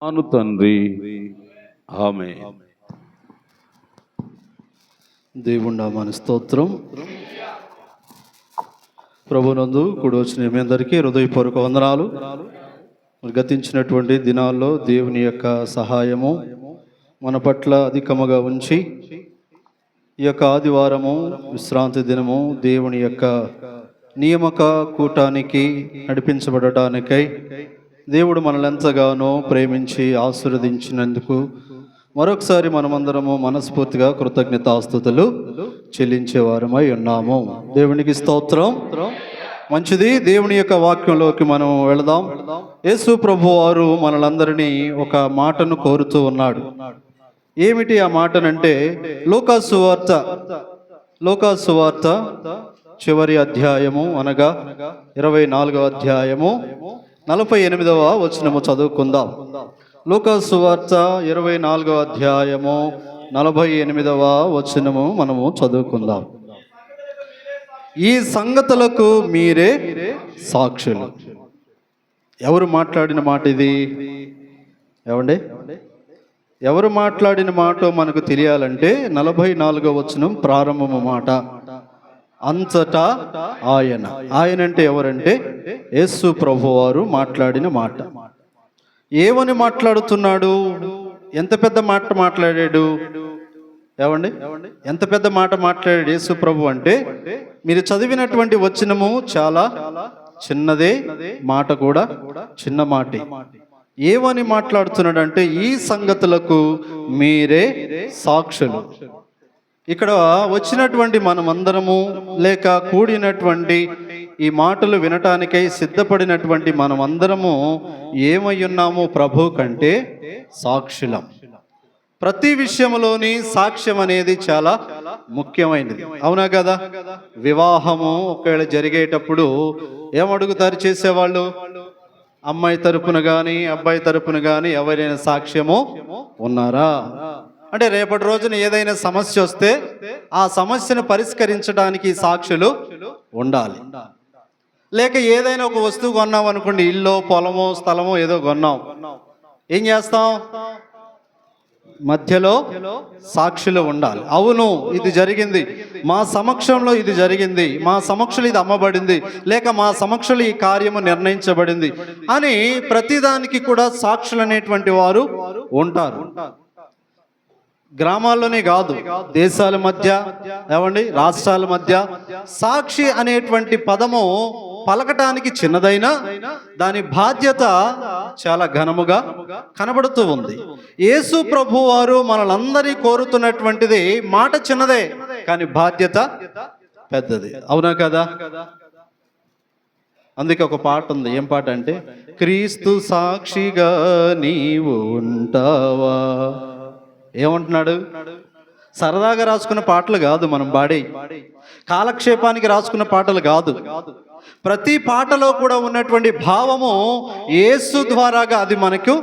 అను తండ్రి. ఆమేన్. దేవుని నామానికి స్తోత్రం. ప్రభునందు కూడి వచ్చిన మీ అందరికీ హృదయపూర్వక వందనాలు. గతించినటువంటి దినాల్లో దేవుని యొక్క సహాయము మన పట్ల అధికముగా ఉంచి ఈ యొక్క ఆదివారము విశ్రాంతి దినము దేవుని యొక్క నియామక కూటానికి నడిపించబడటానికై దేవుడు మనల్ని ఎంతగానో ప్రేమించి ఆశీర్వదించినందుకు మరొకసారి మనమందరము మనస్ఫూర్తిగా కృతజ్ఞతాస్తుతులు చెల్లించేవారమై ఉన్నాము. దేవునికి స్తోత్రం. మంచిది. దేవుని యొక్క వాక్యంలోకి మనం వెళదాం. యేసు ప్రభు వారు మనలందరినీ ఒక మాటను కోరుతూ ఉన్నాడు. ఏమిటి ఆ మాటనంటే లూకా సువార్త చివరి అధ్యాయము అనగా 24వ అధ్యాయము 48వ వచనము చదువుకుందాం. లూకా సువార్త 24వ అధ్యాయము 48వ వచనము మనము చదువుకుందాం. ఈ సంగతులకు మీరే సాక్షులు. ఎవరు మాట్లాడిన మాట ఇది? ఏమండి, ఎవరు మాట్లాడిన మాట మనకు తెలియాలంటే 44వ వచనం ప్రారంభము మాట. అంతటా ఆయన అంటే ఎవరంటే యేసు ప్రభువారు మాట్లాడిన మాట. ఏమని మాట్లాడుతున్నాడు? ఎంత పెద్ద మాట మాట్లాడాడు? ఏమండి, ఎంత పెద్ద మాట మాట్లాడాడు యేసు ప్రభు అంటే, మీరు చదివినటువంటి వచనము చాలా చిన్నదే, మాట కూడా చిన్న మాటే. ఏమని మాట్లాడుతున్నాడు అంటే, ఈ సంగతులకు మీరే సాక్షులు. ఇక్కడ వచ్చినటువంటి మనమందరము లేక కూడినటువంటి ఈ మాటలు వినటానికై సిద్ధపడినటువంటి మనమందరము ఏమై ఉన్నాము? ప్రభు కంటే సాక్షులం. ప్రతి విషయంలోని సాక్ష్యం అనేది చాలా ముఖ్యమైనది, అవునా కదా? వివాహము ఒకవేళ జరిగేటప్పుడు ఏమడుగుతారు చేసేవాళ్ళు? అమ్మాయి తరపున కానీ అబ్బాయి తరపున కానీ ఎవరైనా సాక్ష్యము ఉన్నారా అంటే, రేపటి రోజున ఏదైనా సమస్య వస్తే ఆ సమస్యను పరిష్కరించడానికి సాక్షులు ఉండాలి. లేక ఏదైనా ఒక వస్తువు కొన్నాం అనుకోండి, ఇల్లు పొలమో స్థలమో ఏదో కొన్నాం, ఏం చేస్తాం? మధ్యలో సాక్షులు ఉండాలి. అవును, ఇది జరిగింది, మా సమక్షంలో ఇది జరిగింది, మా సమక్షంలో ఇది అమ్మబడింది, లేక మా సమక్షంలో ఈ కార్యము నిర్ణయించబడింది అని ప్రతిదానికి కూడా సాక్షులు అనేటువంటి వారు ఉంటారు. గ్రామాల్లోనే కాదు, దేశాల మధ్య, ఏమండి, రాష్ట్రాల మధ్య సాక్షి అనేటువంటి పదము పలకటానికి చిన్నదైనా దాని బాధ్యత చాలా ఘనముగా కనబడుతూ ఉంది. యేసు ప్రభు వారు మనలందరి కోరుతున్నటువంటిది మాట చిన్నదే, కానీ బాధ్యత పెద్దది, అవునా కదా? అందుకే ఒక పాట ఉంది. ఏం పాట అంటే, క్రీస్తు సాక్షిగా నీవు ఉంటావా. ఏమంటున్నాడు? సరదాగా రాసుకున్న పాటలు కాదు మనం పాడే, కాలక్షేపానికి రాసుకున్న పాటలు కాదు. ప్రతి పాటలో కూడా ఉన్నటువంటి భావము యేసు ద్వారాగా అది మనకు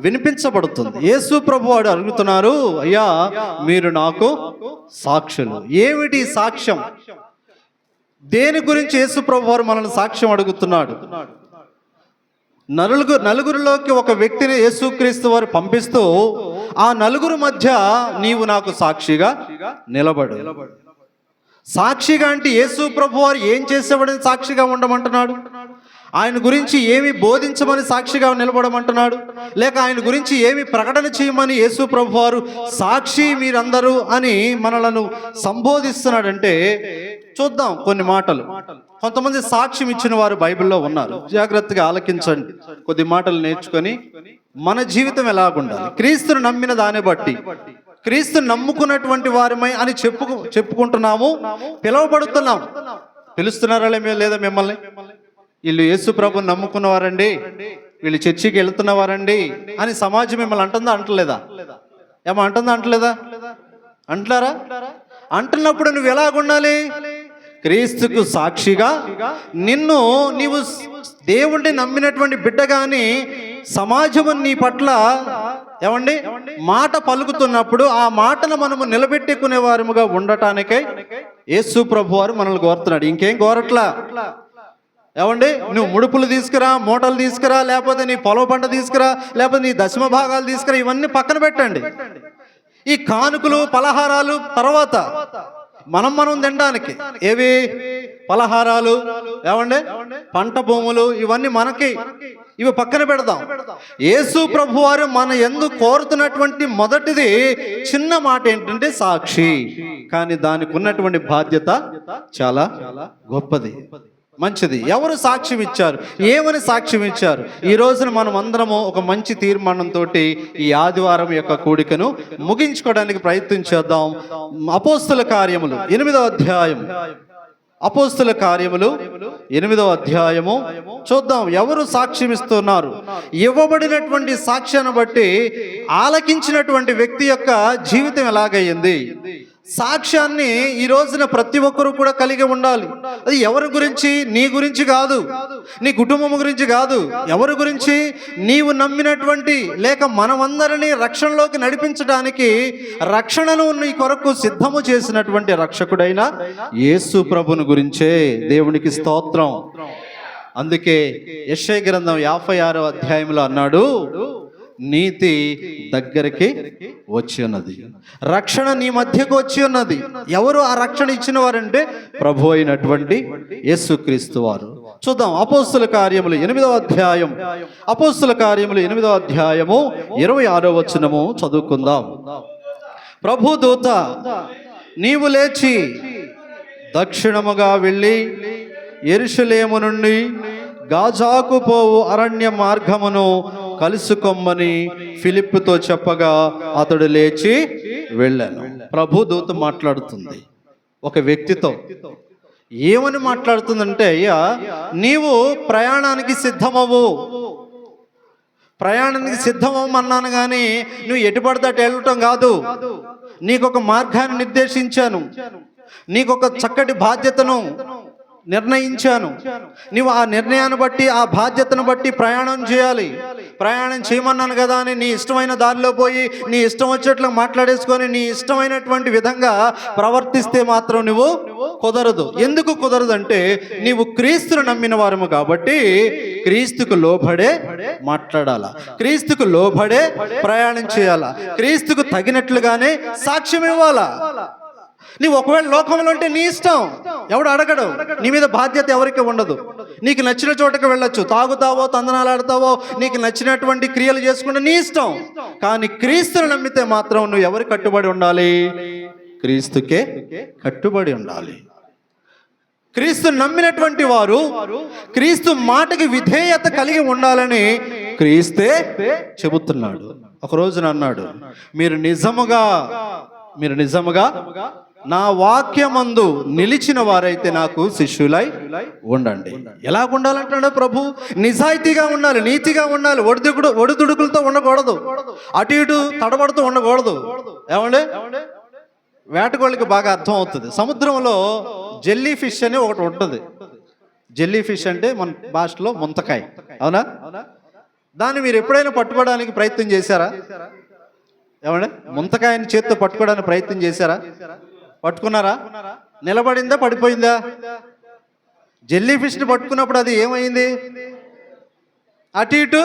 వినిపించబడుతుంది. యేసు ప్రభు వాడు అడుగుతున్నారు, అయ్యా మీరు నాకు సాక్షులు. ఏమిటి సాక్ష్యం? దేని గురించి యేసు ప్రభు వారు మనల్ని సాక్ష్యం అడుగుతున్నాడు? నలుగురిలోకి ఒక వ్యక్తిని యేసుక్రీస్తు వారు పంపిస్తూ, ఆ నలుగురు మధ్య నీవు నాకు సాక్షిగా నిలబడు. సాక్షిగా అంటే యేసు ప్రభు వారు ఏం చేసేవాడని సాక్షిగా ఉండమంటున్నాడు? ఆయన గురించి ఏమి బోధించమని సాక్షిగా నిలబడమంటున్నాడు? లేక ఆయన గురించి ఏమి ప్రకటన చేయమని యేసు ప్రభు వారు సాక్షి మీరందరూ అని మనలను సంబోధిస్తున్నాడంటే, చూద్దాం కొన్ని మాటలు. కొంతమంది సాక్ష్యం ఇచ్చిన వారు బైబిల్లో ఉన్నారు. జాగ్రత్తగా ఆలకించండి. కొద్ది మాటలు నేర్చుకొని మన జీవితం ఎలాగుండాలి, క్రీస్తును నమ్మిన దాన్ని బట్టి, క్రీస్తును నమ్ముకున్నటువంటి వారమై అని చెప్పుకుంటున్నాము, పిలువబడుతున్నాం. పిలుస్తున్నారా లేదా మిమ్మల్ని? వీళ్ళు యేసు ప్రభుని నమ్ముకున్నవారండి, వీళ్ళు చర్చికి వెళుతున్నవారండి అని సమాజం మిమ్మల్ని అంటుందా అంటలేదా? ఏమో అంటుందా అంటలేదా? అంటున్నారా? అంటున్నప్పుడు నువ్వు ఎలాగుండాలి? క్రీస్తుకు సాక్షిగా నీవు దేవుణ్ణి నమ్మినటువంటి బిడ్డగాని సమాజము నీ పట్ల ఏమండి మాట పలుకుతున్నప్పుడు ఆ మాటను మనము నిలబెట్టుకునే వారముగా ఉండటానికై యేసు ప్రభు వారు మనల్ని కోరుతున్నాడు. ఇంకేం కోరట్లా. ఏమండి, నువ్వు ముడుపులు తీసుకురా, మూటలు తీసుకురా, లేకపోతే నీ పొలం పంట తీసుకురా, లేకపోతే నీ దశమ భాగాలు తీసుకురా, ఇవన్నీ పక్కన పెట్టండి. ఈ కానుకలు పలహారాలు తర్వాత మనం తినడానికి ఏవి పలహారాలు, ఏమండి పంట భూములు, ఇవన్నీ మనకి, ఇవి పక్కన పెడదాం. యేసు ప్రభు వారు మన యందు కోరుతున్నటువంటి మొదటిది చిన్న మాట ఏంటంటే సాక్షి. కానీ దానికి ఉన్నటువంటి బాధ్యత చాలా గొప్పది, మంచిది. ఎవరు సాక్ష్యం ఇచ్చారు, ఏమని సాక్ష్యం ఇచ్చారు? ఈ రోజున మనం అందరము ఒక మంచి తీర్మానంతో ఈ ఆదివారం యొక్క కూడికను ముగించుకోవడానికి ప్రయత్నం చేద్దాం. అపోస్తుల కార్యములు 8వ అధ్యాయం, అపోస్తుల కార్యములు 8వ అధ్యాయము చూద్దాం. ఎవరు సాక్ష్యం ఇస్తున్నారు? ఇవ్వబడినటువంటి సాక్ష్యాన్ని బట్టి ఆలకించినటువంటి వ్యక్తి యొక్క జీవితం ఎలాగయ్యింది. సాక్ష్యాన్ని ఈ రోజున ప్రతి ఒక్కరు కూడా కలిగి ఉండాలి. అది ఎవరి గురించి? నీ గురించి కాదు, నీ కుటుంబం గురించి కాదు. ఎవరి గురించి? నీవు నమ్మినటువంటి, లేక మనమందరినీ రక్షణలోకి నడిపించడానికి రక్షణను నీ కొరకు సిద్ధము చేసినటువంటి రక్షకుడైన యేసు ప్రభుని గురించే. దేవునికి స్తోత్రం. అందుకే యెషయా గ్రంథం 56వ అధ్యాయంలో అన్నాడు, నీతి దగ్గరికి వచ్చి ఉన్నది, రక్షణ నీ మధ్యకు వచ్చి ఉన్నది. ఎవరు ఆ రక్షణ ఇచ్చిన వారంటే ప్రభు అయినటువంటి యేసుక్రీస్తు వారు. చూద్దాం అపోస్తుల కార్యములు 8వ అధ్యాయం, అపోస్తుల కార్యములు 8వ అధ్యాయము 26వ వచనము చదువుకుందాం. ప్రభు దూత, నీవు లేచి దక్షిణముగా వెళ్ళి యెరూషలేము నుండి గాజాకు పోవు అరణ్య మార్గమును కలుసుకొమ్మని ఫిలిప్పుతో చెప్పగా అతడు లేచి వెళ్ళాను. ప్రభు దూత మాట్లాడుతుంది ఒక వ్యక్తితో. ఏమని మాట్లాడుతుందంటే, అయ్యా నీవు ప్రయాణానికి సిద్ధమవు, ప్రయాణానికి సిద్ధమన్నాను కానీ నువ్వు ఎటు పడితే అటు వెళ్ళటం కాదు. నీకొక మార్గాన్ని నిర్దేశించాను, నీకొక చక్కటి బాధ్యతను నిర్ణయించాను. నీవు ఆ నిర్ణయాన్ని బట్టి, ఆ బాధ్యతను బట్టి ప్రయాణం చేయాలి. ప్రయాణం చేయమన్నాను కదా అని నీ ఇష్టమైన దారిలో పోయి నీ ఇష్టం వచ్చేట్లు మాట్లాడేసుకొని నీ ఇష్టమైనటువంటి విధంగా ప్రవర్తిస్తే మాత్రం నువ్వు కుదరదు. ఎందుకు కుదరదు అంటే, నీవు క్రీస్తును నమ్మిన వారము కాబట్టి క్రీస్తుకు లోబడే మాట్లాడాలా, క్రీస్తుకు లోబడే ప్రయాణం చేయాలా, క్రీస్తుకు తగినట్లుగానే సాక్ష్యం ఇవ్వాలా. నీవు ఒకవేళ లోకంలో ఉంటే నీ ఇష్టం, ఎవడు అడగడు, నీ మీద బాధ్యత ఎవరికి ఉండదు. నీకు నచ్చిన చోటకి వెళ్ళొచ్చు, తాగుతావో తందనాలు ఆడతావో, నీకు నచ్చినటువంటి క్రియలు చేసుకుంటే నీ ఇష్టం. కానీ క్రీస్తును నమ్మితే మాత్రం నువ్వు ఎవరు కట్టుబడి ఉండాలి? క్రీస్తుకే కట్టుబడి ఉండాలి. క్రీస్తు నమ్మినటువంటి వారు క్రీస్తు మాటకి విధేయత కలిగి ఉండాలని క్రీస్తే చెబుతున్నాడు. ఒక రోజున అన్నాడు, మీరు నిజముగా నా వాక్యమందు నిలిచిన వారైతే నాకు శిష్యులై ఉండండి. ఎలా ఉండాలంటాడు ప్రభు? నిజాయితీగా ఉండాలి, నీతిగా ఉండాలి, ఒడిదుడుకులతో ఉండకూడదు, అటు ఇటు తడబడుతూ ఉండకూడదు. ఏమండి, వేటకోళ్ళకి బాగా అర్థం అవుతుంది. సముద్రంలో జెల్లీ ఫిష్ అని ఒకటి ఉంటుంది. జెల్లీ ఫిష్ అంటే మన భాషలో ముంతకాయ, అవునా? దాన్ని మీరు ఎప్పుడైనా పట్టుకోవడానికి ప్రయత్నం చేశారా? ఏమండి, ముంతకాయని చేత్తో పట్టుకోవడానికి ప్రయత్నం చేశారా? పట్టుకున్నారా? నిలబడిందా, పడిపోయిందా? జెల్లీ ఫిష్ని పట్టుకున్నప్పుడు అది ఏమైంది? అటు ఇటు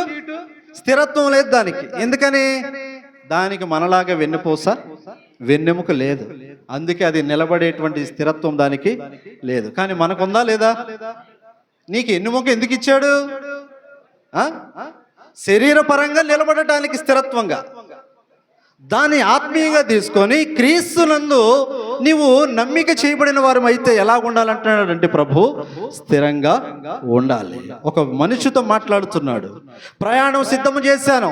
స్థిరత్వం లేదు దానికి. ఎందుకని? దానికి మనలాగా వెన్నెముక లేదు. అందుకే అది నిలబడేటువంటి స్థిరత్వం దానికి లేదు. కానీ మనకుందా లేదా? నీకు వెన్నెముక ఎందుకు ఇచ్చాడు? శరీరపరంగా నిలబడటానికి, స్థిరత్వంగా. దాన్ని ఆత్మీయంగా తీసుకొని క్రీస్తునందు నీవు నమ్మిక చేయబడిన వారు అయితే ఎలా ఉండాలంటున్నాడంటే ప్రభు, స్థిరంగా ఉండాలి. ఒక మనిషితో మాట్లాడుతున్నాడు. ప్రయాణం సిద్ధము చేశాను,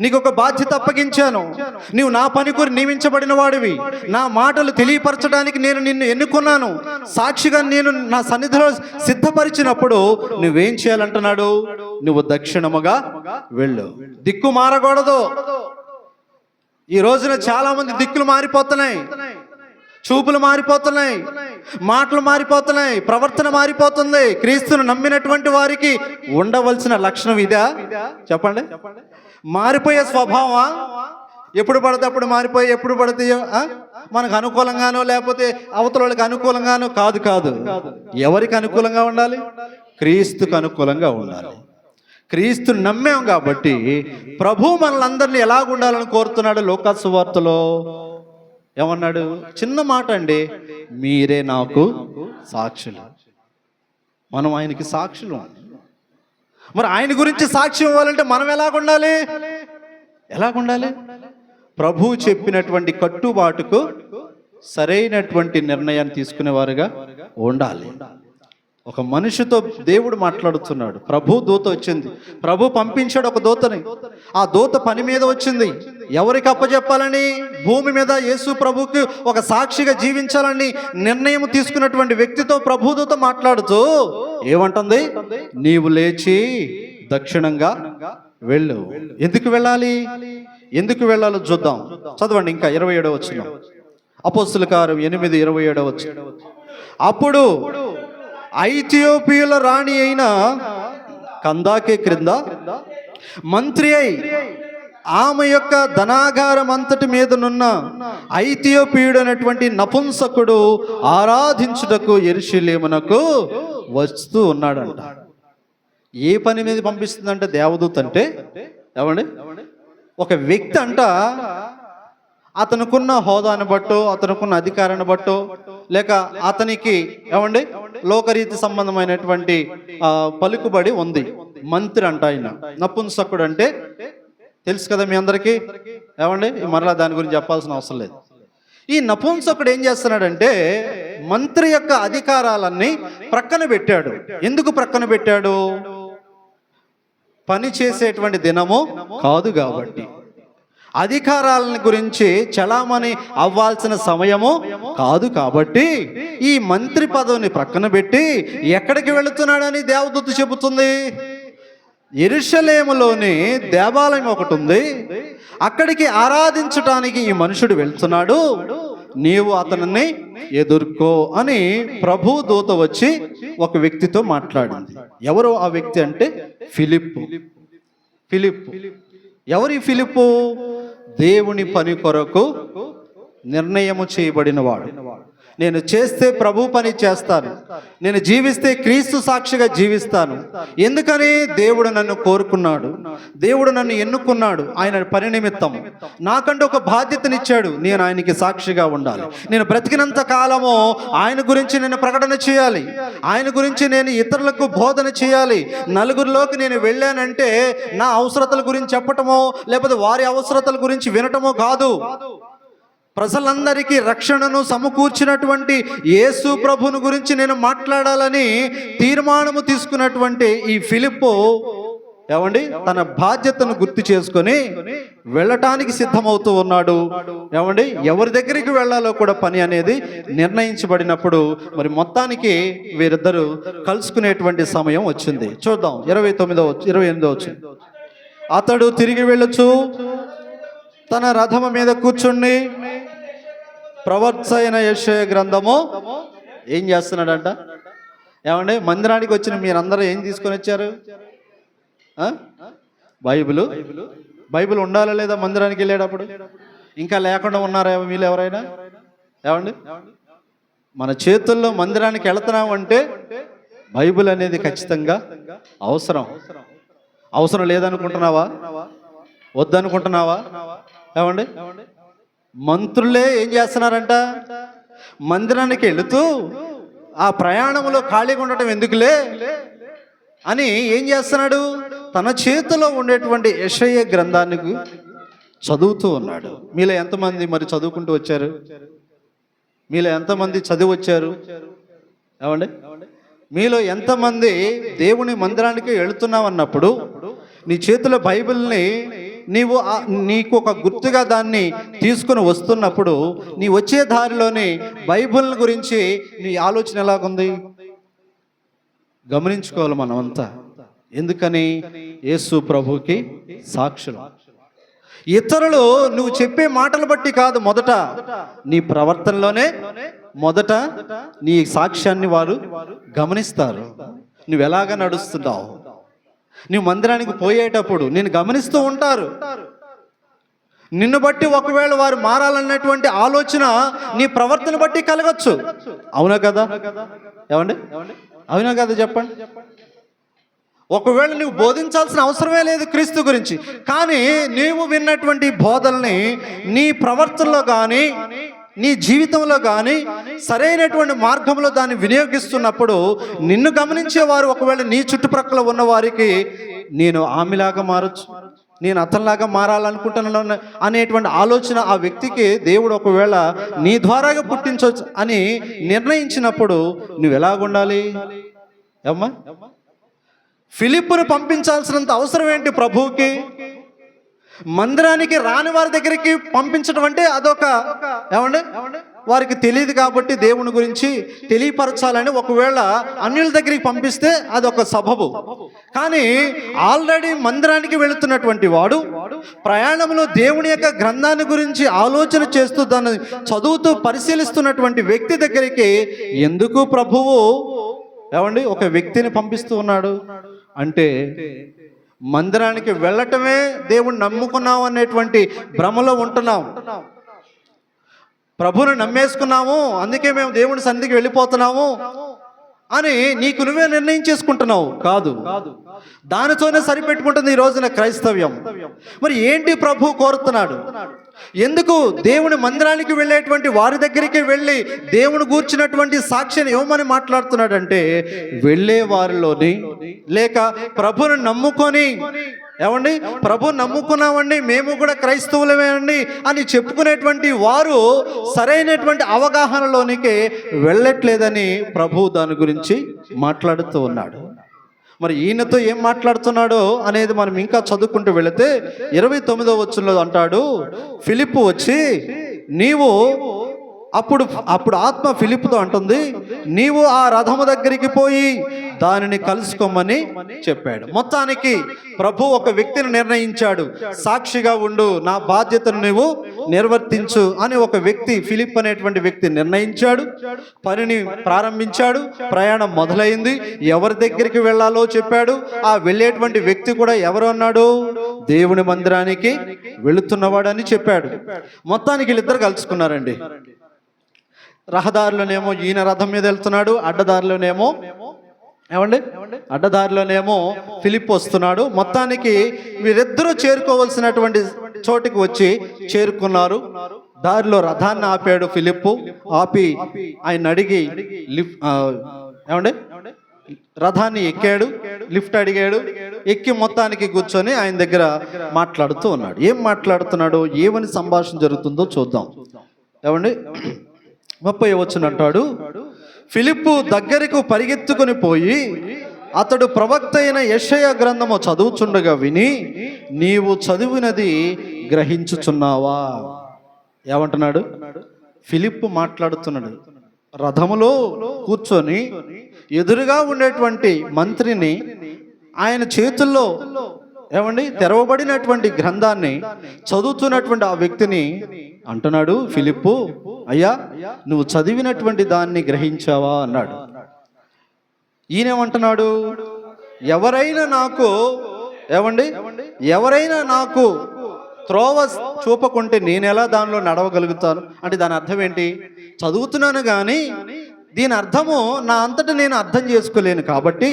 నీకు ఒక బాధ్యత అప్పగించాను, నీవు నా పని కొరకు నియమించబడిన వాడివి, నా మాటలు తెలియపరచడానికి నేను నిన్ను ఎన్నుకున్నాను, సాక్షిగా నేను నా సన్నిధిలో సిద్ధపరిచినప్పుడు నువ్వేం చేయాలంటున్నాడు? నువ్వు దక్షిణముగా వెళ్ళు, దిక్కు మారకూడదు. ఈ రోజున చాలా మంది దిక్కులు మారిపోతున్నాయి, చూపులు మారిపోతున్నాయి, మాటలు మారిపోతున్నాయి, ప్రవర్తన మారిపోతుంది. క్రీస్తును నమ్మినటువంటి వారికి ఉండవలసిన లక్షణం ఇదా? చెప్పండి. మారిపోయే స్వభావమా? ఎప్పుడు పడితే అప్పుడు మారిపోయి, ఎప్పుడు పడితే మనకు అనుకూలంగానో లేకపోతే అవతల వాళ్ళకి అనుకూలంగానో కాదు. ఎవరికి అనుకూలంగా ఉండాలి? క్రీస్తుకు అనుకూలంగా ఉండాలి. క్రీస్తు నమ్మాం కాబట్టి ప్రభు మనలందరినీ ఎలాగుండాలని కోరుతున్నాడు. లోకాసు సువార్తలో ఏమన్నాడు? చిన్న మాట అండి, మీరే నాకు సాక్షులు. మనం ఆయనకి సాక్షులు. మరి ఆయన గురించి సాక్ష్యం ఇవ్వాలంటే మనం ఎలాగుండాలి? ప్రభువు చెప్పినటువంటి కట్టుబాటుకు సరైనటువంటి నిర్ణయాన్ని తీసుకునేవారుగా ఉండాలి. ఒక మనిషితో దేవుడు మాట్లాడుతున్నాడు. ప్రభు దూత వచ్చింది. ప్రభు పంపించాడు ఒక దూతని. ఆ దూత పని మీద వచ్చింది. ఎవరికి అప్పచెప్పాలని? భూమి మీద యేసు ప్రభుకి ఒక సాక్షిగా జీవించాలని నిర్ణయం తీసుకున్నటువంటి వ్యక్తితో ప్రభు దూత మాట్లాడుతూ ఏమంటుంది? నీవు లేచి దక్షిణంగా వెళ్ళు. ఎందుకు వెళ్ళాలి? ఎందుకు వెళ్ళాలో చూద్దాం. చదవండి ఇంకా 27వ వచనం. అపోస్తలుల కార్యం 8:27 వచనం. అప్పుడు ఐథియోపియుల రాణి అయిన కందాకే క్రింద మంత్రి అయి ఆమె యొక్క ధనాగారం అంతటి మీదనున్న ఐథియోపియుడు అనేటువంటి నపుంసకుడు ఆరాధించుటకు యెరూషలేమునకు వస్తూ ఉన్నాడంట. ఏ పని మీద పంపిస్తుందంటే దేవదూత అంటే ఏమండి? ఒక వ్యక్తి అంట అతనుకున్న హోదాను బట్టో, అతనుకున్న అధికారాన్ని బట్టో, లేక అతనికి ఏమండి లోకరీతి సంబంధమైనటువంటి పలుకుబడి ఉంది. మంత్రి అంట ఆయన. నపుంసకుడు అంటే తెలుసు కదా మీ అందరికీ, ఏమండి? మరలా దాని గురించి చెప్పాల్సిన అవసరం లేదు. ఈ నపుంసకుడు ఏం చేస్తున్నాడంటే మంత్రి యొక్క అధికారాలన్నీ ప్రక్కన పెట్టాడు. ఎందుకు ప్రక్కన పెట్టాడు? పని చేసేటువంటి దినము కాదు కాబట్టి, అధికారాలను గురించి చలామణి అవ్వాల్సిన సమయము కాదు కాబట్టి ఈ మంత్రి పదవిని ప్రక్కన పెట్టి ఎక్కడికి వెళుతున్నాడని దేవదూత చెబుతుంది. యెరూషలేములోని దేవాలయం ఒకటి ఉంది, అక్కడికి ఆరాధించటానికి ఈ మనుషుడు వెళ్తున్నాడు, నీవు అతనిని ఎదుర్కో అని ప్రభు దూత వచ్చి ఒక వ్యక్తితో మాట్లాడింది. ఎవరు ఆ వ్యక్తి అంటే ఫిలిప్పు. ఎవరి ఫిలిప్పు? దేవుని పని కొరకు నిర్ణయము చేయబడిన వాడు. నేను చేస్తే ప్రభు పని చేస్తాను, నేను జీవిస్తే క్రీస్తు సాక్షిగా జీవిస్తాను. ఎందుకని? దేవుడు నన్ను కోరుకున్నాడు, దేవుడు నన్ను ఎన్నుకున్నాడు. ఆయన పని నిమిత్తం నాకంటే ఒక బాధ్యతనిచ్చాడు. నేను ఆయనకి సాక్షిగా ఉండాలి. నేను బ్రతికినంత కాలము ఆయన గురించి నేను ప్రకటన చేయాలి, ఆయన గురించి నేను ఇతరులకు బోధన చేయాలి. నలుగురిలోకి నేను వెళ్ళానంటే నా అవసరతల గురించి చెప్పటమో లేకపోతే వారి అవసరతల గురించి వినటమో కాదు. ప్రజలందరికీ రక్షణను సమకూర్చినటువంటి యేసు ప్రభుని గురించి నేను మాట్లాడాలని తీర్మానము తీసుకున్నటువంటి ఈ ఫిలిప్పు ఏమండి తన బాధ్యతను గుర్తు చేసుకొని వెళ్ళటానికి సిద్ధమవుతూ ఉన్నాడు. ఏమండి ఎవరి దగ్గరికి వెళ్ళాలో కూడా పని అనేది నిర్ణయించబడినప్పుడు మరి మొత్తానికి వీరిద్దరూ కలుసుకునేటువంటి సమయం వచ్చింది. చూద్దాం 28వ వచ్చింది. అతడు తిరిగి వెళ్ళొచ్చు తన రథము మీద కూర్చుండి ప్రవక్త అయిన యెషయా గ్రంథము ఏం చేస్తున్నాడంట? ఏమండి మందిరానికి వచ్చిన మీరందరూ ఏం తీసుకొని వచ్చారు? బైబిల్ ఉండాలా లేదా? మందిరానికి వెళ్ళేటప్పుడు ఇంకా లేకుండా ఉన్నారా వీళ్ళు ఎవరైనా? ఏమండి మన చేతుల్లో మందిరానికి వెళుతున్నాం అంటే బైబిల్ అనేది ఖచ్చితంగా అవసరం లేదనుకుంటున్నావా? వద్దనుకుంటున్నావా? ఏమండి మంత్రులే ఏం చేస్తున్నారంట? మందిరానికి వెళుతూ ఆ ప్రయాణంలో ఖాళీగా ఉండటం ఎందుకులే అని ఏం చేస్తున్నాడు? తన చేతిలో ఉండేటువంటి యెషయా గ్రంథాన్ని చదువుతూ ఉన్నాడు. మీలో ఎంతమంది మరి చదువుకుంటూ వచ్చారు? మీలో ఎంతమంది చదివి వచ్చారు? ఏమండి మీలో ఎంతమంది దేవుని మందిరానికి వెళుతున్నావు అన్నప్పుడు నీ చేతిలో బైబిల్ని నీకు ఒక గుర్తుగా దాన్ని తీసుకుని వస్తున్నప్పుడు నీ వచ్చే దారిలోని బైబిల్ గురించి నీ ఆలోచన ఎలాగుంది గమనించుకోవాలి మనమంతా. ఎందుకని? యేసు ప్రభుకి సాక్షులు. ఇతరులు నువ్వు చెప్పే మాటలు బట్టి కాదు, మొదట నీ ప్రవర్తనలోనే మొదట నీ సాక్ష్యాన్ని వారు గమనిస్తారు. నువ్వు ఎలాగ నడుస్తున్నావు, నువ్వు మందిరానికి పోయేటప్పుడు నిన్ను గమనిస్తూ ఉంటారు. నిన్ను బట్టి ఒకవేళ వారు మారాలన్నటువంటి ఆలోచన నీ ప్రవర్తన బట్టి కలగచ్చు. అవునా కదా? ఏమండి అవునా కదా? చెప్పండి. ఒకవేళ నువ్వు బోధించాల్సిన అవసరమే లేదు క్రీస్తు గురించి, కానీ నీవు విన్నటువంటి బోధల్ని నీ ప్రవర్తనలో కానీ నీ జీవితంలో కానీ సరైనటువంటి మార్గంలో దాన్ని వినియోగిస్తున్నప్పుడు నిన్ను గమనించేవారు ఒకవేళ నీ చుట్టుప్రక్కల ఉన్న వారికి నేను ఆమెలాగా మారచ్చు, నేను అతనిలాగా మారాలనుకుంటున్నాను అనేటువంటి ఆలోచన ఆ వ్యక్తికి దేవుడు ఒకవేళ నీ ద్వారాగా పుట్టించవచ్చు అని నిర్ణయించినప్పుడు నువ్వు ఎలాగుండాలి? ఏమ్మా, ఫిలిప్పును పంపించాల్సినంత అవసరం ఏంటి ప్రభువుకి? మందిరానికి రాని వారి దగ్గరికి పంపించడం అంటే అదొక ఏమండి వారికి తెలియదు కాబట్టి దేవుని గురించి తెలియపరచాలని ఒకవేళ అన్యుల దగ్గరికి పంపిస్తే అదొక సబబు. కానీ ఆల్రెడీ మందిరానికి వెళుతున్నటువంటి వాడు ప్రయాణంలో దేవుని యొక్క గ్రంథాన్ని గురించి ఆలోచన చేస్తూ దాన్ని చదువుతూ పరిశీలిస్తున్నటువంటి వ్యక్తి దగ్గరికి ఎందుకు ప్రభువు ఏమండి ఒక వ్యక్తిని పంపిస్తూ ఉన్నాడు అంటే మందిరానికి వెళ్ళటమే దేవుణ్ణి నమ్ముకున్నాం అనేటువంటి భ్రమలో ఉంటున్నాం. ప్రభువుని నమ్మేసుకున్నాము, అందుకే మేము దేవుని సన్నిధికి వెళ్ళిపోతున్నాము అని నీకు నువ్వే నిర్ణయం చేసుకుంటున్నావు. కాదు, దానితోనే సరిపెట్టుకుంటుంది ఈ రోజున క్రైస్తవ్యం. మరి ఏంటి ప్రభు కోరుతున్నాడు? ఎందుకు దేవుని మందిరానికి వెళ్ళేటువంటి వారి దగ్గరికి వెళ్ళి దేవుని గూర్చినటువంటి సాక్ష్యాన్ని ఇవ్వమని మాట్లాడుతున్నాడంటే వెళ్ళే వారిలోని లేక ప్రభుని నమ్ముకొని ఏమండి ప్రభు నమ్ముకున్నామండి మేము కూడా క్రైస్తవులమేనండి అని చెప్పుకునేటువంటి వారు సరైనటువంటి అవగాహనలోనికి వెళ్ళట్లేదని ప్రభు దాని గురించి మాట్లాడుతూ ఉన్నాడు. మరి ఈయనతో ఏం మాట్లాడుతున్నాడో అనేది మనం ఇంకా చదువుకుంటూ వెళితే 29వ వచనంలో అంటాడు, ఫిలిప్పు వచ్చి నీవు అప్పుడు ఆత్మ ఫిలిప్పుతో అంటుంది, నీవు ఆ రథము దగ్గరికి పోయి దానిని కలుసుకోమని చెప్పాడు. మొత్తానికి ప్రభు ఒక వ్యక్తిని నిర్ణయించాడు, సాక్షిగా ఉండు, నా బాధ్యతను నువ్వు నిర్వర్తించు అని ఒక వ్యక్తి ఫిలిప్ అనేటువంటి వ్యక్తి నిర్ణయించాడు. పనిని ప్రారంభించాడు, ప్రయాణం మొదలైంది. ఎవరి దగ్గరికి వెళ్ళాలో చెప్పాడు. ఆ వెళ్ళేటువంటి వ్యక్తి కూడా ఎవరు అన్నాడు? దేవుని మందిరానికి వెళుతున్నవాడని చెప్పాడు. మొత్తానికి వీళ్ళిద్దరు కలుసుకున్నారండి. రహదారిలోనేమో ఈయన రథం మీద వెళ్తున్నాడు, అడ్డదారిలోనేమో ఫిలిప్ వస్తున్నాడు. మొత్తానికి వీరిద్దరూ చేరుకోవలసినటువంటి చోటికి వచ్చి చేరుకున్నారు. దారిలో రథాన్ని ఆపాడు ఫిలిప్పు. ఆపి ఆయన అడిగి రథాన్ని ఎక్కాడు, లిఫ్ట్ అడిగాడు. ఎక్కి మొత్తానికి కూర్చొని ఆయన దగ్గర మాట్లాడుతూ ఉన్నాడు. ఏం మాట్లాడుతున్నాడు, ఏమని సంభాషణ జరుగుతుందో చూద్దాం. 30వ వచనం అంటాడు, ఫిలిప్పు దగ్గరకు పరిగెత్తుకుని పోయి అతడు ప్రవక్త అయిన యెషయా గ్రంథము చదువుచుండగా విని, నీవు చదివినది గ్రహించుచున్నావా? ఏమంటున్నాడు? ఫిలిప్పు మాట్లాడుతున్నాడు. రథములో కూర్చొని ఎదురుగా ఉండేటువంటి మంత్రిని ఆయన చేతుల్లో తెరవబడినటువంటి గ్రంథాన్ని చదువుతున్నటువంటి ఆ వ్యక్తిని అంటున్నాడు, ఫిలిప్పు అయ్యా నువ్వు చదివినటువంటి దాన్ని గ్రహించావా అన్నాడు. ఈయనేమంటున్నాడు, ఎవరైనా నాకు త్రోవ చూపకుంటే నేనెలా దానిలో నడవగలుగుతాను అంటే దాని అర్థం ఏంటి? చదువుతున్నాను కానీ దీని అర్థము నా అంతటా నేను అర్థం చేసుకోలేను, కాబట్టి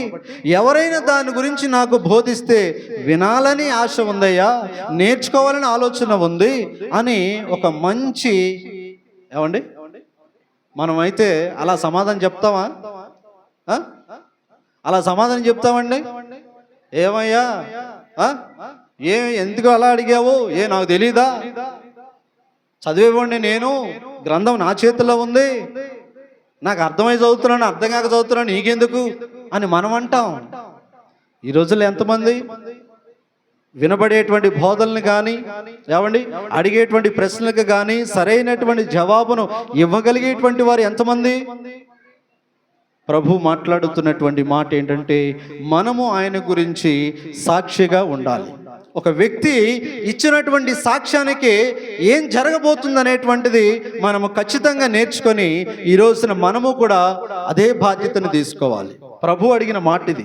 ఎవరైనా దాని గురించి నాకు బోధిస్తే వినాలని ఆశ ఉందయ్యా, నేర్చుకోవాలని ఆలోచన ఉంది అని ఒక మంచి మనమైతే అలా సమాధానం చెప్తామా? అలా సమాధానం చెప్తామండి? ఏమయ్యా ఎందుకు అలా అడిగావు? నాకు తెలీదా? చదివేవాడిని నేను, గ్రంథం నా చేతిలో ఉంది, నాకు అర్థమై చదువుతున్నాను, అర్థం కాక చదువుతున్నాను, నీకెందుకు అని మనం అంటాం. ఈ రోజుల్లో ఎంతమంది వినబడేటువంటి బోధనలు కానీ అడిగేటువంటి ప్రశ్నలకు కానీ సరైనటువంటి జవాబును ఇవ్వగలిగేటువంటి వారు ఎంతమంది? ప్రభు మాట్లాడుతున్నటువంటి మాట ఏంటంటే మనము ఆయన గురించి సాక్షిగా ఉండాలి. ఒక వ్యక్తి ఇచ్చినటువంటి సాక్ష్యానికి ఏం జరగబోతుంది అనేటువంటిది మనము ఖచ్చితంగా నేర్చుకొని ఈ రోజున మనము కూడా అదే బాధ్యతను తీసుకోవాలి. ప్రభు అడిగిన మాట ఇది,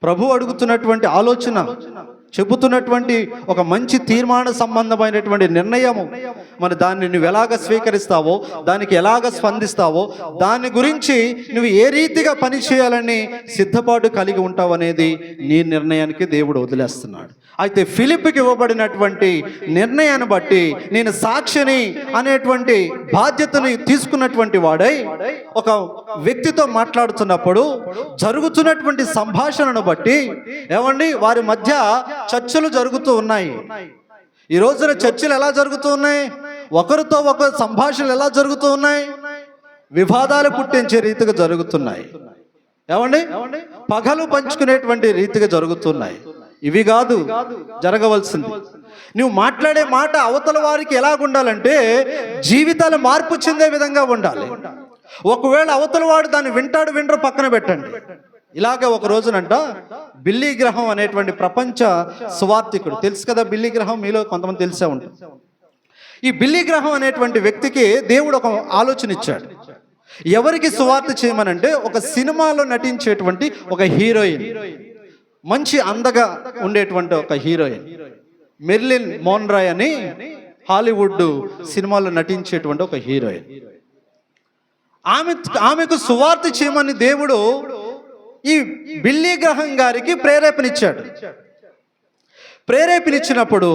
ప్రభు అడుగుతున్నటువంటి ఆలోచన చెబుతున్నటువంటి ఒక మంచి తీర్మాన సంబంధమైనటువంటి నిర్ణయము. మరి దాన్ని నువ్వు ఎలాగ స్వీకరిస్తావో, దానికి ఎలాగ స్పందిస్తావో, దాని గురించి నువ్వు ఏ రీతిగా పని చేయాలని సిద్ధపాటు కలిగి ఉంటావు అనేది నీ నిర్ణయానికి దేవుడు వదిలేస్తున్నాడు. అయితే ఫిలిప్కి ఇవ్వబడినటువంటి నిర్ణయాన్ని బట్టి నేను సాక్షిని అనేటువంటి బాధ్యతని తీసుకున్నటువంటి వాడై ఒక వ్యక్తితో మాట్లాడుతున్నప్పుడు జరుగుతున్నటువంటి సంభాషణను బట్టి ఏమండి వారి మధ్య చర్చలు జరుగుతూ ఉన్నాయి. ఈ రోజున చర్చలు ఎలా జరుగుతూ ఉన్నాయి? ఒకరితో ఒకరు సంభాషణలు ఎలా జరుగుతూ ఉన్నాయి? వివాదాలు పుట్టించే రీతిగా జరుగుతున్నాయి. ఏమండి పగలు పంచుకునేటువంటి రీతిగా జరుగుతున్నాయి. ఇవి కాదు జరగవలసింది. నువ్వు మాట్లాడే మాట అవతల వారికి ఎలాగుండాలంటే జీవితాలు మార్పు చెందే విధంగా ఉండాలి. ఒకవేళ అవతల వాడు దాన్ని వినరో పక్కన పెట్టండి. ఇలాగే ఒక రోజునంట బిల్లీ గ్రహం అనేటువంటి ప్రపంచ సువార్థికుడు, తెలుసు కదా బిల్లీ గ్రహం, మీలో కొంతమంది తెలిసే ఉంటుంది. ఈ బిల్లీ గ్రహం అనేటువంటి వ్యక్తికి దేవుడు ఒక ఆలోచన ఇచ్చాడు. ఎవరికి సువార్త చేయమనంటే ఒక సినిమాలో నటించేటువంటి ఒక హీరోయిన్, మంచి అందగా ఉండేటువంటి ఒక హీరోయిన్ మెర్లిన్ మోన్రాయ్ అని హాలీవుడ్ సినిమాలో నటించేటువంటి ఒక హీరోయిన్. ఆమెకు సువార్త చేయమని దేవుడు ఈ బిల్లీ గ్రహం గారికి ప్రేరేపణిచ్చాడు. ప్రేరేపణిచ్చినప్పుడు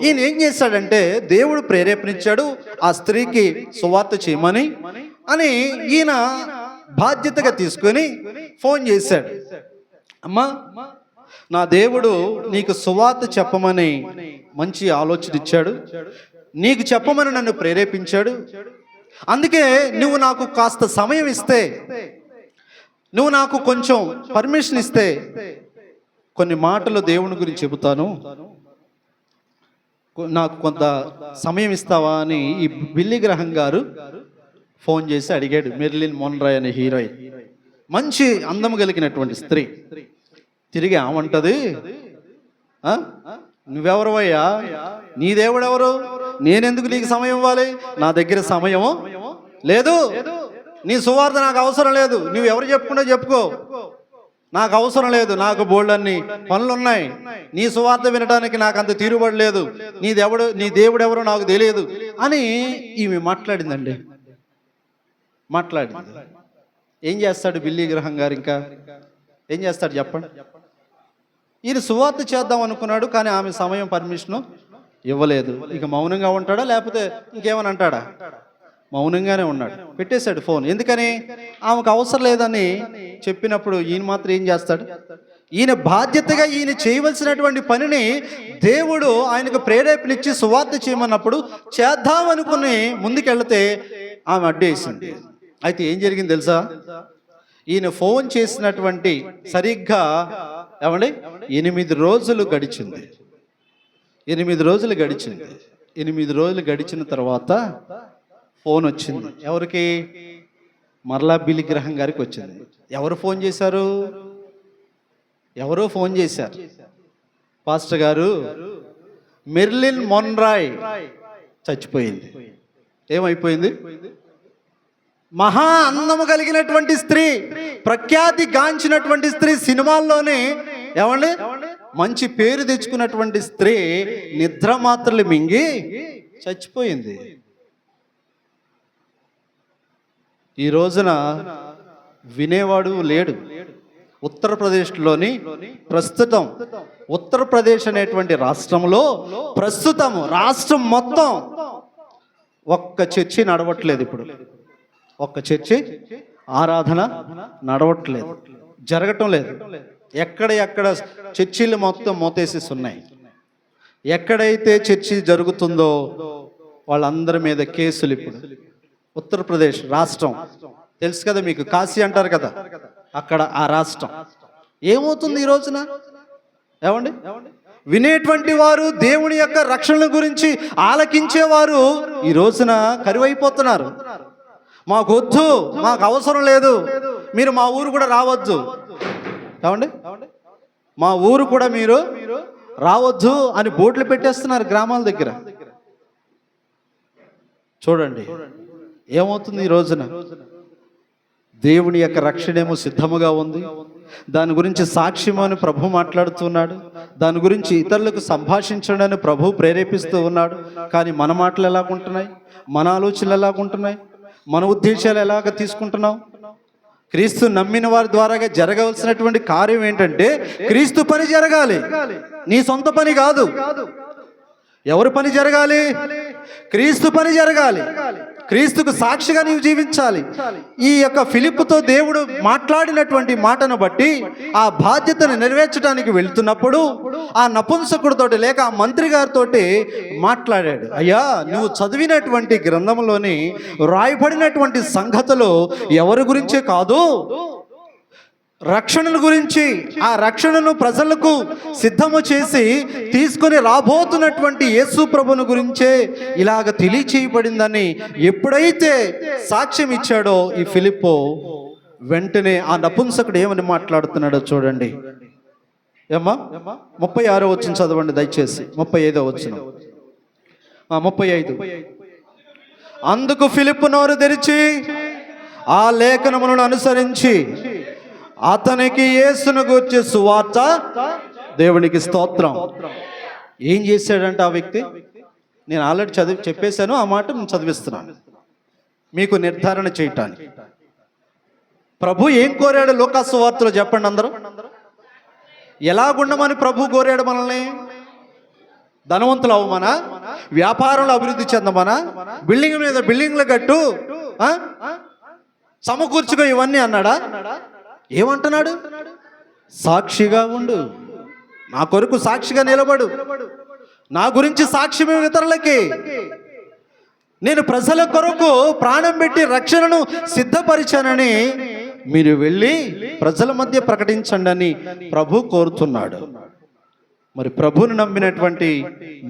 ఈయన ఏం చేశాడంటే, దేవుడు ప్రేరేపణిచ్చాడు ఆ స్త్రీకి సువార్త చేయమని అని ఈయన బాధ్యతగా తీసుకొని ఫోన్ చేశాడు. అమ్మా, నా దేవుడు నీకు సువార్త చెప్పమని మంచి ఆలోచన ఇచ్చాడు, నీకు చెప్పమని నన్ను ప్రేరేపించాడు. అందుకే నువ్వు నాకు కాస్త సమయం ఇస్తే, నువ్వు నాకు కొంచెం పర్మిషన్ ఇస్తే కొన్ని మాటలు దేవుని గురించి చెబుతాను, నాకు కొంత సమయం ఇస్తావా అని ఈ బిల్లీ గ్రహం గారు ఫోన్ చేసి అడిగాడు. మెర్లిన్ మోన్రాయ్ అనే హీరోయిన్, మంచి అందం కలిగినటువంటి స్త్రీ. తిరిగి ఏమంటది, నువ్వెవరవయ్యా, నీ దేవుడెవరు, నేనెందుకు నీకు సమయం ఇవ్వాలి, నా దగ్గర సమయము లేదు, నీ సువార్త నాకు అవసరం లేదు, నువ్వు ఎవరు చెప్పుకుంటో చెప్పుకో, నాకు అవసరం లేదు, నాకు బోల్డన్ని పనులున్నాయి, నీ సువార్త వినడానికి నాకు అంత తీరుబడలేదు, నీ దేవుడు ఎవరో నాకు తెలియదు అని ఈమె మాట్లాడిందండి. మాట్లాడింది. ఏం చేస్తాడు బిల్లీ గ్రహం గారు, ఇంకా ఏం చేస్తాడు చెప్పండి. ఈయన సువార్త చేద్దాం అనుకున్నాడు, కానీ ఆమె సమయం పర్మిషను ఇవ్వలేదు. ఇక మౌనంగా ఉంటాడా లేకపోతే ఇంకేమని అంటాడా? మౌనంగానే ఉన్నాడు. పెట్టేశాడు ఫోన్. ఎందుకని? ఆమెకు అవసరం లేదని చెప్పినప్పుడు ఈయన మాత్రం ఏం చేస్తాడు? ఈయన బాధ్యతగా ఈయన చేయవలసినటువంటి పనిని దేవుడు ఆయనకు ప్రేరేపణిచ్చి సువార్త చేయమన్నప్పుడు చేద్దామనుకుని ముందుకెళ్తే ఆమె అడ్డేసింది. అయితే ఏం జరిగింది తెలుసా? ఈయన ఫోన్ చేసినటువంటి సరిగ్గా 8 రోజులు గడిచింది. 8 రోజులు గడిచింది. 8 రోజులు గడిచిన తర్వాత ఫోన్ వచ్చింది. ఎవరికి? మరలా బిల్లీ గ్రహం గారికి వచ్చింది. ఎవరు ఫోన్ చేశారు? ఎవరో ఫోన్ చేశారు. పాస్టర్ గారు, మెర్లిన్ మోన్రాయ్ చచ్చిపోయింది. ఏమైపోయింది? మహా అందము కలిగినటువంటి స్త్రీ, ప్రఖ్యాతి గాంచినటువంటి స్త్రీ, సినిమాల్లోనే మంచి పేరు తెచ్చుకున్నటువంటి స్త్రీ నిద్ర మాత్రలు మింగి చచ్చిపోయింది. ఈ రోజున వినేవాడు లేడు. ఉత్తరప్రదేశ్లోని ప్రస్తుతం ఉత్తరప్రదేశ్ అనేటువంటి రాష్ట్రంలో ప్రస్తుతం రాష్ట్రం మొత్తం ఒక్క చర్చి నడవట్లేదు. ఇప్పుడు ఒక్క చర్చి ఆరాధన నడవట్లేదు, జరగటం లేదు. ఎక్కడ చర్చిలు మొత్తం మూతేసేసి ఉన్నాయి. ఎక్కడైతే చర్చి జరుగుతుందో వాళ్ళందరి మీద కేసులు. ఇప్పుడు ఉత్తరప్రదేశ్ రాష్ట్రం తెలుసు కదా మీకు, కాశీ అంటారు కదా, అక్కడ ఆ రాష్ట్రం. ఏమవుతుంది ఈ రోజున? వినేటువంటి వారు, దేవుని యొక్క రక్షణ గురించి ఆలకించేవారు ఈ రోజున కరువైపోతున్నారు. మాకు వద్దు, మాకు అవసరం లేదు, మీరు మా ఊరు కూడా రావద్దు, మా ఊరు కూడా మీరు రావద్దు అని బోర్డులు పెట్టేస్తున్నారు గ్రామాల దగ్గర. చూడండి ఏమవుతుంది ఈ రోజున. దేవుని యొక్క రక్షణేమో సిద్ధముగా ఉంది, దాని గురించి సాక్ష్యం అని ప్రభు మాట్లాడుతున్నాడు, దాని గురించి ఇతరులకు సంభాషించండి అని ప్రభు ప్రేరేపిస్తూ ఉన్నాడు. కానీ మన మాటలు ఎలాగుంటున్నాయి, మన ఆలోచనలు ఎలాగుంటున్నాయి, మన ఉద్దేశాలు ఎలాగ తీసుకుంటున్నాం? క్రీస్తు నమ్మిన వారి ద్వారాగా జరగవలసినటువంటి కార్యం ఏంటంటే క్రీస్తు పని జరగాలి, నీ సొంత పని కాదు. ఎవరి పని జరగాలి? క్రీస్తు పని జరగాలి. క్రీస్తుకు సాక్షిగా నీవు జీవించాలి. ఈ యొక్క ఫిలిప్పుతో దేవుడు మాట్లాడినటువంటి మాటను బట్టి ఆ బాధ్యతను నెరవేర్చడానికి వెళ్తున్నప్పుడు ఆ నపుంసకుడితోటి లేక ఆ మంత్రి గారితో మాట్లాడాడు. అయ్యా, నువ్వు చదివినటువంటి గ్రంథంలోని రాయబడినటువంటి సంగతులు ఎవరి గురించే కాదు, రక్షణను గురించి, ఆ రక్షణను ప్రజలకు సిద్ధము చేసి తీసుకొని రాబోతున్నటువంటి యేసు ప్రభుని గురించే ఇలాగ తెలియచేయబడిందని ఎప్పుడైతే సాక్ష్యం ఇచ్చాడో ఈ ఫిలిప్పు, వెంటనే ఆ నపుంసకుడు ఏమని మాట్లాడుతున్నాడో చూడండి. ఏమ్మా 36వ వచనం చదవండి దయచేసి. 35వ వచనం, 35. అందుకు ఫిలిప్పు నోరు తెరిచి ఆ లేఖనములను అనుసరించి అతనికి యేసును గూర్చి సువార్త, దేవునికి స్తోత్రం. ఏం చేశాడంట ఆ వ్యక్తి? నేను ఆల్రెడీ చెప్పేశాను, ఆ మాట నేను చదివిస్తున్నాను మీకు నిర్ధారణ చేయటానికి. ప్రభు ఏం కోరాడు లూకా సువార్తలో చెప్పండి అందరూ. ఎలాగుండమని ప్రభు కోరాడు మనల్ని? ధనవంతులు అవ్వమనా? వ్యాపారంలో అభివృద్ధి చెందమనా? బిల్డింగ్ మీద బిల్డింగ్లు కట్టు, సమకూర్చుకో, ఇవన్నీ అన్నాడా? ఏమంటున్నాడు? సాక్షిగా ఉండు, నా కొరకు సాక్షిగా నిలబడు, నా గురించి సాక్ష్యమే ఇతరులకి. నేను ప్రజల కొరకు ప్రాణం పెట్టి రక్షణను సిద్ధపరిచానని మీరు వెళ్ళి ప్రజల మధ్య ప్రకటించండి అని ప్రభు కోరుతున్నాడు. మరి ప్రభువును నమ్మినటువంటి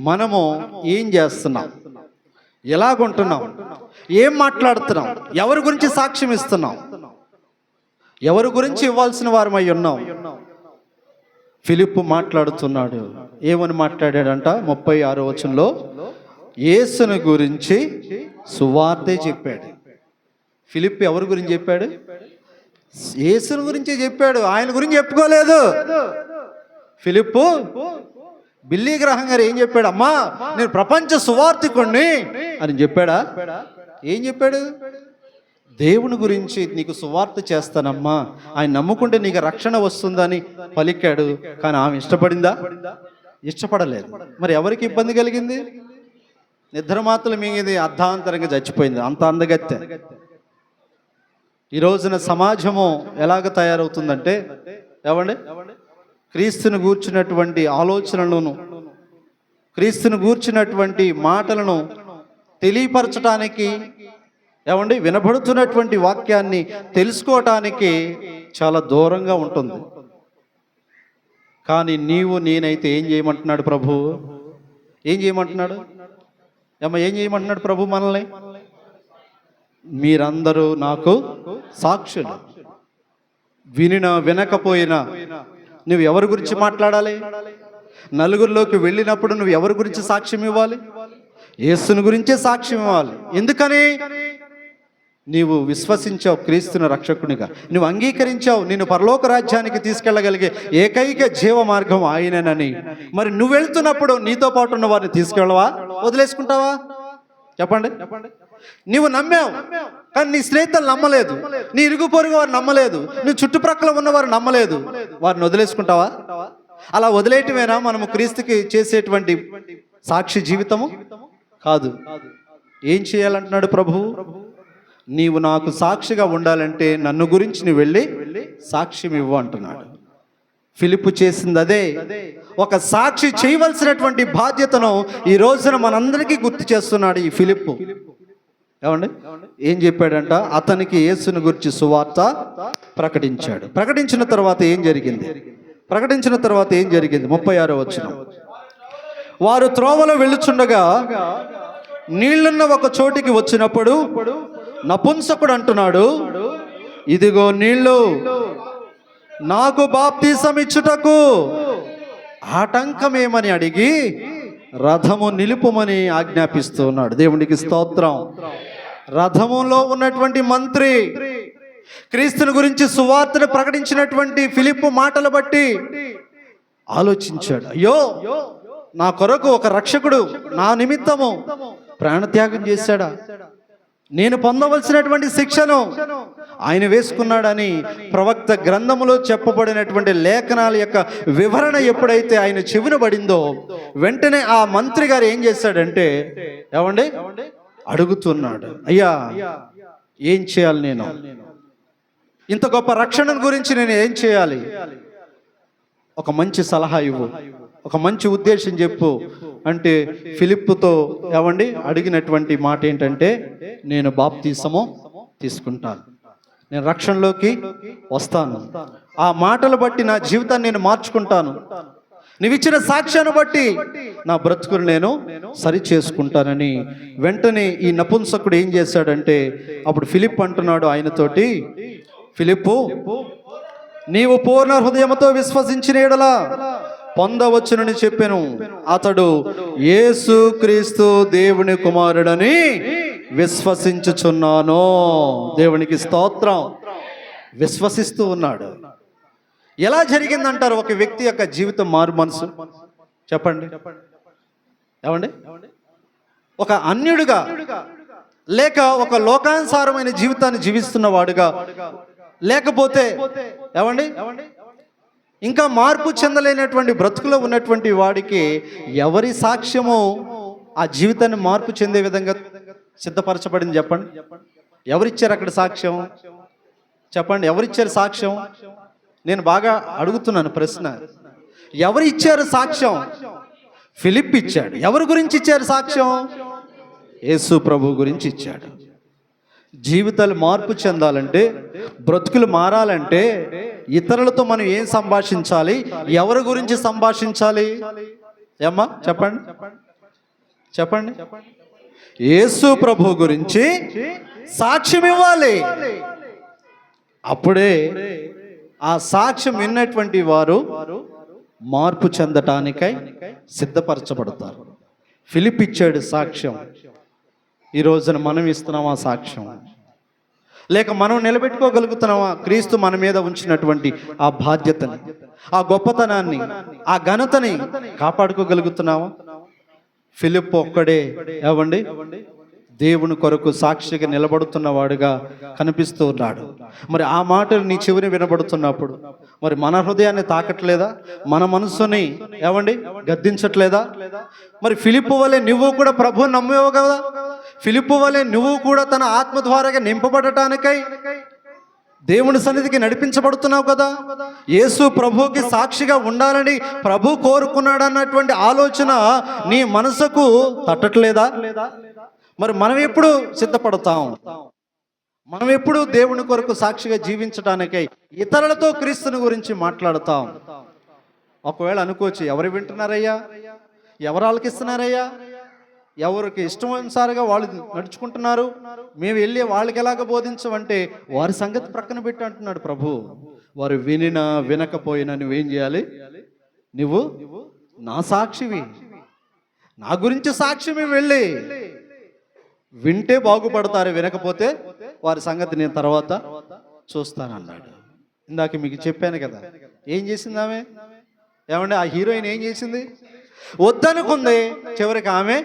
మనము ఏం చేస్తున్నాం? ఎలాగుంటున్నాం? ఏం మాట్లాడుతున్నాం? ఎవరి గురించి సాక్ష్యం ఇస్తున్నాం? ఎవరి గురించి ఇవ్వాల్సిన వారమై ఉన్నాం? ఫిలిప్పు మాట్లాడుతున్నాడు. ఏమని మాట్లాడాడంట? 36వ వచనంలో యేసును గురించి సువార్తే చెప్పాడు. ఫిలిప్పు ఎవరి గురించి చెప్పాడు? యేసును గురించి చెప్పాడు, ఆయన గురించి చెప్పుకోలేదు. ఫిలిప్పు బిల్లీ గ్రహం గారు ఏం చెప్పాడు? అమ్మా, నేను ప్రపంచ సువార్తికుణ్ణి అని చెప్పాడా? ఏం చెప్పాడు? దేవుని గురించి నీకు సువార్త చేస్తానమ్మా, ఆయన నమ్ముకుంటే నీకు రక్షణ వస్తుందని పలికాడు. కానీ ఆమె ఇష్టపడిందా? ఇష్టపడలేదు. మరి ఎవరికి ఇబ్బంది కలిగింది? నిద్రమాతలు మింగింది, అర్ధాంతరంగా చచ్చిపోయింది. అంత అందగత్తె. ఈ రోజున సమాజము ఎలాగ తయారవుతుందంటే, ఏమండి, క్రీస్తుని గూర్చినటువంటి ఆలోచనలను, క్రీస్తుని గూర్చినటువంటి మాటలను తెలియపరచడానికి, ఏమండి, వినబడుతున్నటువంటి వాక్యాన్ని తెలుసుకోవటానికి చాలా దూరంగా ఉంటుంది. కానీ నీవు నేనైతే ఏం చేయమంటున్నాడు ప్రభు? ఏం చేయమంటున్నాడు? ఏం చేయమంటున్నాడు ప్రభు మనల్ని? మీరందరూ నాకు సాక్షులు. వినకపోయినా నువ్వు ఎవరి గురించి మాట్లాడాలి? నలుగురిలోకి వెళ్ళినప్పుడు నువ్వు ఎవరి గురించి సాక్ష్యం ఇవ్వాలి? యేసుని గురించే సాక్ష్యం ఇవ్వాలి. ఎందుకని? నీవు విశ్వసించావు క్రీస్తుని రక్షకునిగా, నువ్వు అంగీకరించావు నిన్ను పరలోక రాజ్యానికి తీసుకెళ్ళగలిగే ఏకైక జీవ మార్గం ఆయననని. మరి నువ్వు వెళ్తున్నప్పుడు నీతో పాటు ఉన్న వారిని తీసుకెళ్ళవా? వదిలేసుకుంటావా? చెప్పండి. నువ్వు నమ్మావు, కానీ నీ స్నేహితులు నమ్మలేదు, నీ ఇరుగు పొరుగు వారు నమ్మలేదు, నీ చుట్టుప్రక్కల ఉన్నవారు నమ్మలేదు. వారిని వదిలేసుకుంటావా? అలా వదిలేయటమేనా మనము క్రీస్తుకి చేసేటువంటి సాక్షి జీవితము? కాదు. ఏం చేయాలంటున్నాడు ప్రభు? నీవు నాకు సాక్షిగా ఉండాలంటే నన్ను గురించి నువ్వు వెళ్ళి సాక్ష్యం ఇవ్వు అంటున్నాడు. ఫిలిప్పు చేసింది అదే. ఒక సాక్షి చేయవలసినటువంటి బాధ్యతను ఈ రోజున మనందరికీ గుర్తు చేస్తున్నాడు ఈ ఫిలిప్పు. ఏమండి, ఏం చెప్పాడంట? అతనికి యేసుని గురించి సువార్త ప్రకటించాడు. ప్రకటించిన తర్వాత ఏం జరిగింది? 36వ వచనం. వారు త్రోవలో వెళ్ళుచుండగా నీళ్లున్న ఒక చోటికి వచ్చినప్పుడు నపుంసకుడు అంటున్నాడు, ఇదిగో నీళ్లు, నాకు బాప్తీసం ఇచ్చుటకు ఆటంకమేమని అడిగి రథము నిలుపుమని ఆజ్ఞాపిస్తూ ఉన్నాడు. దేవునికి స్తోత్రం. రథములో ఉన్నటువంటి మంత్రి క్రీస్తుని గురించి సువార్తను ప్రకటించినటువంటి ఫిలిప్పు మాటలు బట్టి ఆలోచించాడు, అయ్యో నా కొరకు ఒక రక్షకుడు నా నిమిత్తము ప్రాణత్యాగం చేశాడా, నేను పొందవలసినటువంటి శిక్షను ఆయన వేసుకున్నాడని ప్రవక్త గ్రంథములో చెప్పబడినటువంటి లేఖనాల యొక్క వివరణ ఎప్పుడైతే ఆయన చెవిన పడిందో వెంటనే ఆ మంత్రి గారు ఏం చేశాడంటే, ఏమండి అడుగుతున్నాడు, అయ్యా ఏం చేయాలి, నేను ఇంత గొప్ప రక్షణ గురించి నేను ఏం చేయాలి, ఒక మంచి సలహా ఇవ్వు, ఒక మంచి ఉద్దేశం చెప్పు అంటే ఫిలిప్పుతో ఏమండి అడిగినటువంటి మాట ఏంటంటే, నేను బాప్తీసము తీసుకుంటాను, నేను రక్షణలోకి వస్తాను, ఆ మాటలు బట్టి నా జీవితాన్ని నేను మార్చుకుంటాను, నీవిచ్చిన సాక్ష్యాన్ని బట్టి నా బ్రతుకును నేను సరి చేసుకుంటానని వెంటనే ఈ నపుంసకుడు ఏం చేశాడంటే, అప్పుడు ఫిలిప్ అంటున్నాడు ఆయనతోటి, ఫిలిప్పు నీవు పూర్ణ హృదయంతో విశ్వసించిన యెడల పొందవచ్చునని చెప్పాను. అతడు యేసుక్రీస్తు దేవుని కుమారుడని విశ్వసించుచున్నాను. దేవునికి స్తోత్రం. విశ్వసిస్తూ ఉన్నాడు. ఎలా జరిగిందంటారు ఒక వ్యక్తి యొక్క జీవితం మారు మనసు? చెప్పండి ఏమండి? ఒక అన్యుడిగా లేక ఒక లోకానుసారమైన జీవితాన్ని జీవిస్తున్న వాడుగా, లేకపోతే ఏమండి ఇంకా మార్పు చెందలేనటువంటి బ్రతుకులో ఉన్నటువంటి వాడికి ఎవరి సాక్ష్యము ఆ జీవితాన్ని మార్పు చెందే విధంగా సిద్ధపరచబడింది? చెప్పండి, ఎవరిచ్చారు అక్కడ సాక్ష్యం? చెప్పండి, ఎవరిచ్చారు సాక్ష్యం? నేను బాగా అడుగుతున్నాను ప్రశ్న. ఎవరు ఇచ్చారు సాక్ష్యం? ఫిలిప్ ఇచ్చాడు. ఎవరి గురించి ఇచ్చారు సాక్ష్యం? యేసు ప్రభు గురించి ఇచ్చాడు. జీవితాలు మార్పు చెందాలంటే, బ్రతుకులు మారాలంటే ఇతరులతో మనం ఏం సంభాషించాలి, ఎవరి గురించి సంభాషించాలి? ఏమ్మా చెప్పండి చెప్పండి. యేసు ప్రభు గురించి సాక్ష్యం ఇవ్వాలి. అప్పుడే ఆ సాక్ష్యం విన్నటువంటి వారు మార్పు చెందటానికై సిద్ధపరచబడతారు. ఫిలిప్ ఇచ్చాడు సాక్ష్యం. ఈ రోజున మనం ఇస్తున్నామా సాక్ష్యం? లేక మనం నిలబెట్టుకోగలుగుతున్నామా క్రీస్తు మన మీద ఉంచినటువంటి ఆ బాధ్యతని, ఆ గొప్పతనాన్ని, ఆ ఘనతని కాపాడుకోగలుగుతున్నావా? ఫిలిప్ ఒక్కడే ఏవండి దేవుని కొరకు సాక్షిగా నిలబడుతున్న వాడుగా కనిపిస్తూ ఉన్నాడు. మరి ఆ మాటలు నీ చెవిని వినబడుతున్నప్పుడు మరి మన హృదయాన్ని తాకట్లేదా? మన మనస్సుని ఏవండి గద్దించట్లేదా? మరి ఫిలిప్పు వలె నువ్వు కూడా ప్రభువుని నమ్మేవు కదా. ఫిలిప్పు వలె నువ్వు కూడా తన ఆత్మ ద్వారాగా నింపబడటానికై దేవుని సన్నిధికి నడిపించబడుతున్నావు కదా. యేసు ప్రభువుకి సాక్షిగా ఉండాలని ప్రభు కోరుకున్నాడు అన్నటువంటి ఆలోచన నీ మనసుకు తట్టట్లేదా? మరి మనం ఎప్పుడు సిద్ధపడతాం? మనం ఎప్పుడు దేవుని కొరకు సాక్షిగా జీవించడానికై ఇతరులతో క్రీస్తుని గురించి మాట్లాడతాం? ఒకవేళ అనుకోవచ్చు, ఎవరు వింటున్నారయ్యా, ఎవరు ఆలకిస్తున్నారయ్యా, ఎవరికి ఇష్టమనుసారిగా వాళ్ళు నడుచుకుంటున్నారు, మేము వెళ్ళి వాళ్ళకి ఎలాగ బోధించమంటే వారి సంగతి ప్రక్కన పెట్టి అంటున్నాడు ప్రభు. వారు వినినా వినకపోయినా నువ్వేం చేయాలి? నువ్వు నా సాక్షివి, నా గురించి సాక్ష్యమే. వెళ్ళి వింటే బాగుపడతారు, వినకపోతే వారి సంగతి నేను తర్వాత చూస్తానన్నాడు. ఇందాక మీకు చెప్పాను కదా, ఏం చేసింది ఆమె? ఏమంటే ఆ హీరోయిన్ ఏం చేసింది? వద్దనుకుంది, చివరికి ఆమె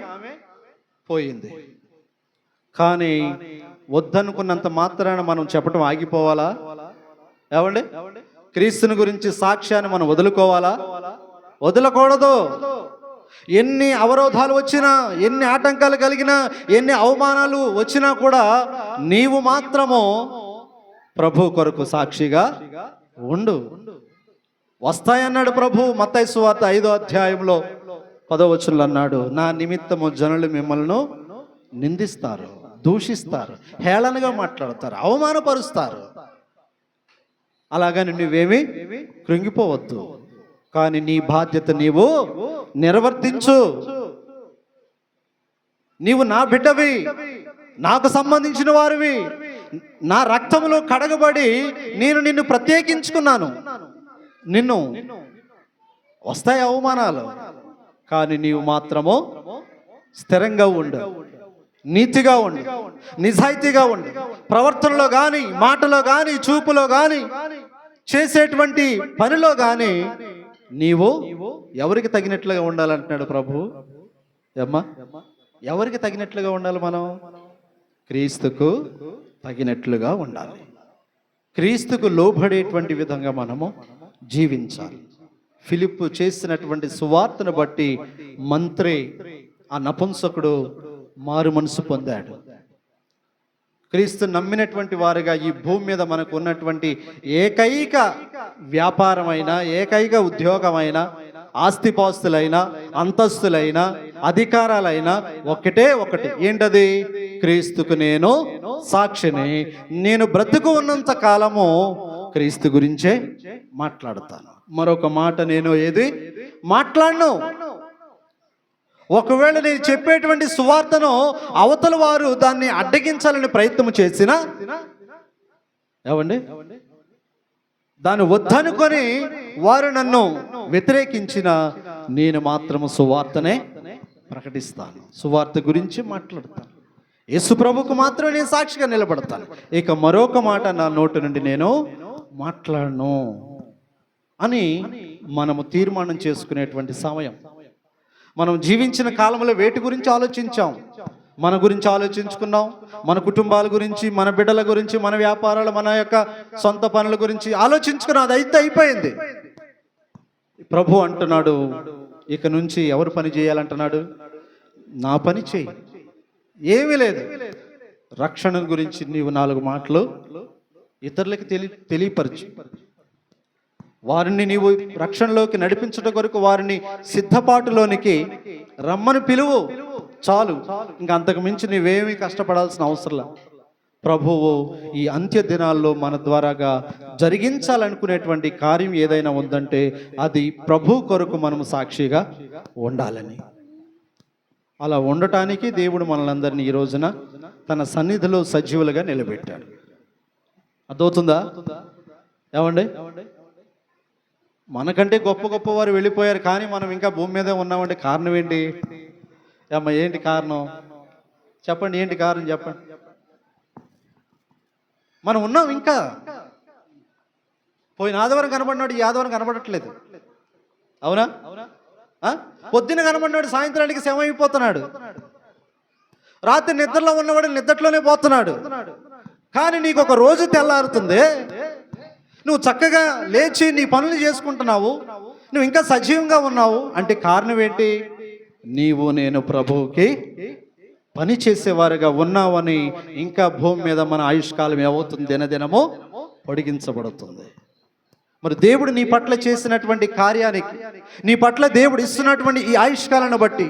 పోయింది. కానీ వద్దనుకున్నంత మాత్రాన మనం చెప్పటం ఆగిపోవాలా? ఏమండి క్రీస్తుని గురించి సాక్ష్యాన్ని మనం వదులుకోవాలా? వదలకూడదు. ఎన్ని అవరోధాలు వచ్చినా, ఎన్ని ఆటంకాలు కలిగినా, ఎన్ని అవమానాలు వచ్చినా కూడా నీవు మాత్రము ప్రభు కొరకు సాక్షిగా ఉండు. వస్తాయన్నాడు ప్రభు. మత్తయి సువార్త 5వ అధ్యాయంలో 10వ వచనంలో అన్నాడు, నా నిమిత్తము జనులు మిమ్మల్ని నిందిస్తారు, దూషిస్తారు, హేళనగా మాట్లాడతారు, అవమానపరుస్తారు. అలాగని నువ్వేమి కృంగిపోవద్దు. కానీ నీ బాధ్యత నీవు నిర్వర్తించు. నీవు నా బిడ్డవి, నాకు సంబంధించిన వారివి, నా రక్తంలో కడగబడి నేను నిన్ను ప్రత్యేకించుకున్నాను. నిన్ను వస్తాయి అవమానాలు, కానీ నీవు మాత్రము స్థిరంగా ఉండు. నీతిగా ఉండు, నిజాయితీగా ఉండు. ప్రవర్తనలో కానీ, మాటలో కానీ, చూపులో కానీ, చేసేటువంటి పనిలో కానీ నీవు ఎవరికి తగినట్లుగా ఉండాలంటున్నాడు ప్రభు. అమ్మా, ఎవరికి తగినట్లుగా ఉండాలి? మనం క్రీస్తుకు తగినట్లుగా ఉండాలి. క్రీస్తుకు లోబడేటువంటి విధంగా మనము జీవించాలి. ఫిలిప్పు చేసినటువంటి సువార్తను బట్టి మంత్రి, ఆ నపుంసకుడు మారు మనసు పొందాడు. క్రీస్తు నమ్మినటువంటి వారుగా ఈ భూమి మీద మనకు ఉన్నటువంటి ఏకైక వ్యాపారమైనా, ఏకైక ఉద్యోగమైనా, ఆస్తిపాస్తులైనా, అంతస్తులైనా, అధికారాలైనా ఒకటి ఏంటది? క్రీస్తుకు నేను సాక్షిని. నేను బ్రతుకు ఉన్నంత కాలము క్రీస్తు గురించే మాట్లాడతాను. మరొక మాట నేను ఏది మాట్లాడను. ఒకవేళ నేను చెప్పేటువంటి సువార్తను అవతల వారు దాన్ని అడ్డగించాలని ప్రయత్నం చేసినా, ఏమండి, దాన్ని వద్దనుకొని వారు నన్ను వ్యతిరేకించిన, నేను మాత్రము సువార్తనే ప్రకటిస్తాను, సువార్త గురించి మాట్లాడతాను, యేసు ప్రభుకు మాత్రమే నేను సాక్షిగా నిలబడతాను. ఇక మరొక మాట నా నోటి నుండి నేను మాట్లాడను అని మనము తీర్మానం చేసుకునేటువంటి సమయం. మనం జీవించిన కాలంలో వేటి గురించి ఆలోచించాం? మన గురించి ఆలోచించుకున్నాం, మన కుటుంబాల గురించి, మన బిడ్డల గురించి, మన వ్యాపారాలు, మన యొక్క సొంత పనుల గురించి ఆలోచించుకున్నాం. అది అయితే అయిపోయింది. ప్రభు అంటున్నాడు, ఇక నుంచి ఎవరు పని చేయాలంటున్నాడు? నా పని చేయి. ఏమీ లేదు. రక్షణ గురించి నీవు 4 మాటలు ఇతరులకి తెలియపరచు. వారిని నీవు రక్షణలోకి నడిపించడం కొరకు వారిని సిద్ధపాటులోనికి రమ్మని పిలువు. చాలు. ఇంకా అంతకు మించి నీవేమీ కష్టపడాల్సిన అవసరంలా. ప్రభువు ఈ అంత్య దినాల్లో మన ద్వారాగా జరిగించాలనుకునేటువంటి కార్యం ఏదైనా ఉందంటే అది ప్రభు కొరకు మనము సాక్షిగా ఉండాలని. అలా ఉండటానికి దేవుడు మనలందరినీ ఈ రోజున తన సన్నిధిలో సజీవులుగా నిలబెట్టాడు. అర్థమవుతుందా? ఏమండి, మనకంటే గొప్ప వారు వెళ్ళిపోయారు, కానీ మనం ఇంకా భూమి మీదే ఉన్నామంటే కారణం ఏంటి? అమ్మ, ఏంటి కారణం? చెప్పండి, ఏంటి కారణం చెప్పండి. మనం ఉన్నాం ఇంకా. పోయిన ఆదివారం కనబడినాడు, ఈ ఆదివారం కనబడట్లేదు. అవునా? పొద్దున కనబడినాడు, సాయంత్రానికి శవం అయిపోతున్నాడు. రాత్రి నిద్రలో ఉన్నవాడు నిద్రలోనే పోతున్నాడు. కానీ నీకు ఒక రోజు తెల్లారుతుంది, నువ్వు చక్కగా లేచి నీ పనులు చేసుకుంటున్నావు, నువ్వు ఇంకా సజీవంగా ఉన్నావు అంటే కారణం ఏంటి? నీవు నేను ప్రభువుకి పని చేసేవారుగా ఉన్నావని. ఇంకా భూమి మీద మన ఆయుష్కాలం ఏమవుతుంది? దినదినము పొడిగించబడుతుంది. మరి దేవుడు నీ పట్ల చేసినటువంటి కార్యానికి, నీ పట్ల దేవుడు ఇస్తున్నటువంటి ఈ ఆయుష్కాలను బట్టి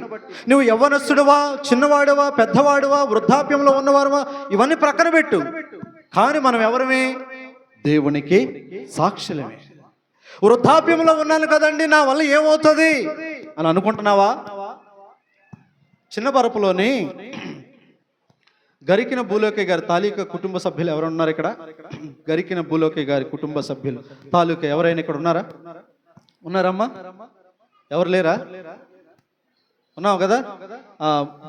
నువ్వు యవ్వనస్తుడువా, చిన్నవాడువా, పెద్దవాడువా, వృద్ధాప్యంలో ఉన్నవారువా, ఇవన్నీ ప్రక్కన పెట్టు. కానీ మనం ఎవరమే? దేవునికి సాక్షులమే. వృద్ధాప్యంలో ఉన్నాను కదండి, నా వల్ల ఏమవుతుంది అని అనుకుంటున్నావా? చిన్నపరపులోని గరికిన భూలోకే గారి తాలూకా కుటుంబ సభ్యులు ఎవరు ఉన్నారు ఇక్కడ? గరికిన భూలోకే గారి కుటుంబ సభ్యులు తాలూకా ఎవరైనా ఇక్కడ ఉన్నారా? ఉన్నారమ్మా? ఎవరు లేరా? ఉన్నావు కదా.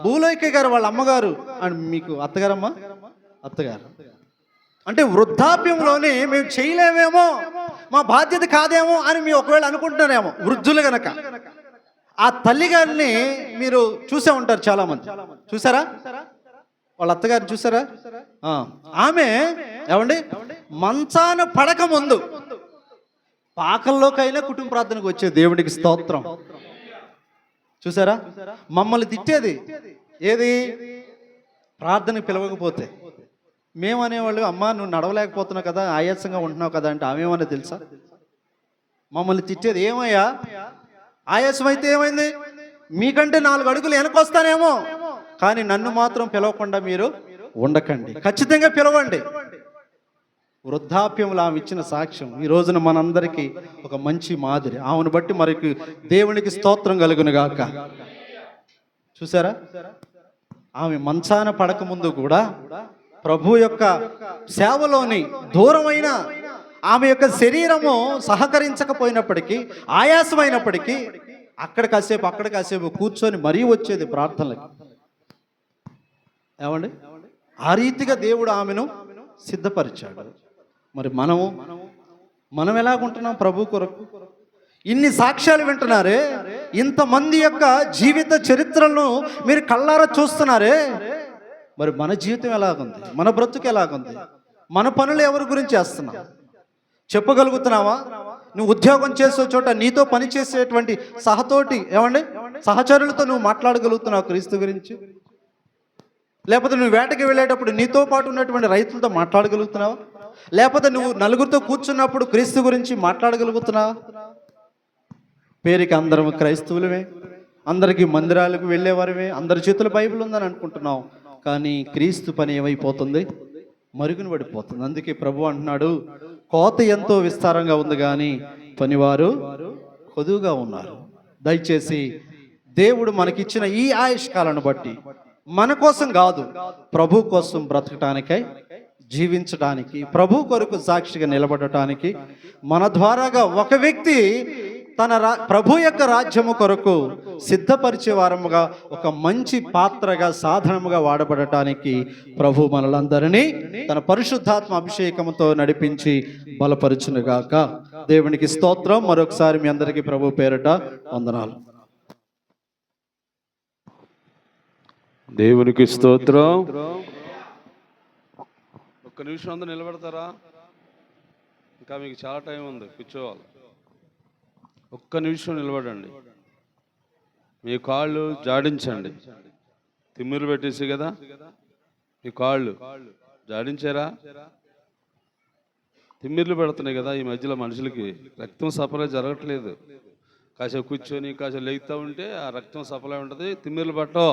భూలోకే గారు వాళ్ళ అమ్మగారు అండ్ మీకు అత్తగారమ్మా, అత్తగారు. అంటే వృద్ధాప్యంలోనే మేము చేయలేమేమో, మా బాధ్యత కాదేమో అని మీరు ఒకవేళ అనుకుంటున్నారేమో. వృద్ధులు గనక ఆ తల్లి గారిని మీరు చూసే ఉంటారు చాలా మంది. చూసారా? వాళ్ళ అత్తగారిని చూసారా? ఆమె ఏమండి, మంచాన పడక ముందు పాకల్లోకైనా కుటుంబ ప్రార్థనకు వచ్చే దేవుడికి స్తోత్రం. చూసారా? మమ్మల్ని తిట్టేది ఏది? ప్రార్థనకు పిలవకపోతే. మేమనేవాళ్ళు, అమ్మా నువ్వు నడవలేకపోతున్నావు కదా, ఆయాసంగా ఉంటున్నావు కదా అంటే ఆమెమన్నా తెలుసా? మమ్మల్ని తిట్టేది ఏమయ్యా, ఆయాసం అయితే ఏమైంది, మీకంటే 4 అడుగులు వెనకొస్తానేమో, కానీ నన్ను మాత్రం పిలవకుండా మీరు ఉండకండి, ఖచ్చితంగా పిలవండి. వృద్ధాప్యంలో ఆమె ఇచ్చిన సాక్ష్యం ఈ రోజున మనందరికీ ఒక మంచి మాదిరి. ఆమెను బట్టి మరికి దేవునికి స్తోత్రం కలుగును గాక. చూసారా? ఆమె మంచాన పడక ముందు కూడా ప్రభు యొక్క సేవలోని దూరమైన ఆమె యొక్క శరీరము సహకరించకపోయినప్పటికీ, ఆయాసమైనప్పటికీ అక్కడ కాసేపు కూర్చొని మరీ వచ్చేది ప్రార్థనలకి. ఏమండి? ఆ రీతిగా దేవుడు ఆమెను సిద్ధపరిచాడు. మరి మనం ఎలాగుంటున్నాం ప్రభు కొరకు? ఇన్ని సాక్ష్యాలు వింటున్నారే, ఇంతమంది యొక్క జీవిత చరిత్రలను మీరు కళ్ళారా చూస్తున్నారే, మరి మన జీవితం ఎలాగుంది? మన బ్రతుకు ఎలాగుంది? మన పనులు ఎవరి గురించి చేస్తున్నాం? చెప్పగలుగుతున్నావా? నువ్వు ఉద్యోగం చేసే చోట నీతో పని చేసేటువంటి సహచరులతో నువ్వు మాట్లాడగలుగుతున్నావు క్రీస్తు గురించి? లేకపోతే నువ్వు వేటకి వెళ్ళేటప్పుడు నీతో పాటు ఉన్నటువంటి రైతులతో మాట్లాడగలుగుతున్నావా? లేకపోతే నువ్వు నలుగురితో కూర్చున్నప్పుడు క్రీస్తు గురించి మాట్లాడగలుగుతున్నావా? పేరుకి అందరం క్రైస్తవులమే, అందరికీ మందిరాలకు వెళ్ళేవారమే, అందరి చేతుల బైబిల్ ఉందని అనుకుంటున్నాం. కానీ క్రీస్తు పని ఏమైపోతుంది? మరుగున పడిపోతుంది. అందుకే ప్రభు అంటున్నాడు, కోత ఎంతో విస్తారంగా ఉంది కానీ పనివారు కొదువుగా ఉన్నారు. దయచేసి దేవుడు మనకిచ్చిన ఈ ఆయుష్కాలను బట్టి మన కోసం కాదు, ప్రభు కోసం బ్రతకటానికై, జీవించడానికి, ప్రభు కొరకు సాక్షిగా నిలబడటానికి, మన ద్వారాగా ఒక వ్యక్తి ప్రభు యొక్క రాజ్యము కొరకు సిద్ధపరిచే వారముగా, ఒక మంచి పాత్రగా, సాధనముగా వాడబడటానికి ప్రభు మనలందరినీ తన పరిశుద్ధాత్మ అభిషేకంతో నడిపించి బలపరుచునుగాక. దేవునికి స్తోత్రం. మరొకసారి మీ అందరికీ ప్రభు పేరట వందనాలు. దేవునికి స్తోత్రం. ఒక్క నిమిషం అందరూ నిలబడతారా? ఇంకా మీకు చాలా టైం ఉంది, కూర్చోవాలి. ఒక్క నిమిషం నిలబడండి. మీ కాళ్ళు జాడించండి. తిమ్మిరు పెట్టేసి కదా, మీ కాళ్ళు జాడించారా? తిమ్మిర్లు పెడుతున్నాయి కదా ఈ మధ్యలో మనుషులకి. రక్తం సప్లై జరగట్లేదు. కాసేపు కూర్చొని కాసేపు లేగుతూ ఉంటే ఆ రక్తం సప్లై ఉంటుంది, తిమ్మిర్లు పట్టో,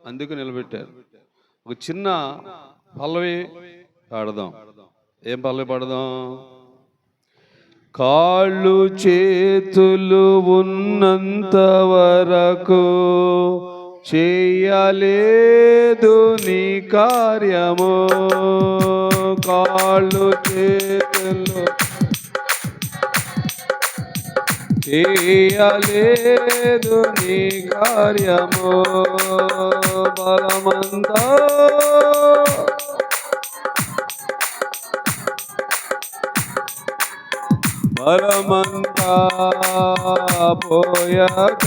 అందుకు నిలబెట్టారు. ఒక చిన్న పల్లవి పాడదాం. ఏం పల్లవి పాడదాం? కాళ్ళు చేతులు ఉన్నంత వరకు చేయలేదు నీ కార్యము. కాళ్ళు చేతులు చేయలేదు నీ కార్యము. బలమంతా బలమంతా పోయాక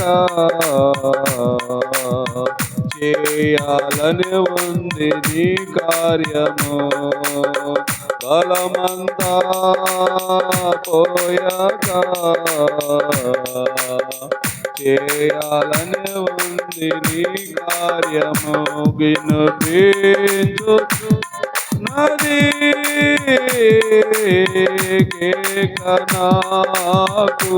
చేయాలని ఉంది నీ కార్యము. బలమంతా పోయాక చేయాలని ఉంది నీ కార్యము. వినుపించు నది కేకనాకు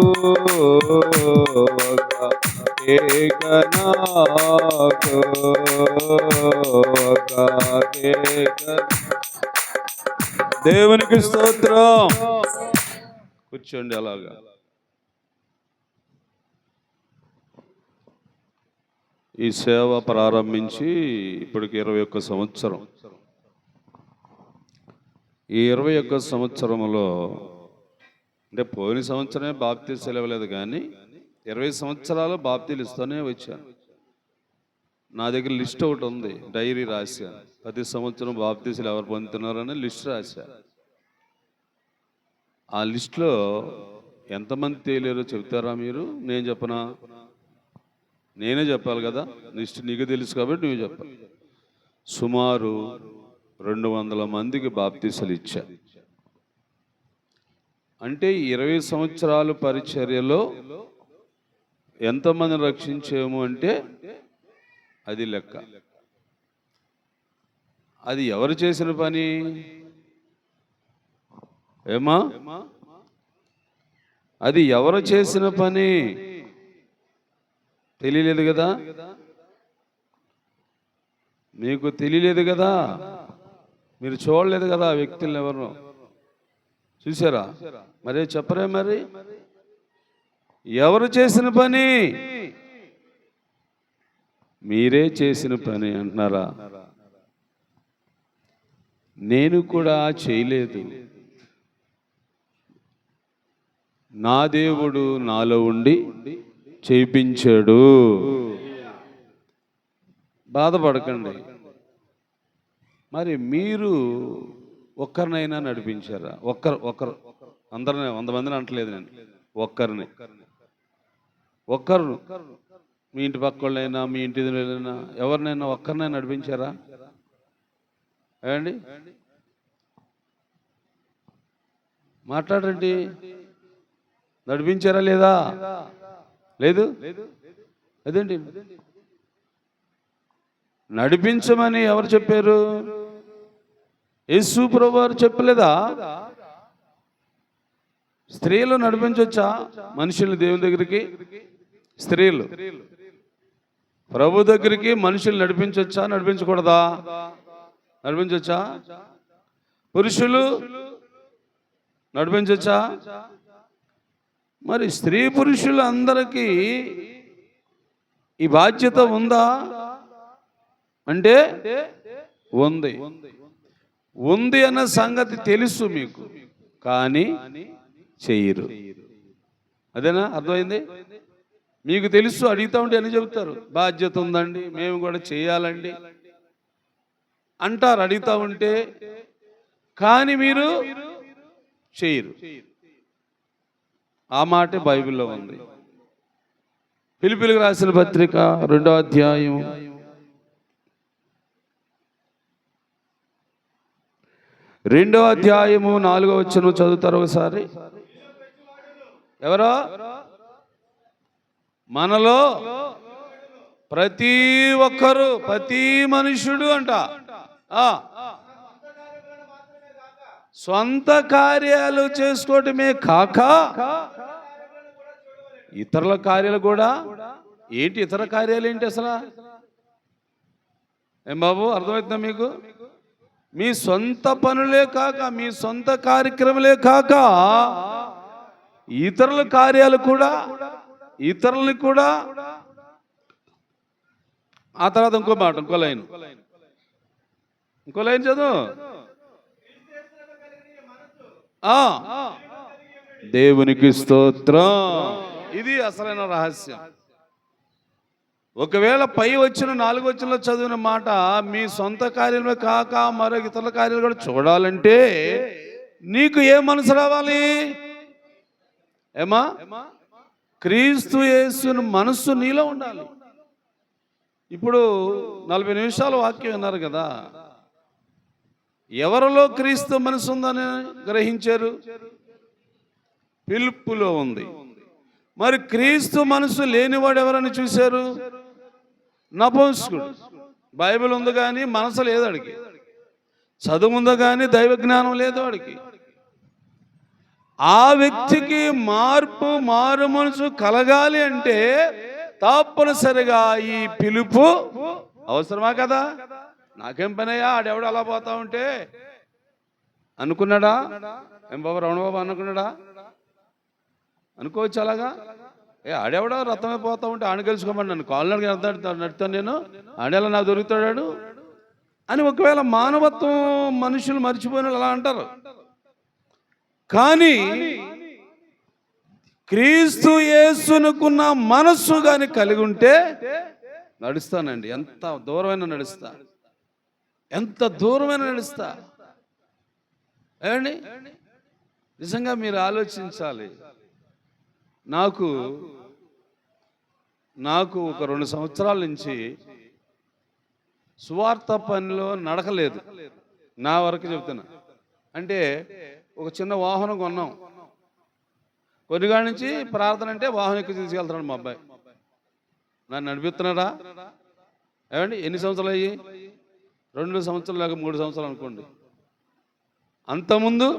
కేకనాకు దేవునికి స్తోత్రం. కూర్చోండి అలాగా. ఈ సేవ ప్రారంభించి ఇప్పటికి 21 సంవత్సరం. ఈ 21 సంవత్సరంలో అంటే పోయిన సంవత్సరమే బాప్తీసాలు ఇవ్వలేదు, కానీ 20 సంవత్సరాలు బాప్తీలు ఇస్తూనే వచ్చాను. నా దగ్గర లిస్ట్ ఒకటి ఉంది, డైరీ రాశాను. ప్రతి సంవత్సరం బాప్తీసాలు ఎవరు పొందుతున్నారని లిస్ట్ రాశాను. ఆ లిస్టులో ఎంతమంది తేలేరో చెప్తారా మీరు? నేను చెప్పనా? నేనే చెప్పాలి కదా, లిస్ట్ నీకు తెలుసు కాబట్టి నువ్వు చెప్పాలి. సుమారు 200 మందికి బాప్తీసాలు ఇచ్చా. అంటే 20 సంవత్సరాల పరిచర్యలో ఎంతమందిని రక్షించాము అంటే అది లెక్క. అది ఎవరు చేసిన పని? ఏమా, అది ఎవరు చేసిన పని? తెలియలేదు కదా, మీకు తెలియలేదు కదా, మీరు చూడలేదు కదా ఆ వ్యక్తులను. ఎవరు చూసారా? మరే చెప్పరే? మరి ఎవరు చేసిన పని? మీరే చేసిన పని అంటున్నారా? నేను కూడా చేయలేదు. నా దేవుడు నాలో ఉండి చేయించాడు. బాధపడకండి. మరి మీరు ఒక్కరినైనా నడిపించారా? ఒక్కరు అందరిని 100 మందిని అంటలేదు నేను, ఒక్కరిని మీ ఇంటి పక్క వాళ్ళైనా మీ ఇంటి ఎదురైనా ఎవరినైనా ఒక్కరినైనా నడిపించారా? ఏమండి మాట్లాడండి. నడిపించారా లేదా? లేదు. అదేంటి నడిపించమని ఎవరు చెప్పారు? యేసు ప్రభువారు చెప్పలేదా? స్త్రీలు నడిపించవచ్చా మనుషుల్ని దేవుని దగ్గరికి? స్త్రీలు ప్రభు దగ్గరికి మనుషులు నడిపించవచ్చా, నడిపించకూడదా? నడిపించవచ్చా? పురుషులు నడిపించవచ్చా? మరి స్త్రీ పురుషులు అందరికీ ఈ బాధ్యత ఉందా అంటే ఉంది అన్న సంగతి తెలుసు మీకు, కానీ చెయ్యరు. అదేనా అర్థమైంది? మీకు తెలుసు, అడుగుతా ఉంటే అని చెబుతారు, బాధ్యత ఉందండి మేము కూడా చేయాలండి అంటారు అడుగుతా ఉంటే, కానీ మీరు చెయ్యరు. ఆ మాట బైబిల్లో ఉంది. ఫిలిప్పీయులకు రాసిన పత్రిక 2వ అధ్యాయం 4వ వచనం చదువుతారు ఒకసారి. ఎవరో మనలో ప్రతి ఒక్కరు, ప్రతి మనుషుడు అంట సొంత కార్యాలు చేసుకోవటమే కాక ఇతరుల కార్యాలు కూడా. ఏంటి ఇతర కార్యాలు ఏంటి అసలు? ఏం బాబు అర్థమవుతుందా మీకు? మీ సొంత పనులే కాక, మీ సొంత కార్యక్రమాలే కాక ఇతరుల కార్యాలు కూడా, ఇతరులని కూడా. ఆ తర్వాత ఇంకో మాట, ఇంకో లైన్ చదువు. దేవునికి స్తోత్రం. ఇది అసలైన రహస్యం. ఒకవేళ పై వచ్చిన 4వ వచనంలో చదివిన మాట మీ సొంత కార్యమే కాక మరో ఇతరుల కార్యాలు కూడా చూడాలంటే నీకు ఏ మనసు రావాలి? ఏమా? క్రీస్తు యేసుని మనస్సు నీలో ఉండాలి. ఇప్పుడు 40 నిమిషాలు వాక్యం విన్నారు కదా. ఎవరిలో క్రీస్తు మనసు ఉందని గ్రహించారు? పిలుపులో ఉంది. మరి క్రీస్తు మనసు లేనివాడు ఎవరని చూశారు? నపుంసకుడు. బైబిల్ ఉంది కానీ మనసు లేదు వాడికి, చదువు ఉంది కానీ దైవ జ్ఞానం లేదు వాడికి. ఆ వ్యక్తికి మారు మనసు కలగాలి అంటే తప్పనిసరిగా ఈ పిలుపు అవసరమా కదా? నాకేం పనయ్యా ఆడెవడు అలా పోతా ఉంటే అనుకున్నాడా? ఏం బాబు రమణ బాబు అనుకున్నాడా? అనుకోవచ్చు అలాగా. ఆడెవడో రథమే పోతా ఉంటే ఆడ గెలుచుకోమని నన్ను కాళ్ళు నడుతాను నేను, ఆడేలా నాకు దొరుకుతాడు అని ఒకవేళ మానవత్వం మనుషులు మర్చిపోయిన అలా అంటారు. కానీ క్రీస్తు యేసునుకున్న మనస్సు కానీ కలిగి ఉంటే నడుస్తానండి. ఎంత దూరమైనా నడుస్తా, ఎంత దూరమైనా నడుస్తా. ఏమండి నిజంగా మీరు ఆలోచించాలి. నాకు ఒక 2 సంవత్సరాల నుంచి సువార్త పనిలో నడకలేదు. నా వరకు చెప్తున్నా. అంటే ఒక చిన్న వాహనం కొన్నాం. కొన్నిగాడి నుంచి ప్రార్థన అంటే వాహనం ఎక్కి తీసుకెళ్తున్నాడు మా అబ్బాయి. నన్ను నడిపిస్తున్నాడా? ఏమండి ఎన్ని సంవత్సరాలు అయ్యి? 2 సంవత్సరాలు లేక 3 సంవత్సరాలు అనుకోండి. అంతకుముందు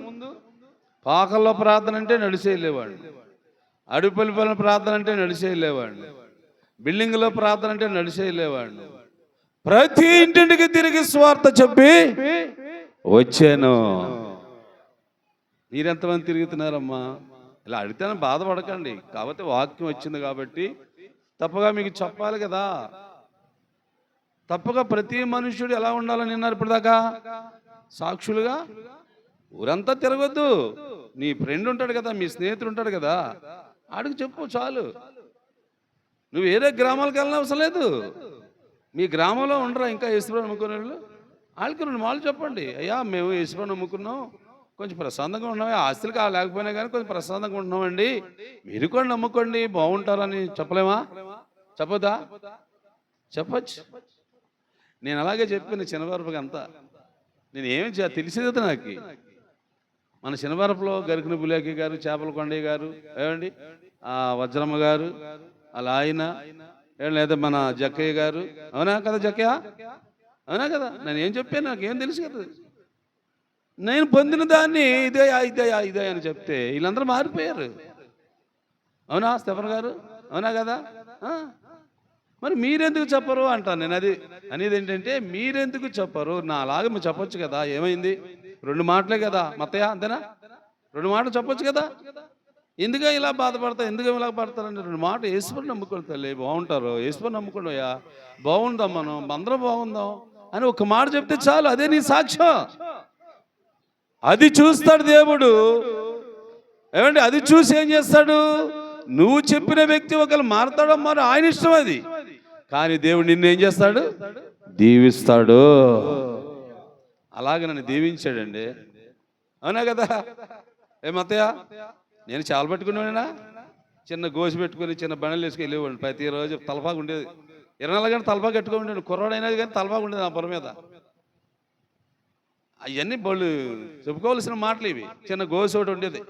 పాకల్లో ప్రార్థన అంటే నడిచేయలేవాడు, అడుపల్లిపల్లిన ప్రార్థన అంటే నడిచేయలేవాడు, బిల్డింగ్లో ప్రార్థన అంటే నడిచేయలేవాడు. ప్రతి ఇంటింటికి తిరిగి స్వార్థ చెప్పి వచ్చాను. మీరెంతమంది తిరుగుతున్నారమ్మా? ఇలా అడిగితేనే బాధపడకండి. కాబట్టి వాక్యం వచ్చింది కాబట్టి తప్పగా మీకు చెప్పాలి కదా. తప్పగా ప్రతి మనుష్యుడు ఎలా ఉండాలని విన్నారు ఇప్పటిదాకా? సాక్షులుగా ఊరంతా తిరగొద్దు. నీ ఫ్రెండ్ ఉంటాడు కదా, మీ స్నేహితుడు ఉంటాడు కదా, ఆడికి చెప్పు చాలు. నువ్వు వేరే గ్రామాలకు వెళ్ళిన అవసరం లేదు. మీ గ్రామంలో ఉండరా ఇంకా యేసుప్రభువుని నమ్ముకునే వాళ్ళు? వాళ్ళకి 2 మాటలు చెప్పండి. అయ్యా మేము యేసుని నమ్ముకున్నాం, కొంచెం ప్రశాంతంగా ఉన్నాం, ఆస్తులు లేకపోయినా కానీ కొంచెం ప్రశాంతంగా ఉంటున్నామండి, మీరు కూడా నమ్ముకోండి బాగుంటారని చెప్పలేమా? చెప్పొద్దా? చెప్పచ్చు. నేను అలాగే చెప్పాను చిన్నవరపుకి అంతా. నేను ఏమి తెలిసేది కదా నాకు. మన చిన్నవరపులో గరికిన బులేకి గారు, చేపల కొండయ్య గారు, ఏమండి వజ్రమ్మ గారు, అలా ఆయన లేదా మన జక్కయ్య గారు, అవునా కదా జక్కయ్య? అవునా కదా? నేను ఏం చెప్పాను, నాకేం తెలుసు కదా. నేను పొందిన దాన్ని ఇదే ఇదే ఇదే అని చెప్తే వీళ్ళందరూ మారిపోయారు. అవునా స్టెఫన్ గారు? అవునా కదా? మరి మీరెందుకు చెప్పరు అంటాను నేను. అనేది ఏంటంటే మీరెందుకు చెప్పరు? నా అలాగే మీరు చెప్పొచ్చు కదా. ఏమైంది? 2 మాటలే కదా మత్తయ్య, అంతేనా? 2 మాటలు చెప్పొచ్చు కదా. ఎందుకు ఇలా బాధపడతారు, ఎందుకు ఇలా పడతారంటే 2 మాటలు యేసుని నమ్ముకోండి తల్లి, బాగుంటారు. యేసుని నమ్ముకోండియా, బాగుందాం, మనం అందరం బాగుందాం అని ఒక మాట చెప్తే చాలు. అదే నీ సాక్ష్యం. అది చూస్తాడు దేవుడు. ఏమంటే అది చూసి ఏం చేస్తాడు? నువ్వు చెప్పిన వ్యక్తి ఒకరు మారతాడో మరి ఆయన ఇష్టం అది. కానీ దేవుడు నిన్ను ఏం చేస్తాడు? దీవిస్తాడు. అలాగే నన్ను దీవించాడండి. అవునా కదా? ఏమత్తయ్య, నేను చాలా పట్టుకునేవాడినా, చిన్న గోసి పెట్టుకుని చిన్న బండలు వేసుకుని వెళ్ళేవాడిని. ప్రతిరోజు తలపాకు ఉండేది, 24 గంటలు తలపాకు కట్టుకొని ఉండేది. కుర్రాడైనది కానీ తలపాకు ఉండేది నా పొర మీద. అవన్నీ బళ్ళు చెప్పుకోవాల్సిన మాటలు ఇవి. చిన్న గోసి ఒకటి ఉండేది,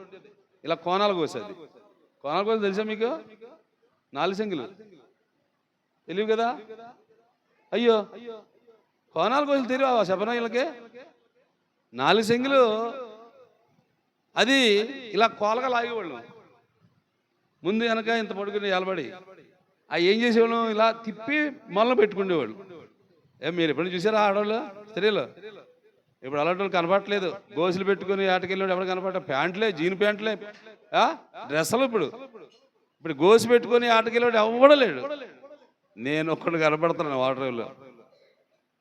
ఇలా కోనాలు కోసేది. కోనాలు కోసి తెలుసా మీకు? 4 సెంగులు తెలియవు కదా? అయ్యో, కోనాలు కోసి తెలియవా చెప్పనా వీళ్ళకి? 4 సెంగులు అది ఇలా కోలగా లాగేవాళ్ళు, ముందు వెనక ఇంత పడుకుని ఎలబడి. అవి ఏం చేసేవాళ్ళు? ఇలా తిప్పి మొదలు పెట్టుకునేవాళ్ళు. మీరు ఎప్పుడైనా చూసారా ఆడవాళ్ళు, స్త్రీలు? ఇప్పుడు అలాంటి వాళ్ళు కనపడట్లేదు. గోసులు పెట్టుకుని ఆటకెళ్ళి ఎవరు కనపడ, ప్యాంట్లే, జీన్ ప్యాంట్లే, డ్రెస్సులు. ఇప్పుడు గోసు పెట్టుకుని ఆటకెళ్ళి ఎవడలేడు. నేను ఒక్కడు కనపడుతున్నాను వాటర్లో.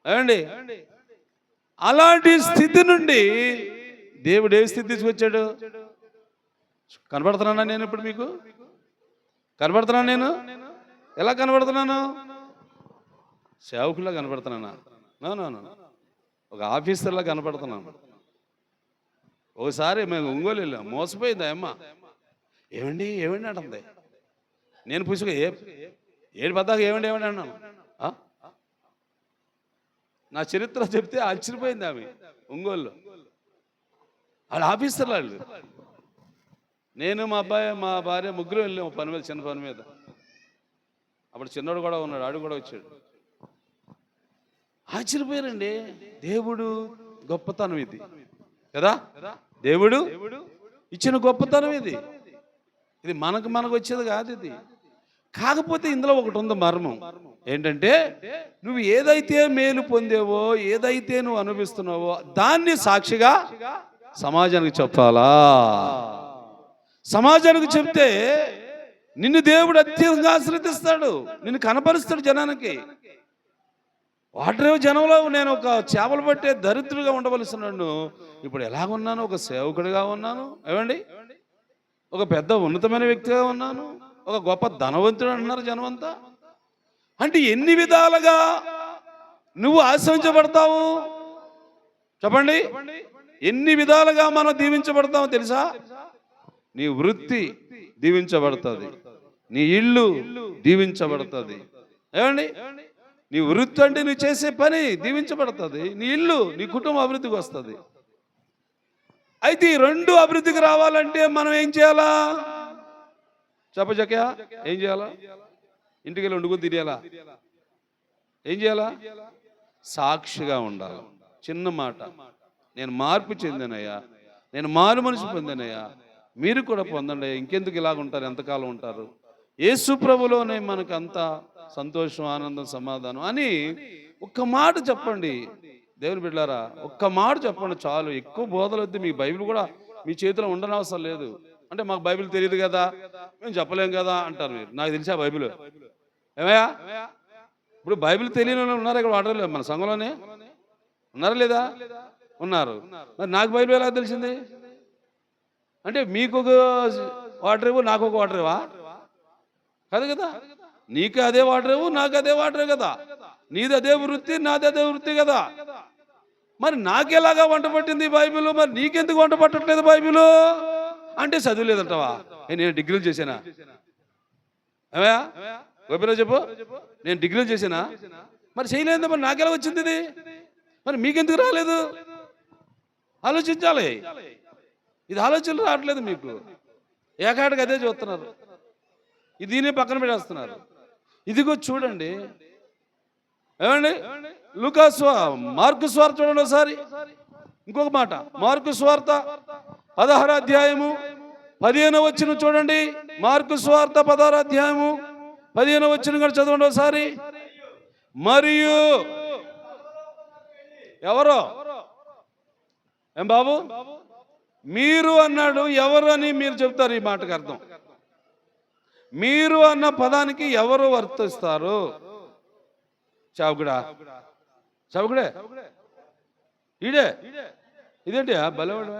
ఏమండి, అలాంటి స్థితి నుండి దేవుడు ఏ స్థితి తీసుకొచ్చాడు? కనబడుతున్నానా నేను? ఇప్పుడు మీకు కనబడుతున్నాను నేను? ఎలా కనబడుతున్నాను? సేవకుల్లా కనబడుతున్నానా? నో, ఒక ఆఫీసర్లా కనపడుతున్నాను. ఒకసారి మేము ఒంగోలు వెళ్ళాం, మోసపోయింది అమ్మ. ఏమండి అంటుంది. నేను పుసుకు ఏడు పద్దాక ఏమండి అన్నాను. నా చరిత్ర చెప్తే ఆశ్చర్యపోయింది ఆమె. ఒంగోలులో వాళ్ళ ఆఫీసర్లు వాళ్ళు. నేను మా భార్య ముగ్గురు వెళ్ళాము పని మీద, చిన్న పని మీద. అప్పుడు చిన్నోడు కూడా ఉన్నాడు, ఆడు కూడా వచ్చాడు. ఆశ్చర్యపోయారండి. దేవుడు గొప్పతనం ఇది కదా, దేవుడు ఇచ్చిన గొప్పతనం ఇది. ఇది మనకు వచ్చేది కాదు ఇది. కాకపోతే ఇందులో ఒకటి ఉంది మర్మం. ఏంటంటే నువ్వు ఏదైతే మేలు పొందేవో, ఏదైతే నువ్వు అనుభవిస్తున్నావో దాన్ని సాక్షిగా సమాజానికి చెప్పాలా. సమాజానికి చెప్తే నిన్ను దేవుడు అత్యంతంగా ఆశీర్వదిస్తాడు, నిన్ను కనపరుస్తాడు జనానికి. వాటరేవో జనంలో నేను ఒక చేపలు పట్టే దరిద్రుడిగా ఉండవలసినాను, ఇప్పుడు ఎలాగున్నాను? ఒక సేవకుడిగా ఉన్నాను. ఏమండి, ఒక పెద్ద ఉన్నతమైన వ్యక్తిగా ఉన్నాను, ఒక గొప్ప ధనవంతుడు అంటున్నారు జనమంతా. అంటే ఎన్ని విధాలుగా నువ్వు ఆశ్రయించబడతావు చెప్పండి? ఎన్ని విధాలుగా మనం దీవించబడతామో తెలుసా? నీ వృత్తి దీవించబడుతుంది, నీ ఇల్లు దీవించబడుతుంది. ఏమండి, నీ వృత్తి అంటే నువ్వు చేసే పని దీవించబడుతుంది, నీ ఇల్లు, నీ కుటుంబం అభివృద్ధికి వస్తుంది. అయితే ఈ 2 అభివృద్ధికి రావాలంటే మనం ఏం చేయాలా? చెప్పజక్క ఏం చేయాలా? ఇంటికి వెళ్ళి వండుకొని తినేయాలా? ఏం చేయాలా? సాక్షిగా ఉండాలి. చిన్న మాట, నేను మార్పు చెందానయ్యా, నేను మారు మనసు పొందానయ్యా, మీరు కూడా పొందండి. ఇంకెందుకు ఇలాగ ఉంటారు, ఎంతకాలం ఉంటారు? యేసు ప్రభులోనే మనకు అంత సంతోషం, ఆనందం, సమాధానం అని ఒక్క మాట చెప్పండి. దేవుని బిడ్డలారా, ఒక్క మాట చెప్పండి చాలు. ఎక్కువ బోధలు వద్దు. మీ బైబిల్ కూడా మీ చేతిలో ఉండనవసరం లేదు. అంటే మాకు బైబిల్ తెలియదు కదా, మేము చెప్పలేం కదా అంటారు మీరు. నాకు తెలిసా బైబిల్? ఏమయ్యా, ఇప్పుడు బైబిల్ తెలియని వాళ్ళు ఉన్నారు ఇక్కడ వాడలేదు, మన సంఘంలోనే ఉన్నారా లేదా? ఉన్నారు. మరి నాకు బైబిల్ ఎలా తెలిసింది? అంటే మీకు ఒక వాటర్ ఇవ్వు, నాకు ఒక వాటర్ ఇవ్వా? కాదు కదా. నీకు అదే వాటర్ ఇవ్వు, నాకు అదే వాటర్ కదా. నీది అదే వృత్తి, నాది అదే వృత్తి కదా. మరి నాకెలాగా వంట పట్టింది బైబిల్, మరి నీకెందుకు వంట పట్టట్లేదు బైబిల్ అంటే చదువులేదంటావా? నేను డిగ్రీలు చేశానా? ఏమయ్యా గోపిరావు చెప్పు, నేను డిగ్రీలు చేశానా? మరి చేయలేదు, మరి నాకెలా వచ్చింది ఇది? మరి మీకెందుకు రాలేదు? ఆలోచించాలి. ఇది ఆలోచనలు రావట్లేదు మీకు, ఏకాడికి అదే చూస్తున్నారు, దీన్ని పక్కన పెట్టేస్తున్నారు. ఇదిగో చూడండి, ఏమండి మార్కు స్వార్త చూడండి ఒకసారి. ఇంకొక మాట, మార్కు స్వార్త 16వ అధ్యాయము 15వ వచనం చూడండి. మార్కు స్వార్త 16వ అధ్యాయము 15వ వచనం కూడా చదవండి ఒకసారి. మరియు ఎవరో, ఏం బాబు మీరు అన్నాడు, ఎవరు అని మీరు చెప్తారు? ఈ మాటకు అర్థం, మీరు అన్న పదానికి ఎవరు వర్తిస్తారు? చావుకుడా, చావుకుడే, ఈడే, ఇదేంటి బలవాడు?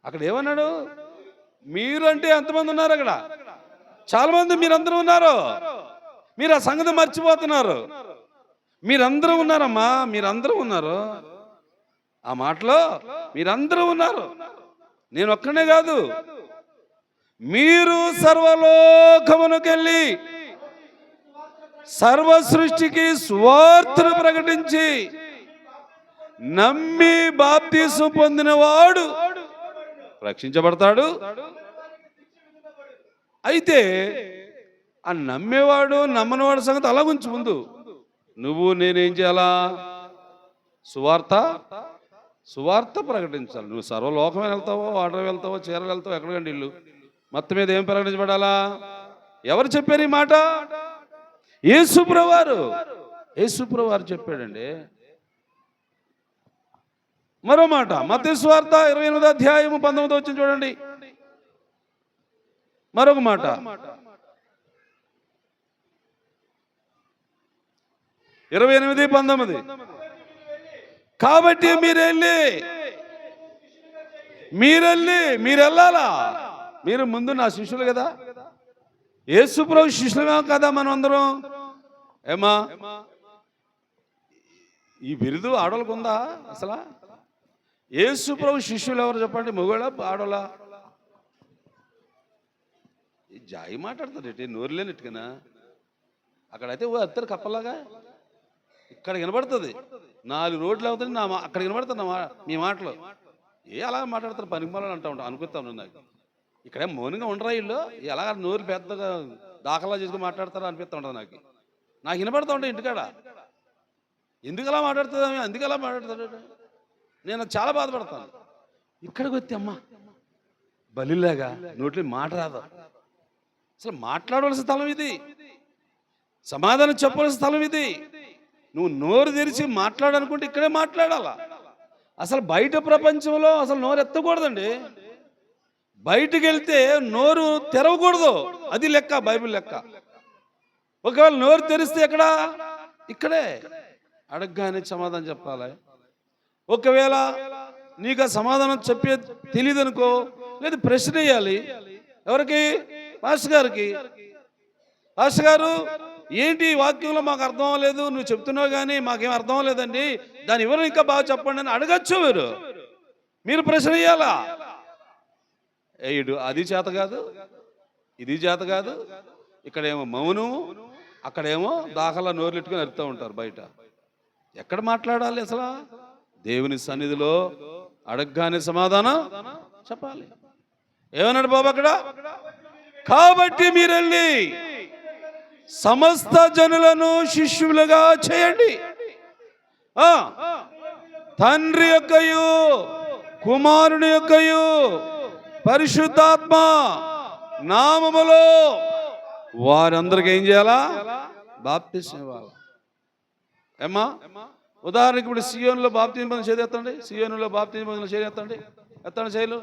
అక్కడ ఏమన్నాడు? మీరు అంటే ఎంతమంది ఉన్నారు అక్కడ? చాలా మంది, మీరందరూ ఉన్నారు. మీరు ఆ సంగతి మర్చిపోతున్నారు. మీరందరూ ఉన్నారమ్మా, మీరందరూ ఉన్నారు. ఆ మాటలో మీరందరూ ఉన్నారు, నేను ఒక్కనే కాదు. మీరు సర్వలోకమునకెళ్ళి సర్వ సృష్టికి సువార్తను ప్రకటించి నమ్మి బాప్తీసం పొందినవాడు రక్షించబడతాడు. అయితే ఆ నమ్మేవాడు నమ్మనివాడు సంగతి అలా ఉంచు. ముందు నువ్వు నేనేం చేయాలా? సువార్త ప్రకటించాలి. నువ్వు సర్వలోకమైన వెళ్తావో, ఆర్డర్ వెళ్తావో, చీరలు వెళ్తావో, ఎక్కడికండి ఇల్లు మొత్తం మీద ఏం ప్రకటించబడాలా? ఎవరు చెప్పారు ఈ మాట? యేసుప్రభువారు చెప్పాడండి. మరో మాట, మత్తయి సువార్త 28వ అధ్యాయము 19వ వచనం చూడండి. మరొక మాట, 28:19. కాబట్టి మీరు వెళ్ళాలా? మీరు ముందు నా శిష్యులు కదా, యేసుప్రభు శిష్యులుగా కదా మనం అందరం. ఏమా ఈ బిరుదు ఆడోళ్ళకు ఉందా అసలు? యేసుప్రభు శిష్యులు ఎవరు చెప్పండి? మొగోళ్ళ ఆడోళ్ళ? జాయి మాట్లాడతారు, నోరు లేనట్టుగా. అక్కడైతే అత్తరు కప్పలాగా, ఇక్కడ వినబడుతుంది. 4 రోడ్లు అవుతుంది, అక్కడ వినబడుతుంది మీ మాటలు. అలా మాట్లాడతారు, పనికిమాలని అంటూ ఉంటాం అనుకుంటాను. నాకు ఇక్కడే మౌనంగా ఉండరా వీళ్ళు? ఎలా నోరు పెద్దగా దాఖలా చేసుకుని మాట్లాడతారో అనిపిస్తూ ఉంటుంది. నాకు వినపడుతూ ఉంటాయి ఇంటికాడ. ఎందుకు అలా మాట్లాడుతుంది, అందుకు అలా మాట్లాడతాడు. నేను చాలా బాధపడతాను. ఇక్కడికి వచ్చి అమ్మ బలిలాగా నోట్లో మాట రాదు. అసలు మాట్లాడవలసిన స్థలం ఇది, సమాధానం చెప్పవలసిన స్థలం ఇది. నువ్వు నోరు తెరిచి మాట్లాడాలనుకుంటే ఇక్కడే మాట్లాడాలా. అసలు బయట ప్రపంచంలో అసలు నోరు ఎత్తకూడదండి. బయటికి వెళ్తే నోరు తెరవకూడదు, అది లెక్క, బైబిల్ లెక్క. ఒకవేళ నోరు తెరిస్తే ఇక్కడే అడగగానే సమాధానం చెప్పాలి. ఒకవేళ నీకు ఆ సమాధానం చెప్పే తెలియదు అనుకో, లేదు ప్రశ్న వేయాలి. ఎవరికి? మాస్టర్ గారికి. మాస్టర్ గారు ఏంటి వాక్యంలో మాకు అర్థం అవ్వలేదు, నువ్వు చెప్తున్నావు కానీ మాకేం అర్థం అవ్వలేదండి, దాని ఎవరు ఇంకా బాగా చెప్పండి అని అడగచ్చు. మీరు ప్రశ్న వేయాలా? అది చేత కాదు, ఇది చేత కాదు. ఇక్కడేమో మౌనం, అక్కడేమో దాఖలా నోరులెట్టుకుని అరుస్తూ ఉంటారు బయట. ఎక్కడ మాట్లాడాలి అసలు? దేవుని సన్నిధిలో అడగగానే సమాధానం చెప్పాలి. ఏమన్నాడు బాబు అక్కడ? కాబట్టి మీరు వెళ్ళి సమస్త జనులను శిష్యులుగా చేయండి, తండ్రి యొక్కయు కుమారుని యొక్కయు పరిశుద్ధాత్మ నామములో వారందరికి ఏం చేయాలా? బాప్తిస్మం ఇవ్వాలి. ఏమ్మా ఉదాహరణకి ఇప్పుడు సియోనులో బాప్తిస్మం పొందిన చేతి, సియోనులో బాప్తిస్మం పొందిన చేతి ఎత్తండి చేయలు.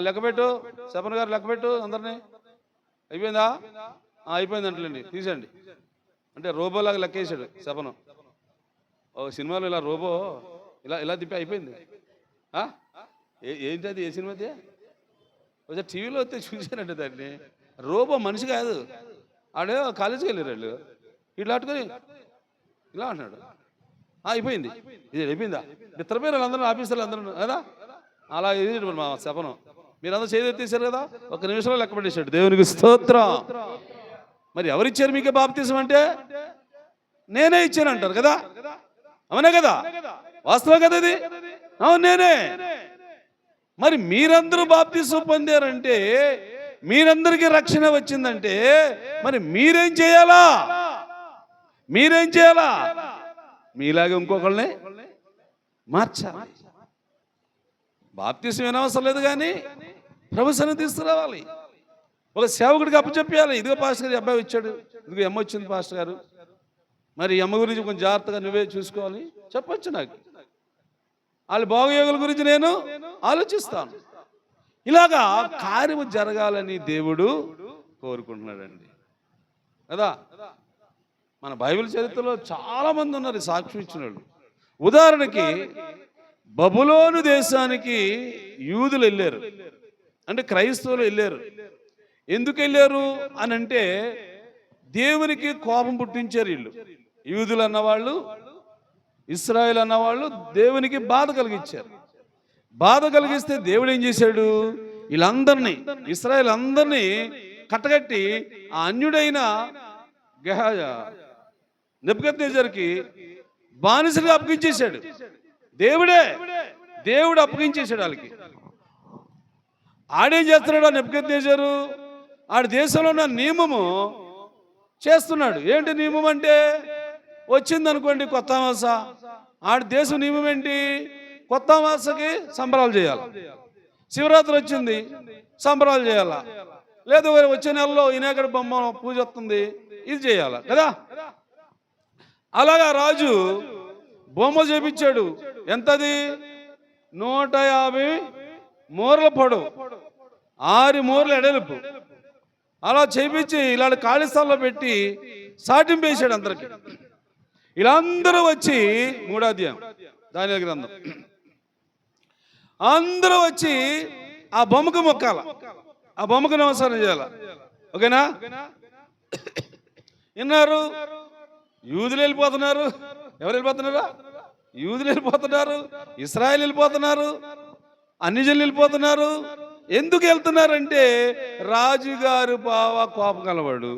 లెక్కపెట్టు, శపన్ గారు లెక్కపెట్టు అందరినీ. అయిపోయిందా? అయిపోయింది అంటలేండి, తీసండి. అంటే రోబోలాగా లెక్కేసాడు శపనం. సినిమాలో ఇలా రోబో ఇలా తిప్పి అయిపోయింది. ఏంటి అది? ఏ సినిమా? ఒకసారి టీవీలో వస్తే చూశానంటే దాన్ని. రోబో మనిషి కాదు. ఆడే కాలేజీకి వెళ్ళారు వాళ్ళు, ఇట్లా అట్టుకొని ఇలా అంటున్నాడు. అయిపోయింది, ఇది అయిపోయిందా, మిత్రపేరు వాళ్ళందరూ ఆఫీసర్లు అందరూ కదా, అలా ఇది మా శపనం. మీరందరూ చేదెత్తేసారు కదా, ఒక నిమిషంలో లెక్క పెట్టేశాడు. దేవునికి స్తోత్రం. మరి ఎవరిచ్చారు మీకు బాప్తిసం అంటే? నేనే ఇచ్చాను అంటారు కదా, అవునే కదా, వాస్తవం కదా ఇది, అవును నేనే. మరి మీరందరూ బాప్తిసం పొందారంటే, మీరందరికీ రక్షణ వచ్చిందంటే, మరి మీరేం చేయాలా? మీరేం చేయాలా? మీలాగే ఇంకొకళ్ళని మార్చాలి. బాప్తిసం ఏనవసరం లేదు, కానీ ప్రభు సన్నిధికి తీసుకురావాలి. ఒక సేవకుడికి అప్పచెప్పాలి. ఇదిగో పాస్టర్ గారు అబ్బాయి వచ్చాడు, ఇదిగో అమ్మ వచ్చింది పాస్టర్ గారు, మరి ఈ అమ్మ గురించి కొంచెం జాగ్రత్తగా నువ్వే చూసుకోవాలి చెప్పొచ్చు. నాకు వాళ్ళ బాగోగుల గురించి నేను ఆలోచిస్తాను. ఇలాగా కార్యము జరగాలని దేవుడు కోరుకుంటున్నాడండి కదా. మన బైబిల్ చరిత్రలో చాలా మంది ఉన్నారు సాక్ష్యం ఇచ్చిన వాళ్ళు. ఉదాహరణకి బబులోను దేశానికి యూదులు వెళ్ళారు, అంటే క్రైస్తవులు వెళ్ళారు. ఎందుకు వెళ్ళారు అని అంటే, దేవునికి కోపం పుట్టించారు వీళ్ళు. యూదులు అన్నవాళ్ళు, ఇశ్రాయేల్ అన్నవాళ్ళు దేవునికి బాధ కలిగించారు. బాధ కలిగిస్తే దేవుడు ఏం చేశాడు? వీళ్ళందరినీ, ఇశ్రాయేల్ అందరినీ కట్టగట్టి ఆ అన్యుడైన నెబుకద్నెజరుకి బానిసలుగా అప్పగించేశాడు. దేవుడు అప్పగించేశాడు వాళ్ళకి. ఆడేం చేస్తున్నాడు? ఆ నెబుకద్నెజరు ఆడి దేశంలో ఉన్న నియమము చేస్తున్నాడు. ఏంటి నియమం అంటే, వచ్చిందనుకోండి కొత్త మాస, ఆడి దేశం నియమం ఏంటి? కొత్త మాసకి సంబరాలు చేయాలి. శివరాత్రి వచ్చింది, సంబరాలు చేయాలా. లేదు వచ్చే నెలలో వినాయకుడి బొమ్మ పూజ వస్తుంది, ఇది చేయాల కదా. అలాగా రాజు బొమ్మ చేపించాడు. ఎంతది? 150 మూరల పొడవు, 6 మూరల ఎడలుపు. అలా చేపించి ఇలాంటి ఖాళీ స్థలంలో పెట్టి సాటింపు వేసాడు అందరికి. ఇలా అందరూ వచ్చి 3వ అధ్యాయం దానియేలు గ్రంథం, అందరూ వచ్చి ఆ బొమ్మకు మొక్కాల, ఆ బొమ్మకు నమస్కారం చేయాల. ఓకేనా? విన్నారు? యూదులు వెళ్ళిపోతున్నారు. ఎవరు వెళ్ళిపోతున్నారా? యూదులు వెళ్ళిపోతున్నారు, ఇశ్రాయేల్ వెళ్ళిపోతున్నారు, అన్ని జనులు వెళ్ళిపోతున్నారు. ఎందుకు వెళ్తున్నారంటే, రాజుగారు బాగా కోపం కలవాడు.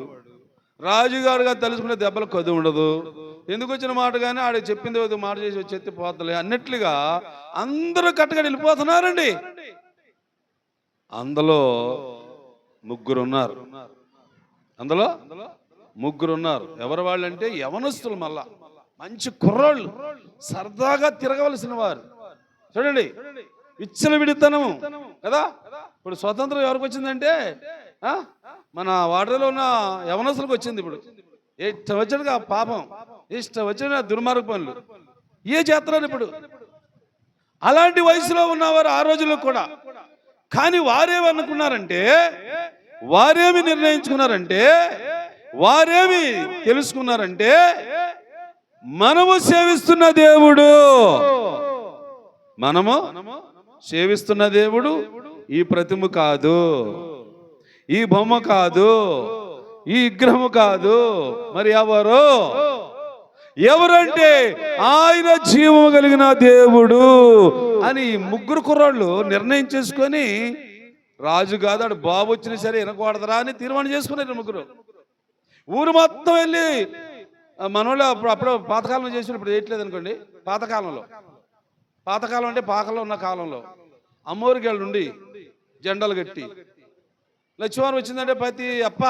రాజుగారుగా తలుచుకునే దెబ్బలు కొద్ది ఉండదు. ఎందుకు వచ్చిన మాట కానీ ఆడ చెప్పింది ఒక మాట చేసి వచ్చి పోతలే అన్నట్లుగా అందరూ కట్టగా వెళ్ళిపోతున్నారండి. అందులో ముగ్గురు ఉన్నారు. ఎవరు వాళ్ళంటే యవనస్తులు, మళ్ళా మంచి కుర్రోళ్ళు, సరదాగా తిరగవలసిన వారు. చూడండి, విచ్చల విడితనము కదా. ఇప్పుడు స్వతంత్రం ఎవరికి వచ్చిందంటే మన వాటర్లో ఉన్న యవనస్తులకు వచ్చింది. ఇప్పుడు ఇష్టం వచ్చినగా పాపం, ఇష్టం వచ్చిన దుర్మార్గ పనులు ఏ చేస్తున్నారు ఇప్పుడు. అలాంటి వయసులో ఉన్నవారు ఆ రోజుల్లో కూడా. కానీ వారేమనుకున్నారంటే, వారేమి నిర్ణయించుకున్నారంటే, వారేమి తెలుసుకున్నారంటే, మనము సేవిస్తున్న దేవుడు, ఈ ప్రతిమ కాదు, ఈ బొమ్మ కాదు, ఈ విగ్రహము కాదు. మరి ఎవరంటే ఆయన జీవము కలిగిన దేవుడు అని ముగ్గురు కుర్రాళ్ళు నిర్ణయం చేసుకొని, రాజు కాదు ఆడు బాబు వచ్చినా సరే వినకూడదురా అని తీర్మానం చేసుకున్నారు ముగ్గురు. ఊరు మొత్తం వెళ్ళి మనోళ్ళు అప్పుడు పాతకాలంలో చేసిన, ఇప్పుడు చేయట్లేదు అనుకోండి. పాతకాలం అంటే పాకలో ఉన్న కాలంలో అమ్మోరికి వాళ్ళు ఉండి జెండాలు కట్టి, లక్ష్మణ్ వచ్చిందంటే ప్రతి అప్ప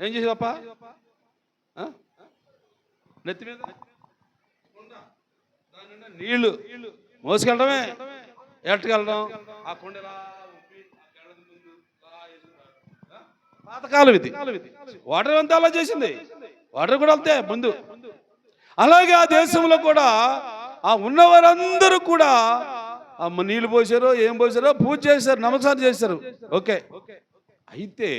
ఏం చేసేది? అప్ప నెత్తి మీద నీళ్లు మోసుకెళ్ళడమే, ఎట్టుకెళ్ళడం, ఆ కొండలా పాతకాలం ఇది. వాటర్ అంతా అలా చేసింది, వాటర్ కూడా అంతే ముందు. అలాగే ఆ దేశంలో కూడా ఆ ఉన్నవారందరూ కూడా నీళ్లు పోసారో ఏం పోసారో పూజ చేశారు, నమస్కారం చేశారు. ఓకే. అయితే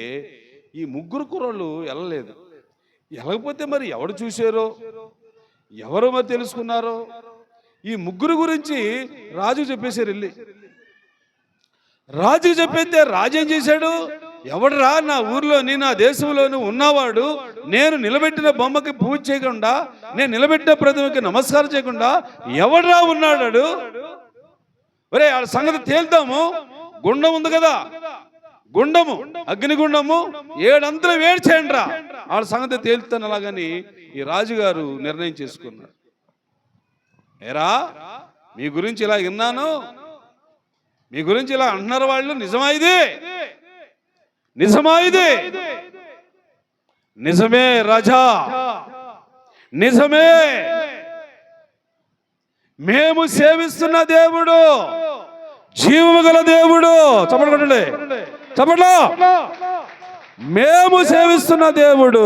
ఈ ముగ్గురు కుర్రోళ్ళు వెళ్ళలేదు. వెళ్ళకపోతే మరి ఎవరు చూశారో, ఎవరో మరి తెలుసుకున్నారో, ఈ ముగ్గురు గురించి రాజు చెప్పేశారు. వెళ్ళి రాజుకు చెప్పేస్తే రాజు ఏం చేశాడు? ఎవడరా నా ఊర్లోని నా దేశంలోని ఉన్నవాడు నేను నిలబెట్టిన బొమ్మకి పూజ చేయకుండా, నేను నిలబెట్టిన ప్రతిమకి నమస్కారం చేయకుండా ఎవడరా ఉన్నాడు? ఒరే వాళ్ళ సంగతి తేల్తాము. గుండం ఉంది కదా, గుండము, అగ్నిగుండము 7 అంతలు వేడి చేయండి రా, వాళ్ళ సంగతి తేల్తాను. అలాగని ఈ రాజుగారు నిర్ణయం చేసుకున్నారు. ఏరా మీ గురించి ఇలా విన్నాను, మీ గురించి ఇలా అంటున్నారు వాళ్ళు, నిజమా ఇది? నిజమా ఇది? నిజమే రాజా, నిజమే. మేము సేవిస్తున్న దేవుడు జీవము గల దేవుడు. చప్పట్లు కొట్టండి, చప్పట్లు. మేము సేవిస్తున్న దేవుడు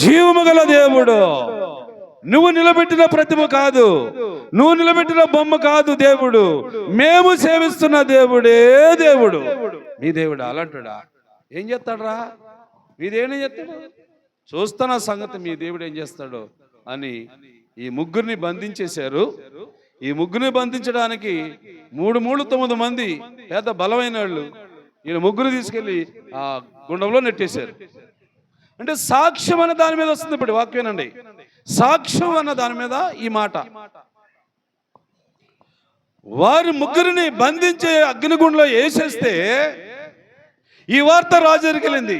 జీవము గల దేవుడు. నువ్వు నిలబెట్టిన ప్రతిమ కాదు, నువ్వు నిలబెట్టిన బొమ్మ కాదు దేవుడు. మేము సేవిస్తున్న దేవుడే దేవుడు. మీ దేవుడు అలాంటాడా? ఏం చేస్తాడురా? మీ దేవుడు ఏం చేస్తాడు? చూస్తున్న సంగతి మీ దేవుడు ఏం చేస్తాడు అని ఈ ముగ్గురిని బంధించేశారు. ఈ ముగ్గురిని బంధించడానికి 3 మంది పెద్ద బలమైన వాళ్ళు ఈయన ముగ్గురు తీసుకెళ్లి ఆ గుండంలో నెట్టేశారు. అంటే సాక్ష్యం అన్న దాని మీద వస్తుంది ఇప్పుడు వాక్యమేనండి. సాక్ష్యం అన్న దాని మీద ఈ మాట. వారి ముగ్గురిని బంధించే అగ్నిగుండంలో వేసేస్తే ఈ వార్త రాజు దగ్గరికి వెళ్ళింది.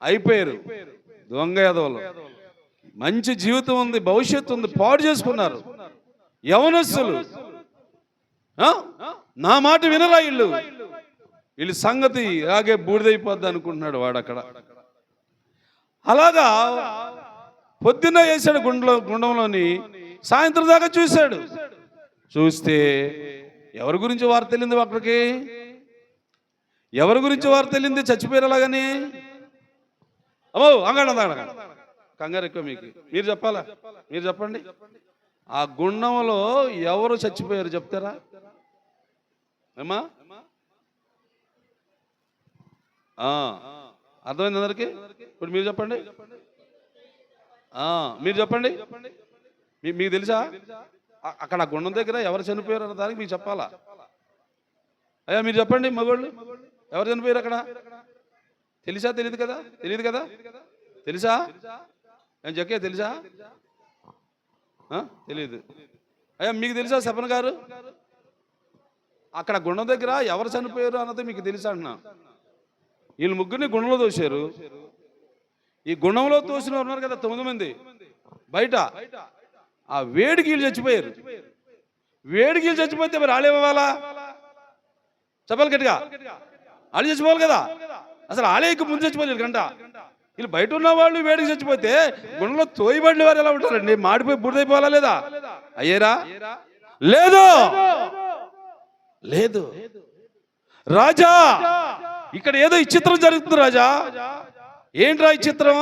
అయిపోయారు దొంగ యాదవులు. మంచి జీవితం ఉంది, భవిష్యత్తు ఉంది, పాడు చేసుకున్నారు యవనస్తులు. నా మాట వినరా వీళ్ళు సంగతి ఇలాగే బూడిదైపోద్ది అనుకుంటున్నాడు వాడు అక్కడ. అలాగా పొద్దున్న వేసాడు గుండంలోని, సాయంత్రం దాకా చూశాడు. చూస్తే ఎవరి గురించి వార్త వెళ్ళింది అక్కడికి? ఎవరి గురించి వార్త వెళ్ళింది? చచ్చిపోయారు అలాగని. అమ్మో అంగడ కంగారు ఎక్కువ మీకు. మీరు చెప్పాలా? మీరు చెప్పండి. ఆ గుండంలో ఎవరు చచ్చిపోయారు చెప్తారా? ఏమా అర్థమైంది అందరికి? ఇప్పుడు మీరు చెప్పండి. మీరు చెప్పండి. మీకు తెలుసా అక్కడ గుండం దగ్గర ఎవరు చనిపోయారు అన్న దానికి మీకు చెప్పాలా? అయ్యా మీరు చెప్పండి. మగోళ్ళు ఎవరు చనిపోయారు అక్కడ? తెలుసా? తెలియదు కదా? తెలియదు కదా? తెలుసా? ఏం చెక్కే తెలుసా? తెలియదు. అయ్యా మీకు తెలుసా శపన్ గారు? అక్కడ గుండం దగ్గర ఎవరు చనిపోయారు అన్నది మీకు తెలుసా అంటున్నా. వీళ్ళు ముగ్గురిని గుండంలో తోశారు. ఈ గుండంలో తోసిన ఉన్నారు కదా 9 మంది బయట. ఆ వేడికి వీళ్ళు చచ్చిపోయారు. వేడికి వీళ్ళు చచ్చిపోతే మరి ఆలేవాలా? చెప్పాలి గట్టిగా. ఆళ్ళు చచ్చిపోవాలి కదా. అసలు ఆలయకు ముందు చచ్చిపోలేదు గంట. వీళ్ళు బయట ఉన్న వాళ్ళు వేడికి చచ్చిపోతే గుండంలో తోయబడిన వారు ఎలా ఉంటారండి? మాడిపోయి బుడిదైపోవాలా లేదా? అయ్యేరా? లేదు లేదు. రాజా ఇక్కడ ఏదో ఈ చిత్రం జరుగుతుంది రాజా. ఏంట్రా ఈ చిత్రం?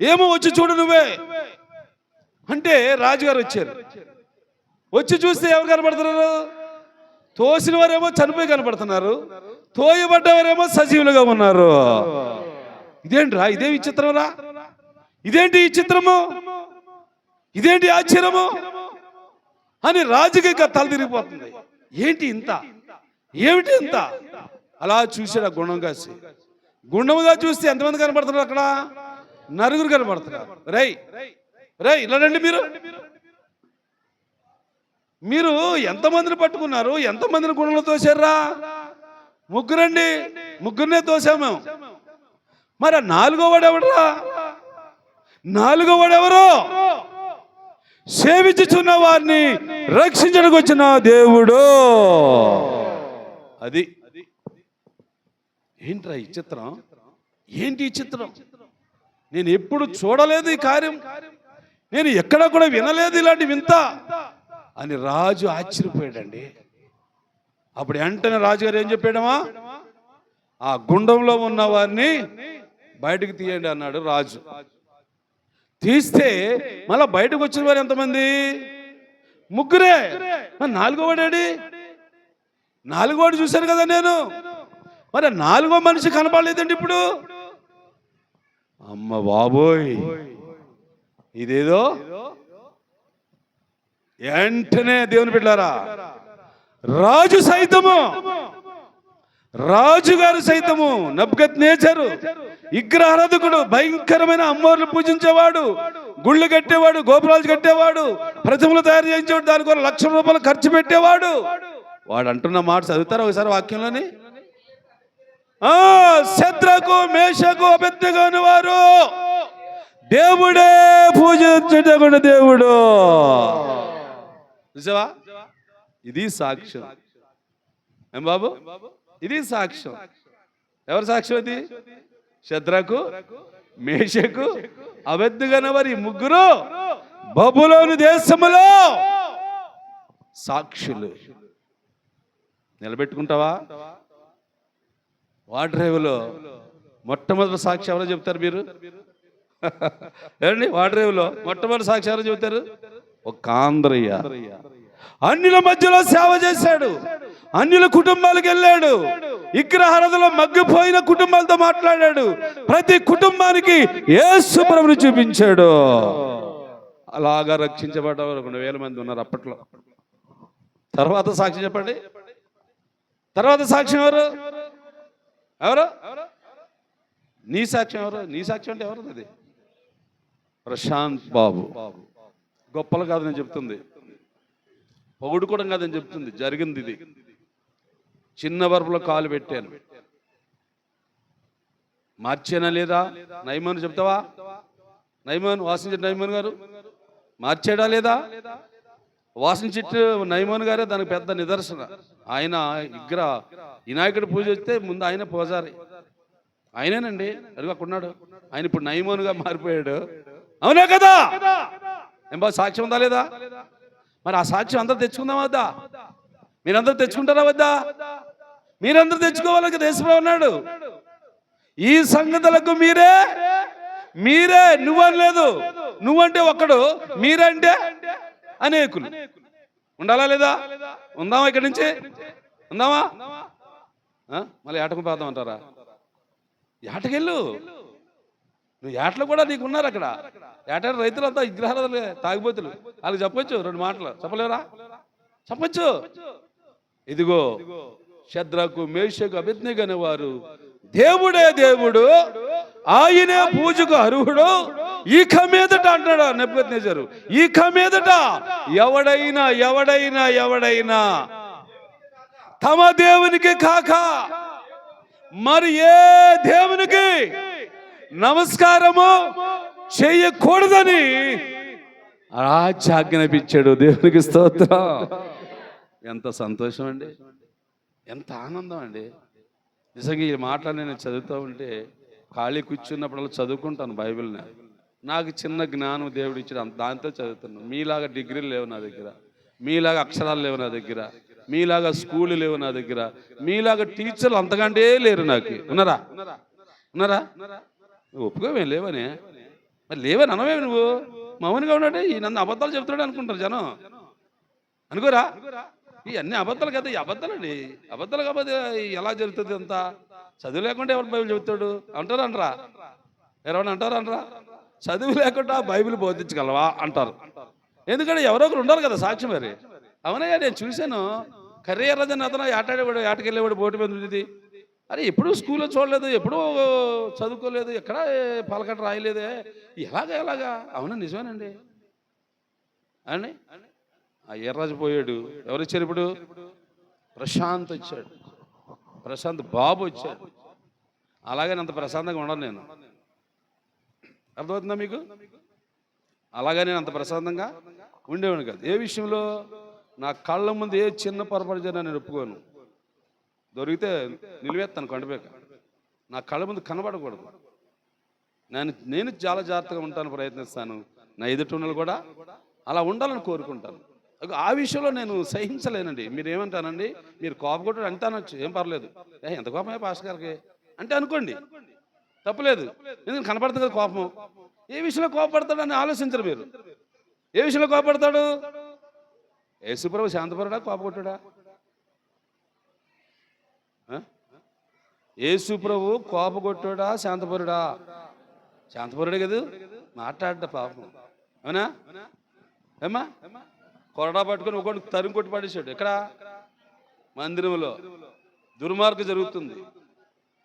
ఏమో వచ్చి చూడు నువ్వే అంటే రాజుగారు వచ్చారు. వచ్చి చూస్తే ఎవరు కనపడుతున్నారు? తోసిన వారేమో చనిపోయి కనపడుతున్నారు, తోయబడ్డవారేమో సజీవులుగా ఉన్నారు. ఇదేంట్రా? ఇదే విచిత్రం రా. ఇదేంటి ఈ చిత్రము? ఇదేంటి ఆశ్చర్యము అని రాజుకి తల తిరిగిపోతుంది. ఏంటి ఇంత? ఏమిటి ఇంత? అలా చూసాడు ఆ గుండం కాసి. గుండముగా చూస్తే ఎంతమంది కనపడుతున్నారు అక్కడ? 9 కనపడుతున్నారు. రై రై ఇలా రండి. మీరు ఎంతమందిని పట్టుకున్నారు? ఎంతమందిని గుండంలో తోసారా? 3 అండి. 3 తోసాము. మరి 4వ వాడు ఎవడరా? 4వ వాడు ఎవరు? సేవించుచున్న వారిని రక్షించడానికి వచ్చిన దేవుడు. అది ఏంట్రా ఈ చిత్రం? ఏంటి ఈ చిత్రం? నేను ఎప్పుడు చూడలేదు ఈ కార్యం, నేను ఎక్కడ కూడా వినలేదు ఇలాంటి వింత అని రాజు ఆశ్చర్యపోయాడండి. అప్పుడు వెంటనే రాజుగారు ఏం చెప్పాడమా? ఆ గుండంలో ఉన్న వారిని బయటకు తీయండి అన్నాడు రాజు. తీస్తే మళ్ళా బయటకు వచ్చిన వారు ఎంతమంది? 3. మరి 4వ వాడాడి? 4వ వాడు చూశాను కదా నేను. మరి 4వ మనిషి కనపడలేదండి ఇప్పుడు. అమ్మ బాబోయ్, ఇదేదో వెంటనే దేవుని బిడ్డలారా రాజు సైతము రాజుగారు సైతము నెబుకద్నెజరు విగ్రహారాధకుడు, భయంకరమైన అమ్మోర్లు పూజించేవాడు, గుళ్ళు కట్టేవాడు, గోపురాలు కట్టేవాడు, ప్రతిమలు తయారు చేయించేవాడు, దానికి ₹1,00,000 ఖర్చు పెట్టేవాడు. వాడు అంటున్న మాట చదువుతారా ఒకసారి వాక్యంలోని? శద్రకు మేషకు అబేద్నెగోను వారు దేవుడే పూజించుటకు దేవుడు. చూసావా? ఇది సాక్ష్యం. ఏం బాబు, ఇది సాక్ష్యం. ఎవరి సాక్ష్యం అది? శద్రకు మేషకు అబేద్నెగోను వారు, ఈ ముగ్గురు బబులోను దేశములో సాక్షులు. నిలబెట్టుకుంటావా? వాడ్రేవులో మొట్టమొదటి సాక్షి ఎవరో చెప్తారు మీరు? ఏమండి, వాడ్రేవులో మొట్టమొదటి సాక్షి ఎవరో చెబుతారు? ఒక ఆంధ్రయ్య. అన్యుల మధ్యలో సేవ చేశాడు, అన్యుల కుటుంబాలకు వెళ్ళాడు, విగ్రహారాధనలో మగ్గిపోయిన కుటుంబాలతో మాట్లాడాడు, ప్రతి కుటుంబానికి యేసు ప్రభువుని చూపించాడు. అలాగా రక్షించబడ్డ 2,000 మంది ఉన్నారు అప్పట్లో. తర్వాత సాక్షి చెప్పండి. తర్వాత సాక్ష్యం ఎవరు? ఎవరు? నీ సాక్ష్యం ఎవరు? నీ సాక్ష్యం అంటే ఎవరు? అది ప్రశాంత్ బాబు. గొప్పలు కాదు నేను చెప్తుంది, పొగుడుకోవడం కాదని చెప్తుంది. జరిగింది ఇది. చిన్న వరపులో కాలు పెట్టాను. మార్చేనా లేదా? నయమాను చెప్తావా? నయమాను, వాసించే నయమాను గారు మార్చాడా లేదా? వాసించిట్టు నయమాను గారే దానికి పెద్ద నిదర్శన. ఆయన వినాయకుడు పూజ వస్తే ముందు ఆయన పూజారి, ఆయనేనండి. అడుగు అక్కడున్నాడు ఆయన. ఇప్పుడు నయమానుగా మారిపోయాడు. అవునా కదా? ఏం బా, సాక్ష్యం ఉందా లేదా? మరి ఆ సాక్ష్యం అందరూ తెచ్చుకుందాం వద్దా? మీరందరూ తెచ్చుకుంటారా వద్దా? మీరందరూ తెచ్చుకోవాలి కదా. యేసుప్రభు ఉన్నాడు. ఈ సంగతులకు మీరే నువ్వని లేదు, నువ్వంటే ఒక్కడు, మీరంటే అనేకులు. ఉండాలా లేదా? ఉందామా? ఇక్కడి నుంచి ఉందామా? మళ్ళీ ఏటకు పోదాం అంటారా? ఏటకెళ్ళు నువ్వు. ఏటలు కూడా నీకు ఉన్నారు అక్కడ. ఏట రైతులంతా విగ్రహాలు తాగిపోతులు. వాళ్ళకి చెప్పొచ్చు 2 మాటలు. చెప్పలేరా? చెప్పొచ్చు. ఇదిగో శద్రకు మేషకు అబేద్నెగోను వారు దేవుడే దేవుడు, ఆయనే పూజకు అర్హుడు. ఇక మీదట అంటాడు నెబుకద్నెజరు, ఇక మీదట ఎవడైనా తమ దేవునికి కాక మరి ఏ దేవునికి నమస్కారము చేయకూడదని ఆజ్ఞాపించాడు. దేవునికి స్తోత్రం. ఎంత సంతోషం అండి, ఎంత ఆనందం అండి. నిజంగా ఈ మాటలు నేను చదువుతూ ఉంటే ఖాళీ కూర్చున్నప్పుడు చదువుకుంటాను బైబిల్ని. నాకు చిన్న జ్ఞానం దేవుడు ఇచ్చాడు, దాంతో చదువుతున్నాను. మీలాగా డిగ్రీలు లేవు నా దగ్గర, మీలాగా అక్షరాలు లేవు నా దగ్గర, మీలాగా స్కూళ్ళు లేవు నా దగ్గర, మీలాగా టీచర్లు అంతకంటే లేరు నాకు. ఉన్నారా? నువ్వు ఒప్పుకోవే లేవని. మరి లేవని అనవే నువ్వు. మౌనిగా ఉన్నాడే ఈ నన్ను అబద్ధాలు చెప్తున్నాడు అనుకుంటారు జనం. అనుకోరా? ఇవన్నీ అబద్ధాలు కదా. ఈ అబద్ధాలండి, అబద్ధాలు కాకపోతే ఎలా జరుగుతుంది? అంతా చదువు లేకుండా ఎవరు బైబిల్ చెబుతాడు? అంటారా? ఎవరైనా అంటారా? చదువు లేకుండా బైబిల్ బోధించగలవా అంటారు. ఎందుకంటే ఎవరో ఒకరు ఉండాలి కదా సాక్ష్యం. మరి అవునయ్యా, నేను చూశాను. కర్రీర్ రాజన్ అతను ఆటాడేవాడు, ఆటకెళ్ళేవాడు, బోటు మీద ఉండేది. అరే ఎప్పుడూ స్కూల్లో చూడలేదు, ఎప్పుడూ చదువుకోలేదు, ఎక్కడ పలకట రాయలేదే, ఎలాగా? అవునా, నిజమేనండి అండి. ఆ ఎర్రాజు పోయాడు. ఎవరు వచ్చారు ఇప్పుడు? ప్రశాంత్ వచ్చాడు, ప్రశాంత్ బాబు వచ్చాడు. అలాగని అంత ప్రశాంతంగా ఉండను నేను. అర్థమవుతుందా మీకు? అలాగే నేను అంత ప్రశాంతంగా ఉండేవాడిని కాదు. ఏ విషయంలో? నా కళ్ళ ముందు ఏ చిన్న పొరపాటు జరిగినా నేను ఒప్పుకోను. దొరికితే నిలువేస్తాను కొండపేక. నా కళ్ళ ముందు కనబడకూడదు. నేను చాలా జాగ్రత్తగా ఉంటాను, ప్రయత్నిస్తాను. నా ఎదుటి కూడా అలా ఉండాలని కోరుకుంటాను. ఆ విషయంలో నేను సహించలేనండి. మీరు ఏమంటానండి? మీరు కోపగొట్టడు అంటే అనొచ్చు, ఏం పర్లేదు. ఎంత కోపమే పాస్టర్ గారికి అంటే అనుకోండి, తప్పులేదు. ఎందుకంటే కనపడుతుంది కదా కోపం. ఏ విషయంలో కోపపడతాడని ఆలోచించరు మీరు. ఏ విషయంలో కోపపడతాడు? యేసుప్రభు శాంతపరుడా, కోపగొట్టుడా? యేసుప్రభు కోపగొట్టుడా, శాంతపరుడా? శాంతపరుడే కదా. మాట్లాడ పాపం. అవునా? ఏమ్మా? కొరడా పట్టుకొని ఒకటి తరుము కొట్టి పడేసాడు. ఎక్కడ? మందిరంలో. దుర్మార్గం జరుగుతుంది,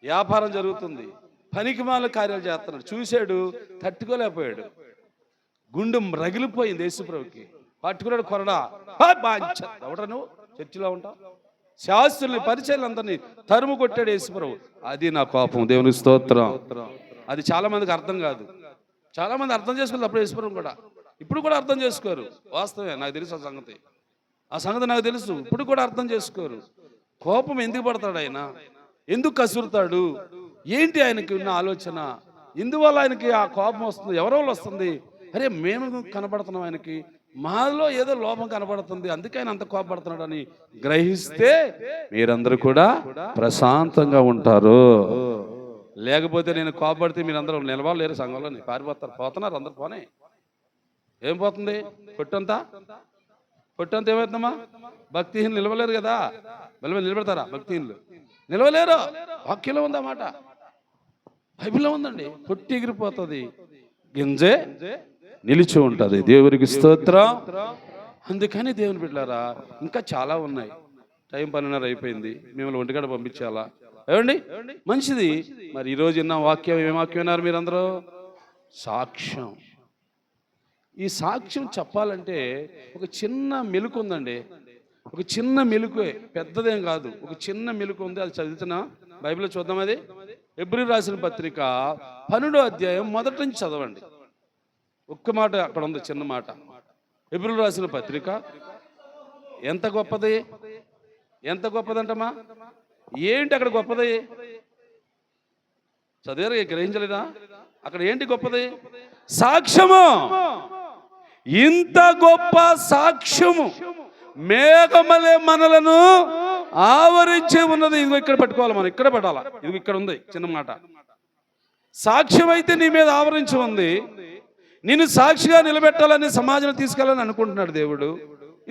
వ్యాపారం జరుగుతుంది, పనికిమాల కార్యాలు చేస్తున్నాడు. చూశాడు, తట్టుకోలేకపోయాడు. గుండె రగిలిపోయింది యేసుప్రభుకి. పట్టుకున్నాడు కొరడా. ఎవడ నువ్వు చర్చిలో ఉంటావు? శాస్త్రుల్ని పరిచయాలందరినీ తరుము కొట్టాడు యేసుప్రభు. అది నా కోపం. దేవునికి స్తోత్రం. అది చాలా మందికి అర్థం కాదు. చాలా మంది అర్థం చేసుకోలేదు అప్పుడు యేసుప్రభు కూడా. ఇప్పుడు కూడా అర్థం చేసుకోరు. వాస్తవమే, నాకు తెలుసు ఆ సంగతి నాకు తెలుసు. ఇప్పుడు కూడా అర్థం చేసుకోరు. కోపం ఎందుకు పడతాడు ఆయన? ఎందుకు కసురుతాడు? ఏంటి ఆయనకి ఉన్న ఆలోచన? ఎందువల్ల ఆయనకి ఆ కోపం వస్తుంది? ఎవరి వల్ల వస్తుంది? అరే మేము కనపడుతున్నాం, ఆయనకి మాలో ఏదో లోపం కనపడుతుంది, అందుకే ఆయన అంత కోపపడుతున్నాడు అని గ్రహిస్తే మీరందరూ కూడా ప్రశాంతంగా ఉంటారు. లేకపోతే నేను కోపడితే మీరందరూ నిలబడలేరు, సంఘంలో పోతున్నారు అందరు. పోనే ఏం పోతుంది? పొట్టంతా ఏమవుతుందమ్మా? భక్తిహీనులు నిలవలేరు కదా. నిలబెడతారా? భక్తిహీనులు నిలవలేరు. వాక్యంలో ఉందన్నమాట, బైబిల్లో ఉందండి. పొట్టి ఎగిరిపోతుంది, గింజే నిలిచి ఉంటుంది. దేవునికి స్తోత్రం. అందుకని దేవుని బిడ్డలారా, ఇంకా చాలా ఉన్నాయి. టైం 12:30 అయిపోయింది. మిమ్మల్ని ఒంటిగడ పంపించాలా? ఏమండి? మంచిది. మరి ఈరోజు విన్న వాక్యం ఏం వాక్యం విన్నారు మీరందరూ? సాక్ష్యం. ఈ సాక్ష్యం చెప్పాలంటే ఒక చిన్న మెలుకు ఉందండి. ఒక చిన్న మెలుకే, పెద్దదేం కాదు. ఒక చిన్న మెలుకు ఉంది. అది చదువుతున్నా, బైబిల్లో చూద్దాం. అది హెబ్రీ రాసిన పత్రిక 12వ అధ్యాయం మొదటి నుంచి చదవండి. ఒక్క మాట అక్కడ ఉంది, చిన్న మాట. హెబ్రీ రాసిన పత్రిక ఎంత గొప్పది, ఎంత గొప్పదంటమ్మా? ఏంటి అక్కడ గొప్పది? చదివారు, గ్రహించలేదా? అక్కడ ఏంటి గొప్పది? సాక్ష్యము. ఇంత గొప్ప సాక్ష్యము మేఘమలే మనలను ఆవరించి ఉన్నది. ఇదిగో ఇక్కడ పెట్టుకోవాలి, మనం ఇక్కడ పెట్టాలా. ఇది ఇక్కడ ఉంది, చిన్న మాట. సాక్ష్యం అయితే నీ మీద ఆవరించి ఉంది. నిన్ను సాక్షిగా నిలబెట్టాలని, సమాజంలో తీసుకెళ్ళాలని అనుకుంటున్నాడు దేవుడు.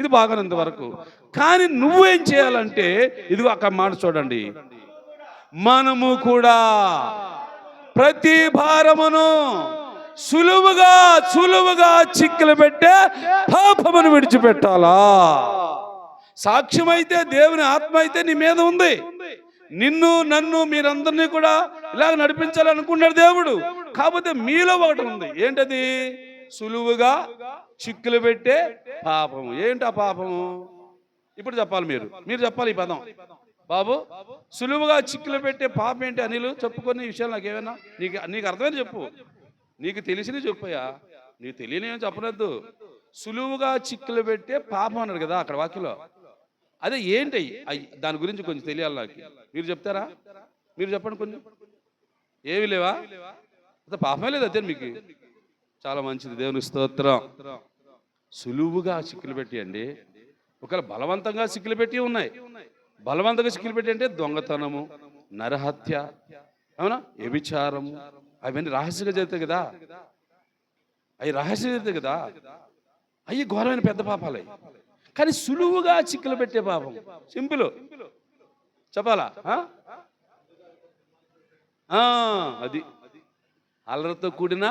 ఇది బాగానంత వరకు. కానీ నువ్వేం చేయాలంటే, ఇదిగో అక్కడ మాట చూడండి. మనము కూడా ప్రతి భారమును సులువుగా చిక్కులు పెట్టే పాపమును విడిచిపెట్టాలా. సాక్ష్యం అయితే, దేవుని ఆత్మ అయితే నీ మీద ఉంది. నిన్ను నన్ను మీరందరినీ కూడా ఇలాగ నడిపించాలనుకున్నాడు దేవుడు. కాకపోతే మీలో ఒకటి ఉంది. ఏంటది? సులువుగా చిక్కులు పెట్టే పాపము. ఏంటి ఆ పాపము? ఇప్పుడు చెప్పాలి, మీరు చెప్పాలి ఈ పదం. బాబు, సులువుగా చిక్కులు పెట్టే పాపం ఏంటి? అనిలు చెప్పుకొని విషయాలు నాకు ఏమైనా నీకు అర్థమైనా చెప్పు. నీకు తెలిసినవి చెప్పయ్యా, నీకు తెలియని ఏం చెప్పలేదు. సులువుగా చిక్కులు పెట్టే పాపం అన్నాడు కదా అక్కడ వాక్యంలో. అదే ఏంటి? దాని గురించి కొంచెం తెలియాలి నాకు. మీరు చెప్తారా? మీరు చెప్పండి. కొంచెం ఏమి లేవా? అంత పాపమే లేదు అదే మీకు. చాలా మంచిది, దేవుని స్తోత్రం. సులువుగా చిక్కులు పెట్టి అండి. ఒకవేళ బలవంతంగా చిక్కులు పెట్టి ఉన్నాయి. బలవంతంగా చిక్కులు పెట్టి అంటే దొంగతనము, నరహత్య, అవునా, వ్యభిచారము, అవన్నీ రహస్యంగా జరుగుతాయి కదా. అవి రహస్యంగా జరుగుతాయి కదా. అవి ఘోరమైన పెద్ద పాపాలే. కానీ సులువుగా చిక్కులు పెట్టే పాపం సింపుల్ చెప్పాలా? అది అల్లరితో కూడిన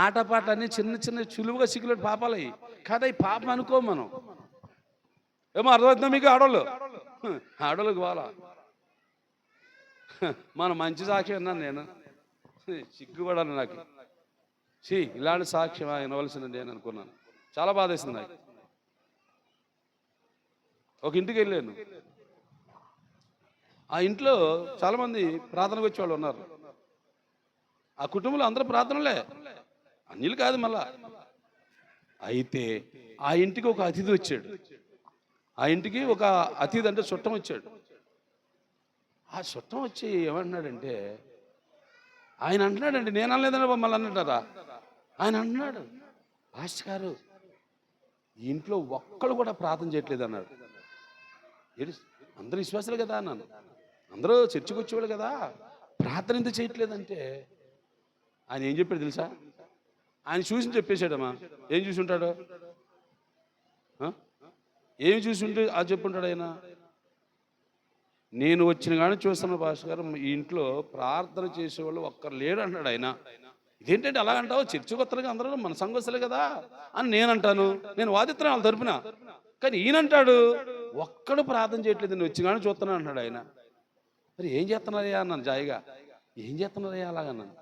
ఆటపాట అన్ని చిన్న చిన్న సులువుగా చిక్కులు పాపాలు అవి కదా. ఈ పాపం అనుకో మనం. ఏమో అర్థమవుతుందా మీకు? ఆడోళ్ళకి పోవాలా? మనం మంచి సాక్ష్యం విన్నాను నేను. సిగ్గుపడాను నాకు. ఇలాంటి సాక్ష్యం వినవలసింది నేను అనుకున్నాను. చాలా బాధ వేసింది నాకు. ఒక ఇంటికి వెళ్ళాను. ఆ ఇంట్లో చాలామంది ప్రార్థనకు వచ్చేవాళ్ళు ఉన్నారు. ఆ కుటుంబంలో అందరూ ప్రార్థనలే, అన్యులు కాదు మళ్ళా. అయితే ఆ ఇంటికి ఒక అతిథి వచ్చాడు. ఆ ఇంటికి ఒక అతిథి అంటే చుట్టం వచ్చాడు. ఆ చుట్టం వచ్చి ఏమంటున్నాడంటే, ఆయన అంటున్నాడండి, నేను అనలేదని మమ్మల్ని అన్నట్టారా? ఆయన అంటున్నాడు, పాస్టర్ గారు ఈ ఇంట్లో ఒక్కళ్ళు కూడా ప్రార్థన చేయట్లేదు అన్నాడు. అందరూ విశ్వాసాలు కదా అన్నాను. అందరూ చర్చకు వచ్చేవాళ్ళు కదా, ప్రార్థన ఎందుకు చేయట్లేదంటే ఆయన ఏం చెప్పాడు తెలుసా? ఆయన చూసి చెప్పేశాడమ్మా. ఏం చూసి ఉంటాడు? ఏమి చూసి ఉంటే అది చెప్పుంటాడు ఆయన. నేను వచ్చిన కానీ చూస్తున్న పాస్టర్ గారు ఈ ఇంట్లో ప్రార్థన చేసేవాళ్ళు ఒక్కరు లేడు అంటాడు ఆయన. ఇదేంటంటే అలాగంటావు? చర్చకు వస్తారు అందరూ మన సంఘస్థలే కదా అని నేను అంటాను. నేను వాదిస్తున్నాను వాళ్ళ తరపున. కానీ ఈయనంటాడు ఒక్కడు ప్రార్థన చేయట్లేదు, నేను వచ్చి కానీ చూస్తున్నాను అంటాడు ఆయన. మరి ఏం చేస్తున్నారయ్యా అన్నాను జాయిగా. ఏం చేస్తున్నారయ్యా అలాగన్నాను.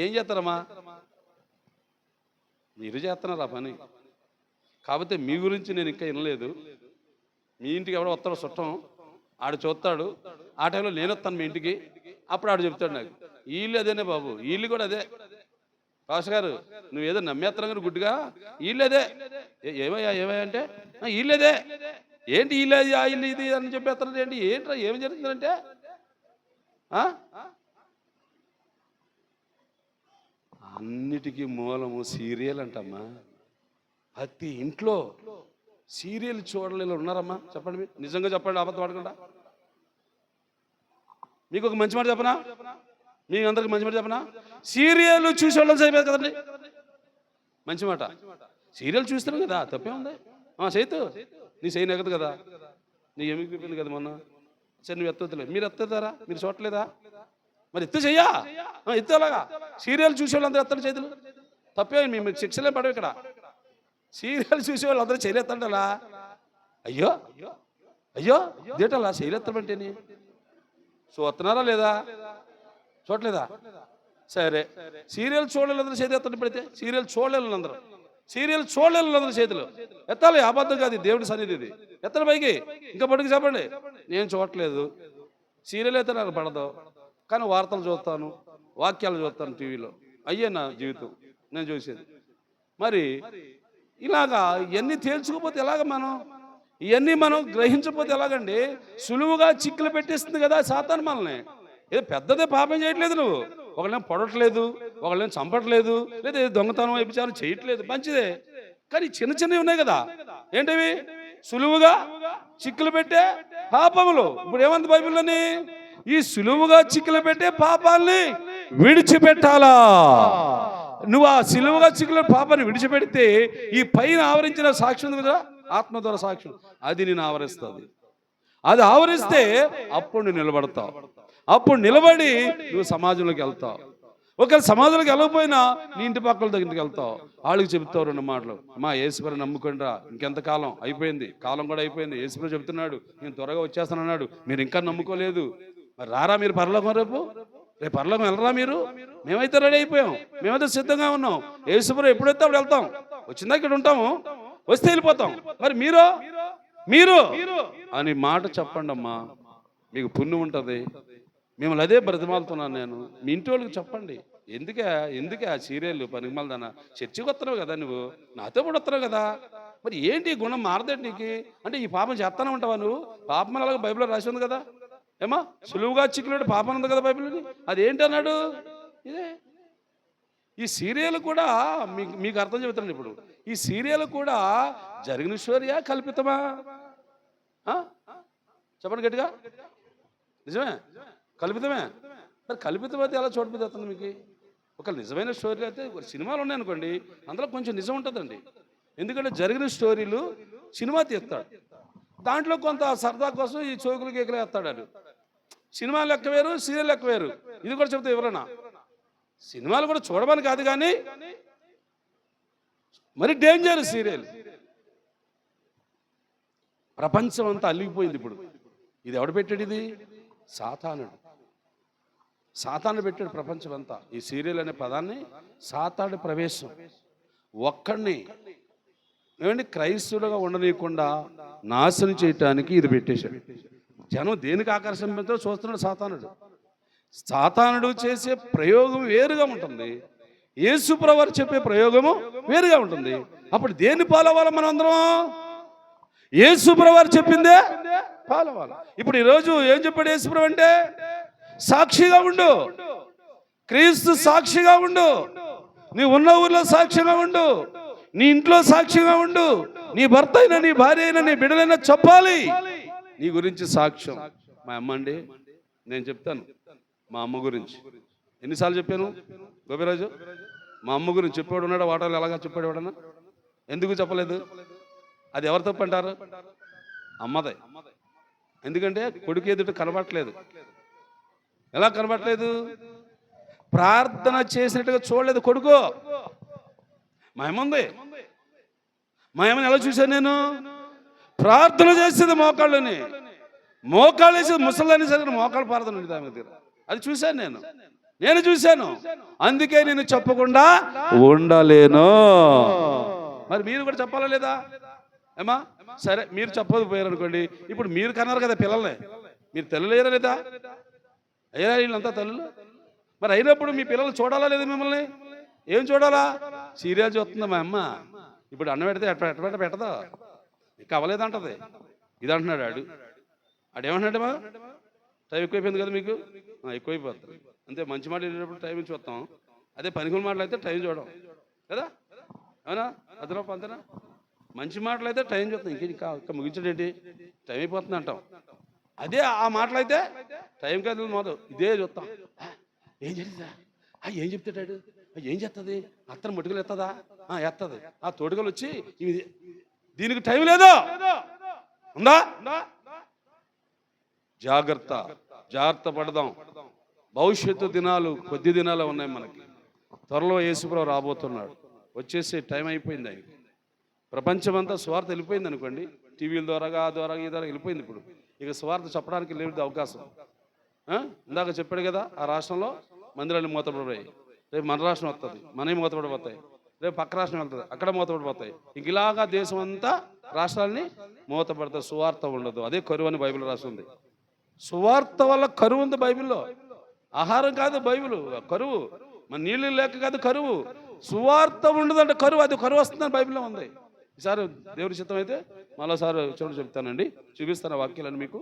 ఏం చేస్తారమ్మా? మీరు చేస్తున్నారు ఆ పని. కాకపోతే మీ గురించి నేను ఇంకా వినలేదు. మీ ఇంటికి ఎవడో వస్తాడు చుట్టం, ఆడు చూస్తాడు, ఆ టైంలో నేను వస్తాను మీ ఇంటికి, అప్పుడు ఆడు చెప్తాడు నాకు వీళ్ళు అదేనే బాబు, వీళ్ళు కూడా అదే. పాస్ గారు నువ్వు ఏదో నమ్మేస్తున్నావు కానీ గుడ్డుగా, వీళ్ళు అదే. ఏమయ్యా అంటే వీళ్ళదే. ఏంటి వీళ్ళది వీళ్ళు ఇది అని చెప్పేస్తున్నారు ఏంటి? ఏంట్రా ఏమి జరుగుతుందంటే అన్నిటికీ మూలము సీరియల్ అంటమ్మా. ప్రతి ఇంట్లో సీరియల్ చూడలేలు ఉన్నారమ్మా? చెప్పండి, మీరు నిజంగా చెప్పండి, అబద్ధం ఆడకుండా. మీకు ఒక మంచి మాట చెప్పనా? మీకు అందరికి మంచి మాట చెప్పనా? సీరియల్ చూసి వాళ్ళని సరిపోదు కదండి. మంచి మాట. సీరియల్ చూస్తున్నాం కదా, తప్పే ఉంది. చేతు నీ చేయి నెగదు కదా, నీ ఏమి కదా మొన్న. సరే నువ్వు ఎత్తలేదు, మీరు ఎత్తుతారా? మీరు చూడలేదా? మరి ఎత్తు చెయ్యా, ఎత్తు. అలాగా సీరియల్ చూసేవాళ్ళు అందరూ ఎత్తండి చేతులు. తప్పే, మేము శిక్షలే పడవు ఇక్కడ. సీరియల్ చూసేవాళ్ళు అందరూ చేయలేత్తండి అలా. అయ్యో అయ్యో దేటలా చేయలేత్తమంటేని చూస్తున్నారా లేదా? చూడలేదా? సరే, సీరియల్ చూడలేదు అందరూ చేతి ఎత్తండి. పెడితే సీరియల్ చూడలేదు అందరూ, సీరియల్ చూడలేదు అందరూ చేతులు ఎత్తాలి. అబద్ధం కాదు, దేవుడి సన్నిధి ఇది. ఎత్తండి పైకి, ఇంకా పట్టుకు చెప్పండి. నేను చూడట్లేదు, సీరియల్ అయితే నాకు పడదు, కానీ వార్తలు చూస్తాను, వాక్యాలు చూస్తాను టీవీలో. అయ్యే నా జీవితం నేను చూసేది. మరి ఇలాగా ఇవన్నీ తేల్చుకోపోతే ఎలాగ? ఇవన్నీ మనం గ్రహించకపోతే ఎలాగండి? సులువుగా చిక్కులు పెట్టేస్తుంది కదా సాతాను మనల్ని. ఏదో పెద్దదే పాపం చేయట్లేదు నువ్వు, ఒకళ్ళేం పొడట్లేదు, ఒకళ్ళేం చంపట్లేదు, లేదా దొంగతనం వ్యభిచారం చేయట్లేదు, మంచిదే. కానీ చిన్న చిన్నవి ఉన్నాయి కదా, ఏంటివి? సులువుగా చిక్కులు పెట్టే పాపములు. ఇప్పుడు ఏమంది బైబిల్లోని? ఈ సులువుగా చిక్కులు పెట్టే పాపాలని విడిచిపెట్టాలా? నువ్వు ఆ సులువుగా చిక్కుల పాపాన్ని విడిచిపెడితే ఈ పైన ఆవరించిన సాక్ష్యం ఉంది కదా, ఆత్మ ద్వారా సాక్ష్యం, అది నేను ఆవరిస్తుంది. అది ఆవరిస్తే అప్పుడు నువ్వు నిలబడతావు. అప్పుడు నిలబడి నువ్వు సమాజంలోకి వెళ్తావు. ఒకవేళ సమాజంలోకి వెళ్ళకపోయినా నీ ఇంటి పక్కల దగ్గరికి వెళ్తావు, వాళ్ళకి చెబుతావు 2 మాటలు. మా యేసుప్రభుని నమ్ముకుంటారా, ఇంకెంతకాలం, అయిపోయింది కాలం కూడా అయిపోయింది. యేసుప్రభు చెబుతున్నాడు నేను త్వరగా వచ్చేస్తానన్నాడు, మీరు ఇంకా నమ్ముకోలేదు. మరి రారా మీరు పరలోకం? రేపు పరలోకం వెళ్ళరా మీరు? మేమైతే రెడీ అయిపోయాం, మేమైతే సిద్ధంగా ఉన్నాం. యేసుప్రభు ఎప్పుడైతే అప్పుడు వెళ్తాం, వచ్చిందా ఇక్కడ ఉంటాము, వస్తే వెళ్ళిపోతాం. మరి మీరు అని మాట చెప్పండి అమ్మా, మీకు పుణ్యం ఉంటుంది. మిమ్మల్ని అదే బ్రతిమాలుతున్నాను నేను. మీ ఇంటి వాళ్ళకి చెప్పండి. ఎందుకే ఆ సీరియల్ పనికిమాలదానా? చర్చికి వస్తున్నావు కదా, నువ్వు నాతో కూడా వస్తున్నావు కదా, మరి ఏంటి గుణం మారదేంటి నీకు? అంటే ఈ పాపం చేస్తానే ఉంటావా నువ్వు? పాపం అలాగే బైబిల్లో రాసి ఉంది కదా, ఏమా సులువుగా చిక్కులేడు పాపం ఉంది కదా బైబిల్ని. అదేంటి అన్నాడు? ఇదే. ఈ సీరియల్ కూడా మీకు అర్థం చెబుతాను ఇప్పుడు. ఈ సీరియల్ కూడా జరిగిన స్టోరీయా, కల్పితమా? చెప్పండి గట్టిగా. నిజమే, కల్పితమే. మరి కల్పితం అయితే ఎలా చూడబోతుంది మీకు? ఒక నిజమైన స్టోరీ అయితే సినిమాలు ఉన్నాయనుకోండి, అందులో కొంచెం నిజం ఉంటుందండి. ఎందుకంటే జరిగిన స్టోరీలు సినిమా తీస్తాడు, దాంట్లో కొంత సరదా కోసం ఈ చోకులు కేకులు వేస్తాడు. సినిమా లెక్క వేరు, సీరియల్ లెక్క వేరు. ఇది కూడా చెప్తే ఎవరన్నా సినిమాలు కూడా చూడమని కాదు, కానీ మరి డేంజర్ సీరియల్. ప్రపంచం అంతా అల్లిగిపోయింది ఇప్పుడు. ఇది ఎవడు పెట్టాడు? ఇది సాతానుడు పెట్టాడు ప్రపంచం అంతా. ఈ సీరియల్ అనే పదాన్ని సాతానుడి ప్రవేశం. ఒక్కడిని ఏమండి క్రైస్తవులుగా ఉండనీయకుండా నాశనం చేయటానికి ఇది పెట్టేశాడు. జనం దేనికి ఆకర్షింపతో చూస్తున్నాడు సాతానుడు చేసే ప్రయోగం వేరుగా ఉంటుంది, యేసుప్రభు చెప్పే ప్రయోగము వేరుగా ఉంటుంది. అప్పుడు దేన్ని పాలవాలి? మనం అందరం యేసుప్రభు చెప్పిందే పాలవాలి. ఇప్పుడు ఈరోజు ఏం చెప్పాడు యేసుప్రభు అంటే? సాక్షిగా ఉండు, క్రీస్తు సాక్షిగా ఉండు, నీ ఉన్న ఊర్లో సాక్షిగా ఉండు, నీ ఇంట్లో సాక్షిగా ఉండు, నీ భర్త అయినా నీ భార్య అయినా నీ బిడ్డలైనా చెప్పాలి నీ గురించి సాక్ష్యం. మా అమ్మ అండి, నేను చెప్తాను మా అమ్మ గురించి. ఎన్నిసార్లు చెప్పాను గోపిరాజు? మా అమ్మ గురించి చెప్పేవాడు ఉన్నాడు, వాటాలు ఎలాగా చెప్పేవాడన్నా? ఎందుకు చెప్పలేదు? అది ఎవరు తప్పు అంటారు? అమ్మదే. ఎందుకంటే కొడుకు ఎదుట కనబడట్లేదు. ఎలా కనబడట్లేదు? ప్రార్థన చేసినట్టుగా చూడలేదు కొడుకు. మా అమ్మంది. మా అమ్మని ఎలా చూశాను నేను? ప్రార్థన చేసేది మోకాళ్ళని, మోకాళ్ళు వేసి ముసలని సరే మోకాళ్ళు పారదండి దాని దగ్గర. అది చూశాను నేను చూశాను. అందుకే నేను చెప్పకుండా ఉండలేను. మరి మీరు కూడా చెప్పాలా లేదా ఏమా? సరే మీరు చెప్పకపోయారు అనుకోండి, ఇప్పుడు మీరు కన్నారు కదా పిల్లల్ని, మీరు తల్లులేరా లేదా? అయ్యా వీళ్ళంతా తల్లులు. మరి అయినప్పుడు మీ పిల్లలు చూడాలా లేదా? మిమ్మల్ని ఏం చూడాలా? సీరియల్ చూస్తుందా మా అమ్మ, ఇప్పుడు అన్నం పెడితే ఎట్ట పెట్టదా, ఇంకా అవ్వలేదంటది. ఇది అంటున్నాడు ఆడేమంటున్నాడమ్మా, టైం ఎక్కువైపోయింది కదా మీకు, ఎక్కువైపోతుంది అంతే. మంచి మాట వెళ్ళినప్పుడు టైం చూస్తాం, అదే పనికిల మాటలు అయితే టైం చూడడం కదా. అవునా? అదనో పంతనా? మంచి మాటలు అయితే టైం చూస్తాం, ఇంకా ముగించడేంటి, టైం అయిపోతుంది అంటాం. అదే ఆ మాటలు అయితే టైం కాదు మొదలు ఇదే చూస్తాం. ఏం జరిగిందా, ఏం చెప్తాడు, ఏం చేస్తుంది, అత్తను ముట్టుకలు ఎత్తదా, ఎత్తది. ఆ తోడుకలు వచ్చి దీనికి టైం లేదు ఉందా? జాగ్రత్త పడదాం. భవిష్యత్తు దినాలు కొద్ది దినాలు ఉన్నాయి మనకి. త్వరలో యేసుప్రభు రాబోతున్నాడు, వచ్చేసి టైం అయిపోయింది. ఆయనకి ప్రపంచమంతా స్వార్థ వెళ్ళిపోయింది అనుకోండి, టీవీల ద్వారాగా ఆ ద్వారా ఈ ద్వారా వెళ్ళిపోయింది. ఇప్పుడు ఇక స్వార్థ చెప్పడానికి లేదు అవకాశం. ఇందాక చెప్పాడు కదా, ఆ రాష్ట్రంలో మందిరాలు మూతపడిపోయాయి, రేపు మన రాష్ట్రం వస్తుంది, మనవి మూతపడిపోతాయి, రేపు పక్క రాష్ట్రం వెళ్తుంది, అక్కడ మూతపడిపోతాయి. ఇంక ఇలాగా దేశం అంతా రాష్ట్రాలని మూతపడతాయి, సువార్త ఉండదు. అదే కరువు అని బైబిల్ రాస్తుంది. సువార్త వల్ల కరువు ఉంది బైబిల్లో. ఆహారం కాదు బైబిల్ కరువు, మన నీళ్ళు లేక కాదు కరువు, సువార్త ఉండదంటే కరువు. అది కరువు వస్తుందని బైబిల్లో ఉంది. ఈసారి దేవుడి చిత్తం అయితే మరోసారి చూడండి చెప్తానండి, చూపిస్తాను వాక్యాలను మీకు.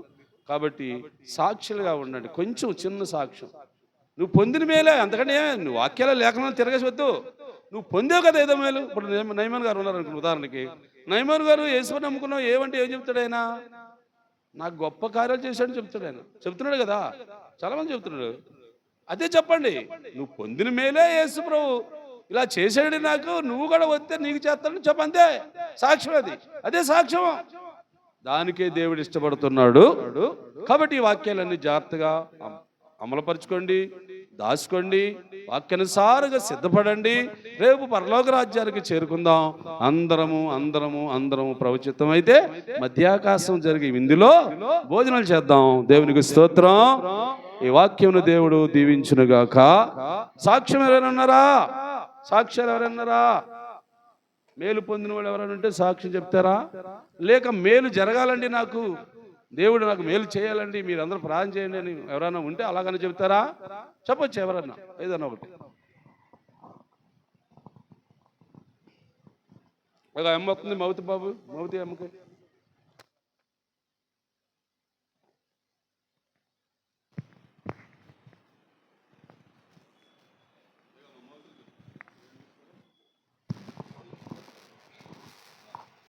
కాబట్టి సాక్షులుగా ఉండండి. కొంచెం చిన్న సాక్ష్యం, నువ్వు పొందిన మేలే, అంతకంటే నువ్వు వాక్యాలు లేఖనాలు తిరగేసి వద్దు. నువ్వు పొందేవు కదా ఏదో మేలు. ఇప్పుడు నయమాన్ గారు ఉన్నారు అనుకున్న ఉదాహరణకి, నయమాన్ గారు యేసుని నమ్ముకున్నావు, ఏమంటే ఏం చెప్తాడు ఆయన, నాకు గొప్ప కార్యాలు చేశాడని చెప్తాడు. ఆయన చెప్తున్నాడు కదా, చాలా మంది చెప్తున్నాడు. అదే చెప్పండి, నువ్వు పొందిన మేలే యేసు ప్రభు ఇలా చేశాడు నాకు, నువ్వు కూడా వస్తే నీకు చేస్తాడని చెప్పంతే సాక్ష్యం. అదే సాక్ష్యం, దానికే దేవుడు ఇష్టపడుతున్నాడు. కాబట్టి ఈ వాక్యాలన్నీ జాగ్రత్తగా అమలుపరచుకోండి, దాచుకోండి, వాక్యానుసారంగా సిద్ధపడండి. రేపు పరలోక రాజ్యానికి చేరుకుందాం. అందరము ప్రవచితం అయితే మధ్యాకాశం జరిగి ఇందులో భోజనాలు చేద్దాం. దేవునికి స్తోత్రం. ఈ వాక్యమును దేవుడు దీవించునుగాక. సాక్ష్యం సాక్ష్యాలు ఎవరన్నారా? మేలు పొందిన వాళ్ళు ఎవరైనా ఉంటే సాక్ష్యం చెప్తారా? లేక మేలు జరగాలండి, నాకు దేవుడు నాకు మేలు చేయాలండి, మీరందరూ ప్రార్థన చేయండి అని ఎవరైనా ఉంటే అలాగని చెప్తారా? చెప్పొచ్చు ఎవరన్నా ఏదన్నా ఒకటి. ఒక అమ్మ వస్తుంది, మౌతి బాబు, మౌతి అమ్మకి